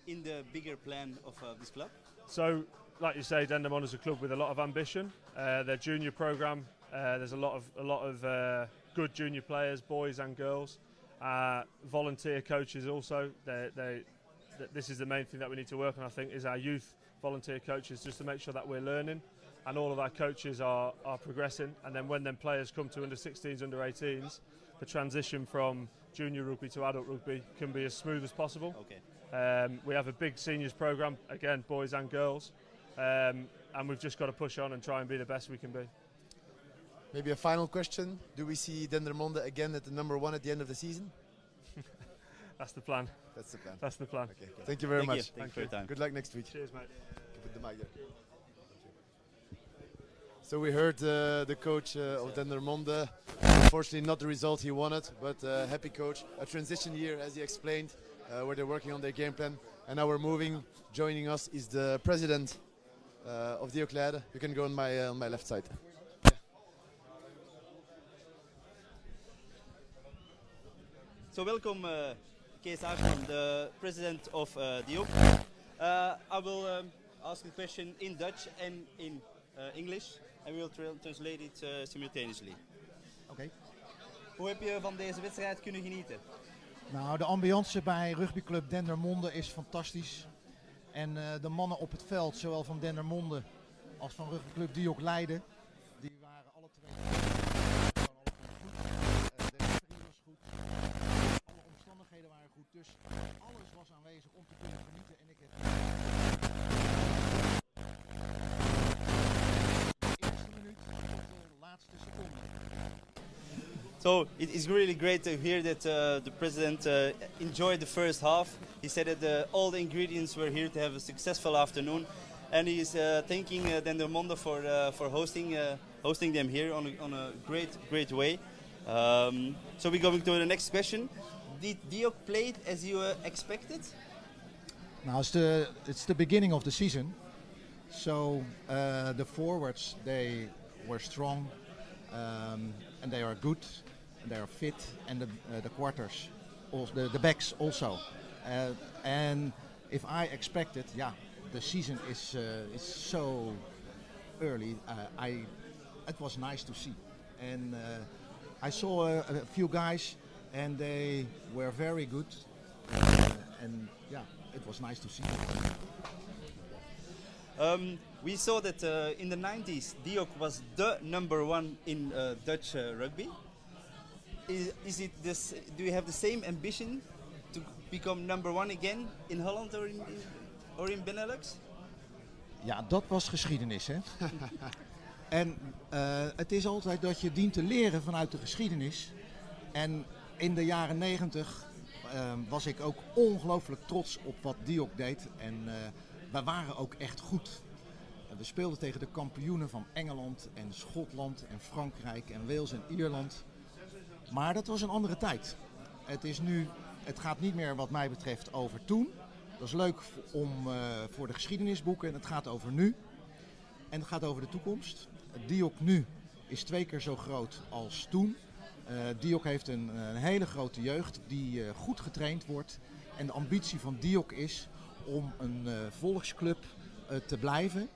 in the bigger plan of this club? So, like you say, Dendermonde is a club with a lot of ambition. Their junior program, there's a lot of good junior players, boys and girls. Volunteer coaches also. This is the main thing that we need to work on, I think, is our youth volunteer coaches, just to make sure that we're learning. And all of our coaches are progressing, and then when them players come to under 16s, under 18s, the transition from junior rugby to adult rugby can be as smooth as possible. Okay. We have a big seniors program, again, boys and girls, and we've just got to push on and try and be the best we can be. Maybe a final question. Do we see Dendermonde again at the number 1 at the end of the season? That's the plan. That's the plan. That's the plan. Okay. Thank you very Thank much. you. Thank you for your time. Good luck next week. Cheers, mate. Put the mic there. So we heard the coach of Dendermonde. Unfortunately, not the result he wanted, but happy coach. A transition year, as he explained, where they're working on their game plan. And now we're moving. Joining us is the president of Diok. You can go on my left side. So welcome, Kees Haagman, the president of Diok. I will ask a question in Dutch and in English, and we will translate it simultaneously. Oké. Hoe heb je van deze wedstrijd kunnen genieten? Nou, de ambiance bij rugbyclub Dendermonde is fantastisch. En de mannen op het veld, zowel van Dendermonde als van rugbyclub Diok Leiden, die waren alle twee goed. De referee was goed. Alle omstandigheden waren goed. Dus alles was aanwezig om te kunnen genieten. En ik heb de eerste minuut tot de laatste seconde. So it is really great to hear that the president enjoyed the first half. He said that all the ingredients were here to have a successful afternoon, and he is thanking Dendermonde for hosting them here on a great way. So we're going to the next question. Did Diok play as you expected? Now it's the beginning of the season, so the forwards, they were strong and they are good. They are fit, and the quarters, also the backs also. And if I expected, the season is so early. It was nice to see, and I saw a few guys, and they were very good. And it was nice to see. We saw that in the 90s, Diok was the #1 in Dutch rugby. Is it this? Do you have the same ambition to become #1 again in Holland or in Benelux? Ja, dat was geschiedenis, hè? En het is altijd dat je dient te leren vanuit de geschiedenis. En in de jaren 90 was ik ook ongelooflijk trots op wat Diok deed. En we waren ook echt goed. We speelden tegen de kampioenen van Engeland en Schotland en Frankrijk en Wales en Ierland. Maar dat was een andere tijd. Het gaat niet meer wat mij betreft over toen. Dat is leuk voor de geschiedenisboeken en het gaat over nu. En het gaat over de toekomst. Diok nu is 2 keer zo groot als toen. Diok heeft een hele grote jeugd die goed getraind wordt. En de ambitie van Diok is om een volksclub te blijven.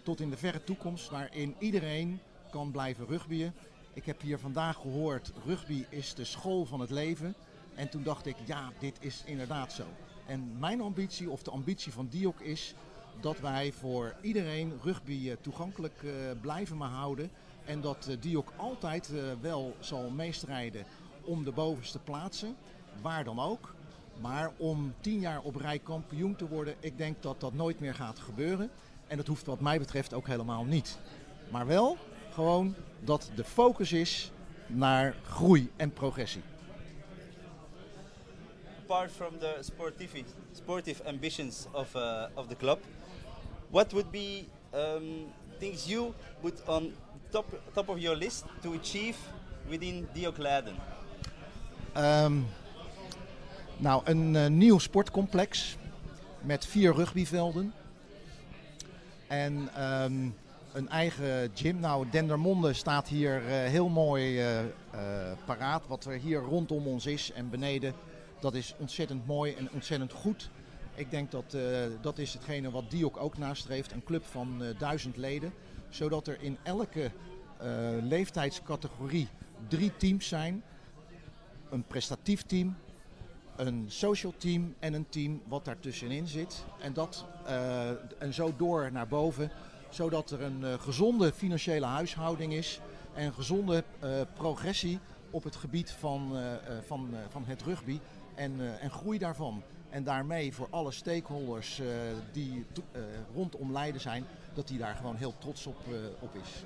Tot in de verre toekomst waarin iedereen kan blijven rugbyen. Ik heb hier vandaag gehoord, rugby is de school van het leven. En toen dacht ik, ja, dit is inderdaad zo. En mijn ambitie, of de ambitie van Diok, is dat wij voor iedereen rugby toegankelijk blijven maar houden. En dat Diok altijd wel zal meestrijden om de bovenste plaatsen, waar dan ook. Maar om 10 jaar op rij kampioen te worden, ik denk dat dat nooit meer gaat gebeuren. En dat hoeft wat mij betreft ook helemaal niet. Maar wel gewoon dat de focus is naar groei en progressie. Apart from the sportive ambitions of the club, what would be things you put on top of your list to achieve within Diok Leiden? Nou, een nieuw sportcomplex met 4 rugbyvelden en een eigen gym. Nou, Dendermonde staat hier heel mooi paraat. Wat er hier rondom ons is en beneden, dat is ontzettend mooi en ontzettend goed. Ik denk dat is hetgene wat Diok ook nastreeft. Een club van 1000 leden. Zodat er in elke leeftijdscategorie 3 teams zijn. Een prestatief team, een social team en een team wat daartussenin zit. En zo door naar boven. Zodat er een gezonde financiële huishouding is. En een gezonde progressie op het gebied van het rugby. En groei daarvan. En daarmee voor alle stakeholders die rondom Leiden zijn, dat die daar gewoon heel trots op is.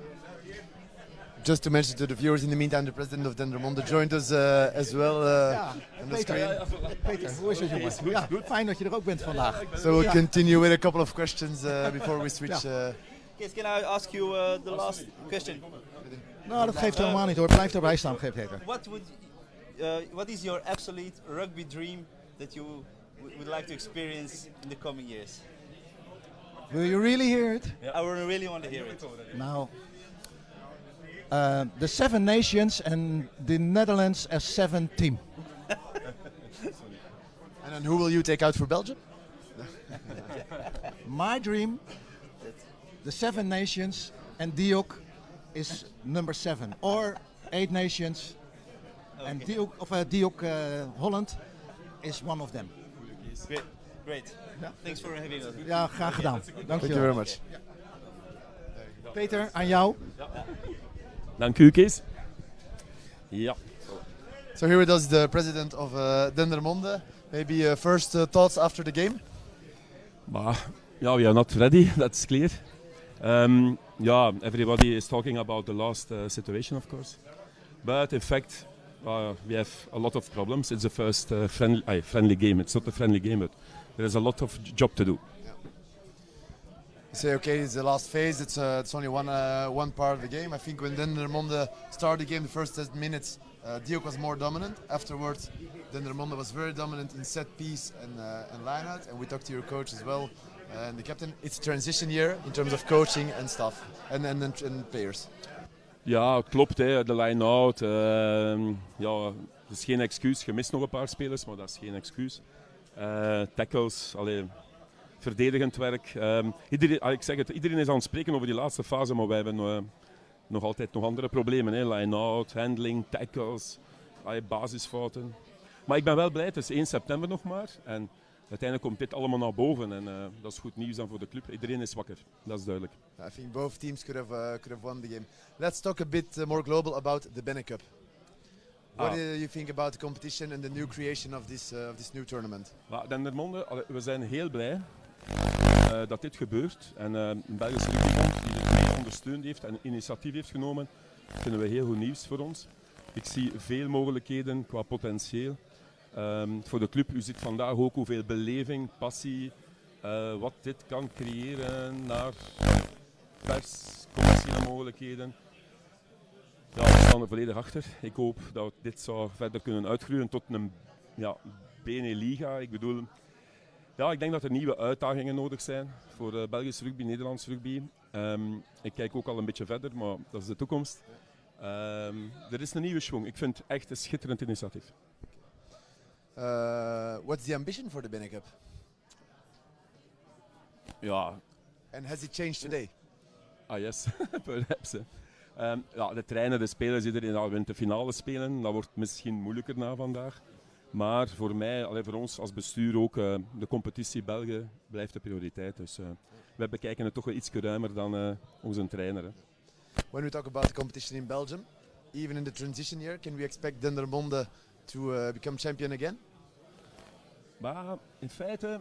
just to mention to the viewers, in the meantime, the president of Dendermonde joined us as well on the screen. Peter, hoe is het jongens? Ja, fijn dat je er ook bent vandaag. So we'll continue with a couple of questions before we switch. Yes, can I ask you the last question? Nou, dat geeft helemaal niet hoor. Blijf erbij staan, Peter. What is your absolute rugby dream that you would like to experience in the coming years? Will you really hear it? I really want to hear it. Nou, the 7 nations and the Netherlands as 7 team. And then who will you take out for Belgium? My dream, the 7 nations and Diok is number 7, or 8 nations and Diok Holland is one of them. Great. Thanks for having us. Ja, graag gedaan. Dank you very much. Peter, aan jou. Dank u, Kees. Ja. So here with us the president of Dendermonde. Maybe first thoughts after the game? Yeah, we are not ready, that's clear. Everybody is talking about the last situation, of course. But in fact, we have a lot of problems. It's the first friendly game. It's not a friendly game, but there is a lot of job to do. You say, okay, it's the last phase. It's only one part of the game. I think when Dendermonde started the game, the first 10 minutes, Diok was more dominant. Afterwards, Dendermonde was very dominant in set piece and line out. And we talked to your coach as well and the captain. It's a transition year in terms of coaching and stuff and players. Ja, het klopt, hè. De line-out. Het is geen excuus. Je mist nog een paar spelers, maar dat is geen excuus. Tackles, verdedigend werk. Iedereen is aan het spreken over die laatste fase, maar wij hebben nog altijd andere problemen. Line-out, handling, tackles, basisfouten. Maar ik ben wel blij, het is 1 september nog maar. En uiteindelijk komt dit allemaal naar boven en dat is goed nieuws dan voor de club. Iedereen is wakker, dat is duidelijk. I think both teams could have won the game. Let's talk a bit more global about the BeNeCup. What do you think about the competition and the new creation of this new tournament? Dendermonde, we zijn heel blij dat dit gebeurt. En een Belgische Rugbybond die het mee ondersteund heeft en initiatief heeft genomen, vinden we heel goed nieuws voor ons. Ik zie veel mogelijkheden qua potentieel. Voor de club, u ziet vandaag ook hoeveel beleving, passie, wat dit kan creëren naar pers, commerciële mogelijkheden. Ja, we staan er volledig achter. Ik hoop dat we dit zou verder kunnen uitgroeien tot een BeNe-liga. Ik bedoel, ik denk dat er nieuwe uitdagingen nodig zijn voor Belgisch rugby, Nederlands rugby. Ik kijk ook al een beetje verder, maar dat is de toekomst. Er is een nieuwe schwung. Ik vind het echt een schitterend initiatief. What's the ambition for the BeNeCup? Ja. And has it changed today? Yes, perhaps. De trainer, de spelers, iedereen wint de finale spelen. Dat wordt misschien moeilijker na vandaag. Maar voor mij, voor ons als bestuur ook, de competitie België blijft de prioriteit. Dus wij bekijken het toch wel iets ruimer dan onze trainer. Hè. When we talk about the competition in Belgium, even in the transition year, can we expect Dendermonde to become champion again? Maar in feite,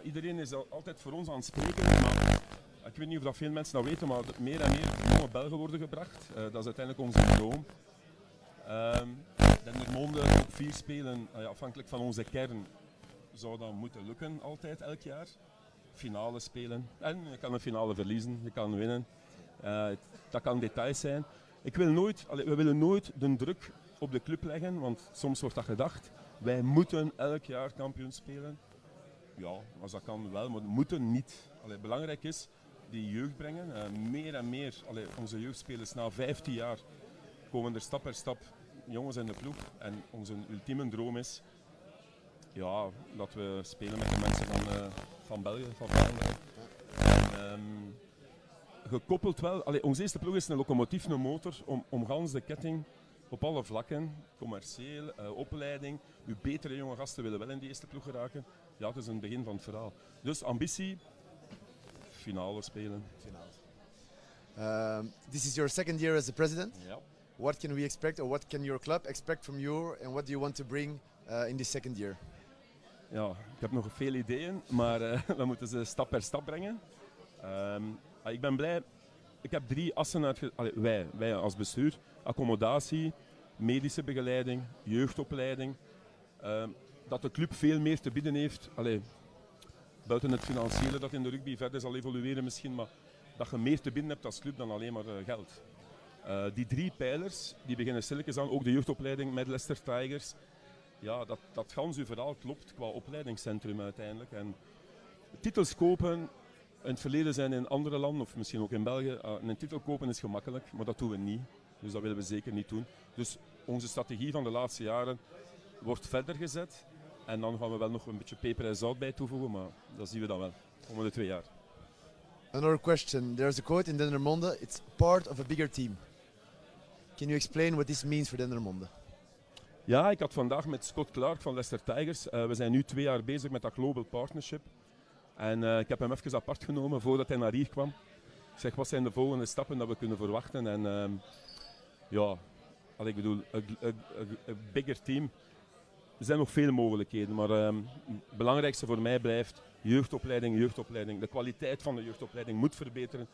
iedereen is altijd voor ons aan het spreken. Maar ik weet niet of dat veel mensen dat weten, maar meer en meer jonge Belgen worden gebracht. Dat is uiteindelijk onze droom. Dendermonde op 4 spelen, afhankelijk van onze kern, zou dat moeten lukken altijd, elk jaar. Finale spelen. En je kan een finale verliezen, je kan winnen. Dat kan details zijn. We willen nooit de druk op de club leggen, want soms wordt dat gedacht. Wij moeten elk jaar kampioen spelen. Ja, als dat kan wel, maar we moeten niet. Belangrijk is die jeugd brengen. Meer en meer, onze jeugdspelers na 15 jaar komen er stap per stap jongens in de ploeg. En onze ultieme droom is dat we spelen met de mensen van België, van Vlaanderen. Gekoppeld wel, onze eerste ploeg is een locomotief, een motor om gans de ketting op alle vlakken, commercieel, opleiding, uw betere jonge gasten willen wel in die eerste ploeg geraken. Ja, het is een begin van het verhaal. Dus ambitie, finale spelen. This is your second year as the president. Ja. What can we expect, or what can your club expect from you, and what do you want to bring in this second year? Ja, ik heb nog veel ideeën, maar we moeten ze stap per stap brengen. Ik ben blij ik heb 3 assen wij als bestuur. Accommodatie, medische begeleiding, jeugdopleiding. Dat de club veel meer te bieden heeft. Buiten het financiële dat in de rugby verder zal evolueren misschien, maar dat je meer te bieden hebt als club dan alleen maar geld. Die 3 pijlers, die beginnen stilletjes aan, ook de jeugdopleiding met Leicester Tigers. Ja, dat ganse verhaal klopt qua opleidingscentrum uiteindelijk. En titels kopen, in het verleden zijn in andere landen, of misschien ook in België, een titel kopen is gemakkelijk, maar dat doen we niet. Dus dat willen we zeker niet doen. Dus onze strategie van de laatste jaren wordt verder gezet. En dan gaan we wel nog een beetje peper en zout bij toevoegen, maar dat zien we dan wel, om de 2 jaar. Another question. There's a quote in Dendermonde. It's part of a bigger team. Can you explain what this means for Dendermonde? Ja, ik had vandaag met Scott Clark van Leicester Tigers. We zijn nu 2 jaar bezig met dat Global Partnership. En ik heb hem even apart genomen voordat hij naar hier kwam. Ik zeg, wat zijn de volgende stappen dat we kunnen verwachten? En ik bedoel, een bigger team. Er zijn nog veel mogelijkheden, maar het belangrijkste voor mij blijft jeugdopleiding, jeugdopleiding. De kwaliteit van de jeugdopleiding moet verbeteren.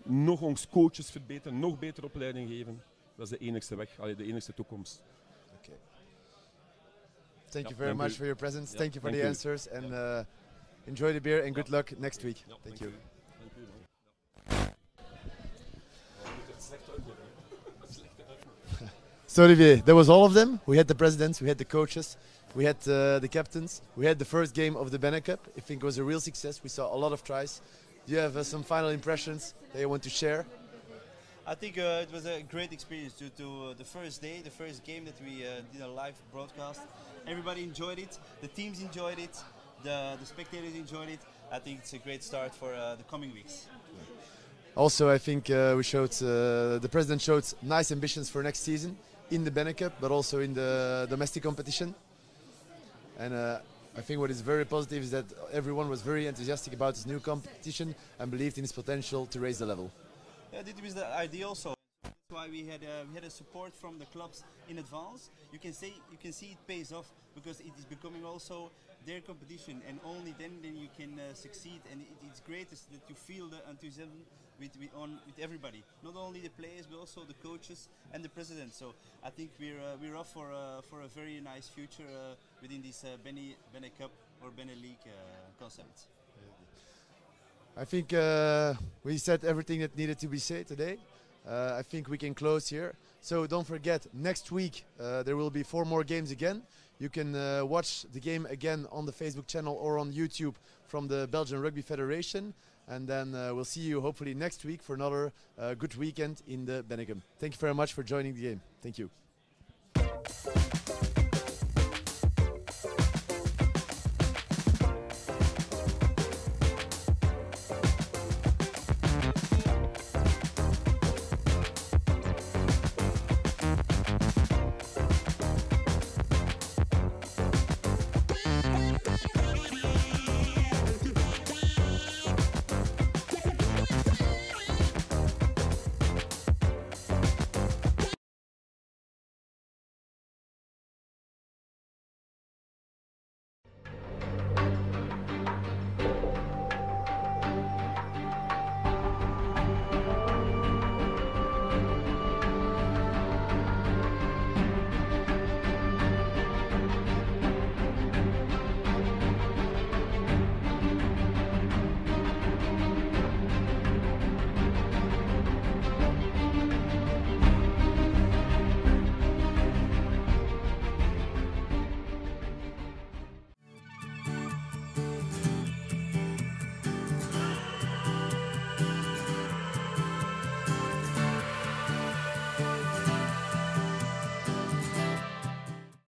Nog ons coaches verbeteren, nog betere opleiding geven. Dat is de enigste weg, de enigste toekomst. Okay. Thank you very much for your presence. Thank you for the answers. And enjoy the beer and good luck next week. Thank you. So Olivier, that was all of them. We had the presidents, we had the coaches, we had the captains, we had the first game of the BeNeCup. I think it was a real success. We saw a lot of tries. Do you have some final impressions that you want to share? I think it was a great experience due to the first day, the first game that we did a live broadcast. Everybody enjoyed it, the teams enjoyed it, the spectators enjoyed it. I think it's a great start for the coming weeks. Also, I think we showed, the president showed nice ambitions for next season in the BeNeCup, but also in the domestic competition. And I think what is very positive is that everyone was very enthusiastic about this new competition and believed in its potential to raise the level. Yeah, this was the idea also. That's why we had a support from the clubs in advance. You can see it pays off because it is becoming also their competition, and only then you can succeed. And it's great that you feel the enthusiasm with everybody, not only the players but also the coaches and the president. So I think we're off for a very nice future within this BeNeCup or BeNeLeague concept. I think we said everything that needed to be said today. I think we can close here. So don't forget, next week there will be 4 more games again. You can watch the game again on the Facebook channel or on YouTube from the Belgian Rugby Federation. And then we'll see you hopefully next week for another good weekend in the BeNeCup. Thank you very much for joining the game. Thank you.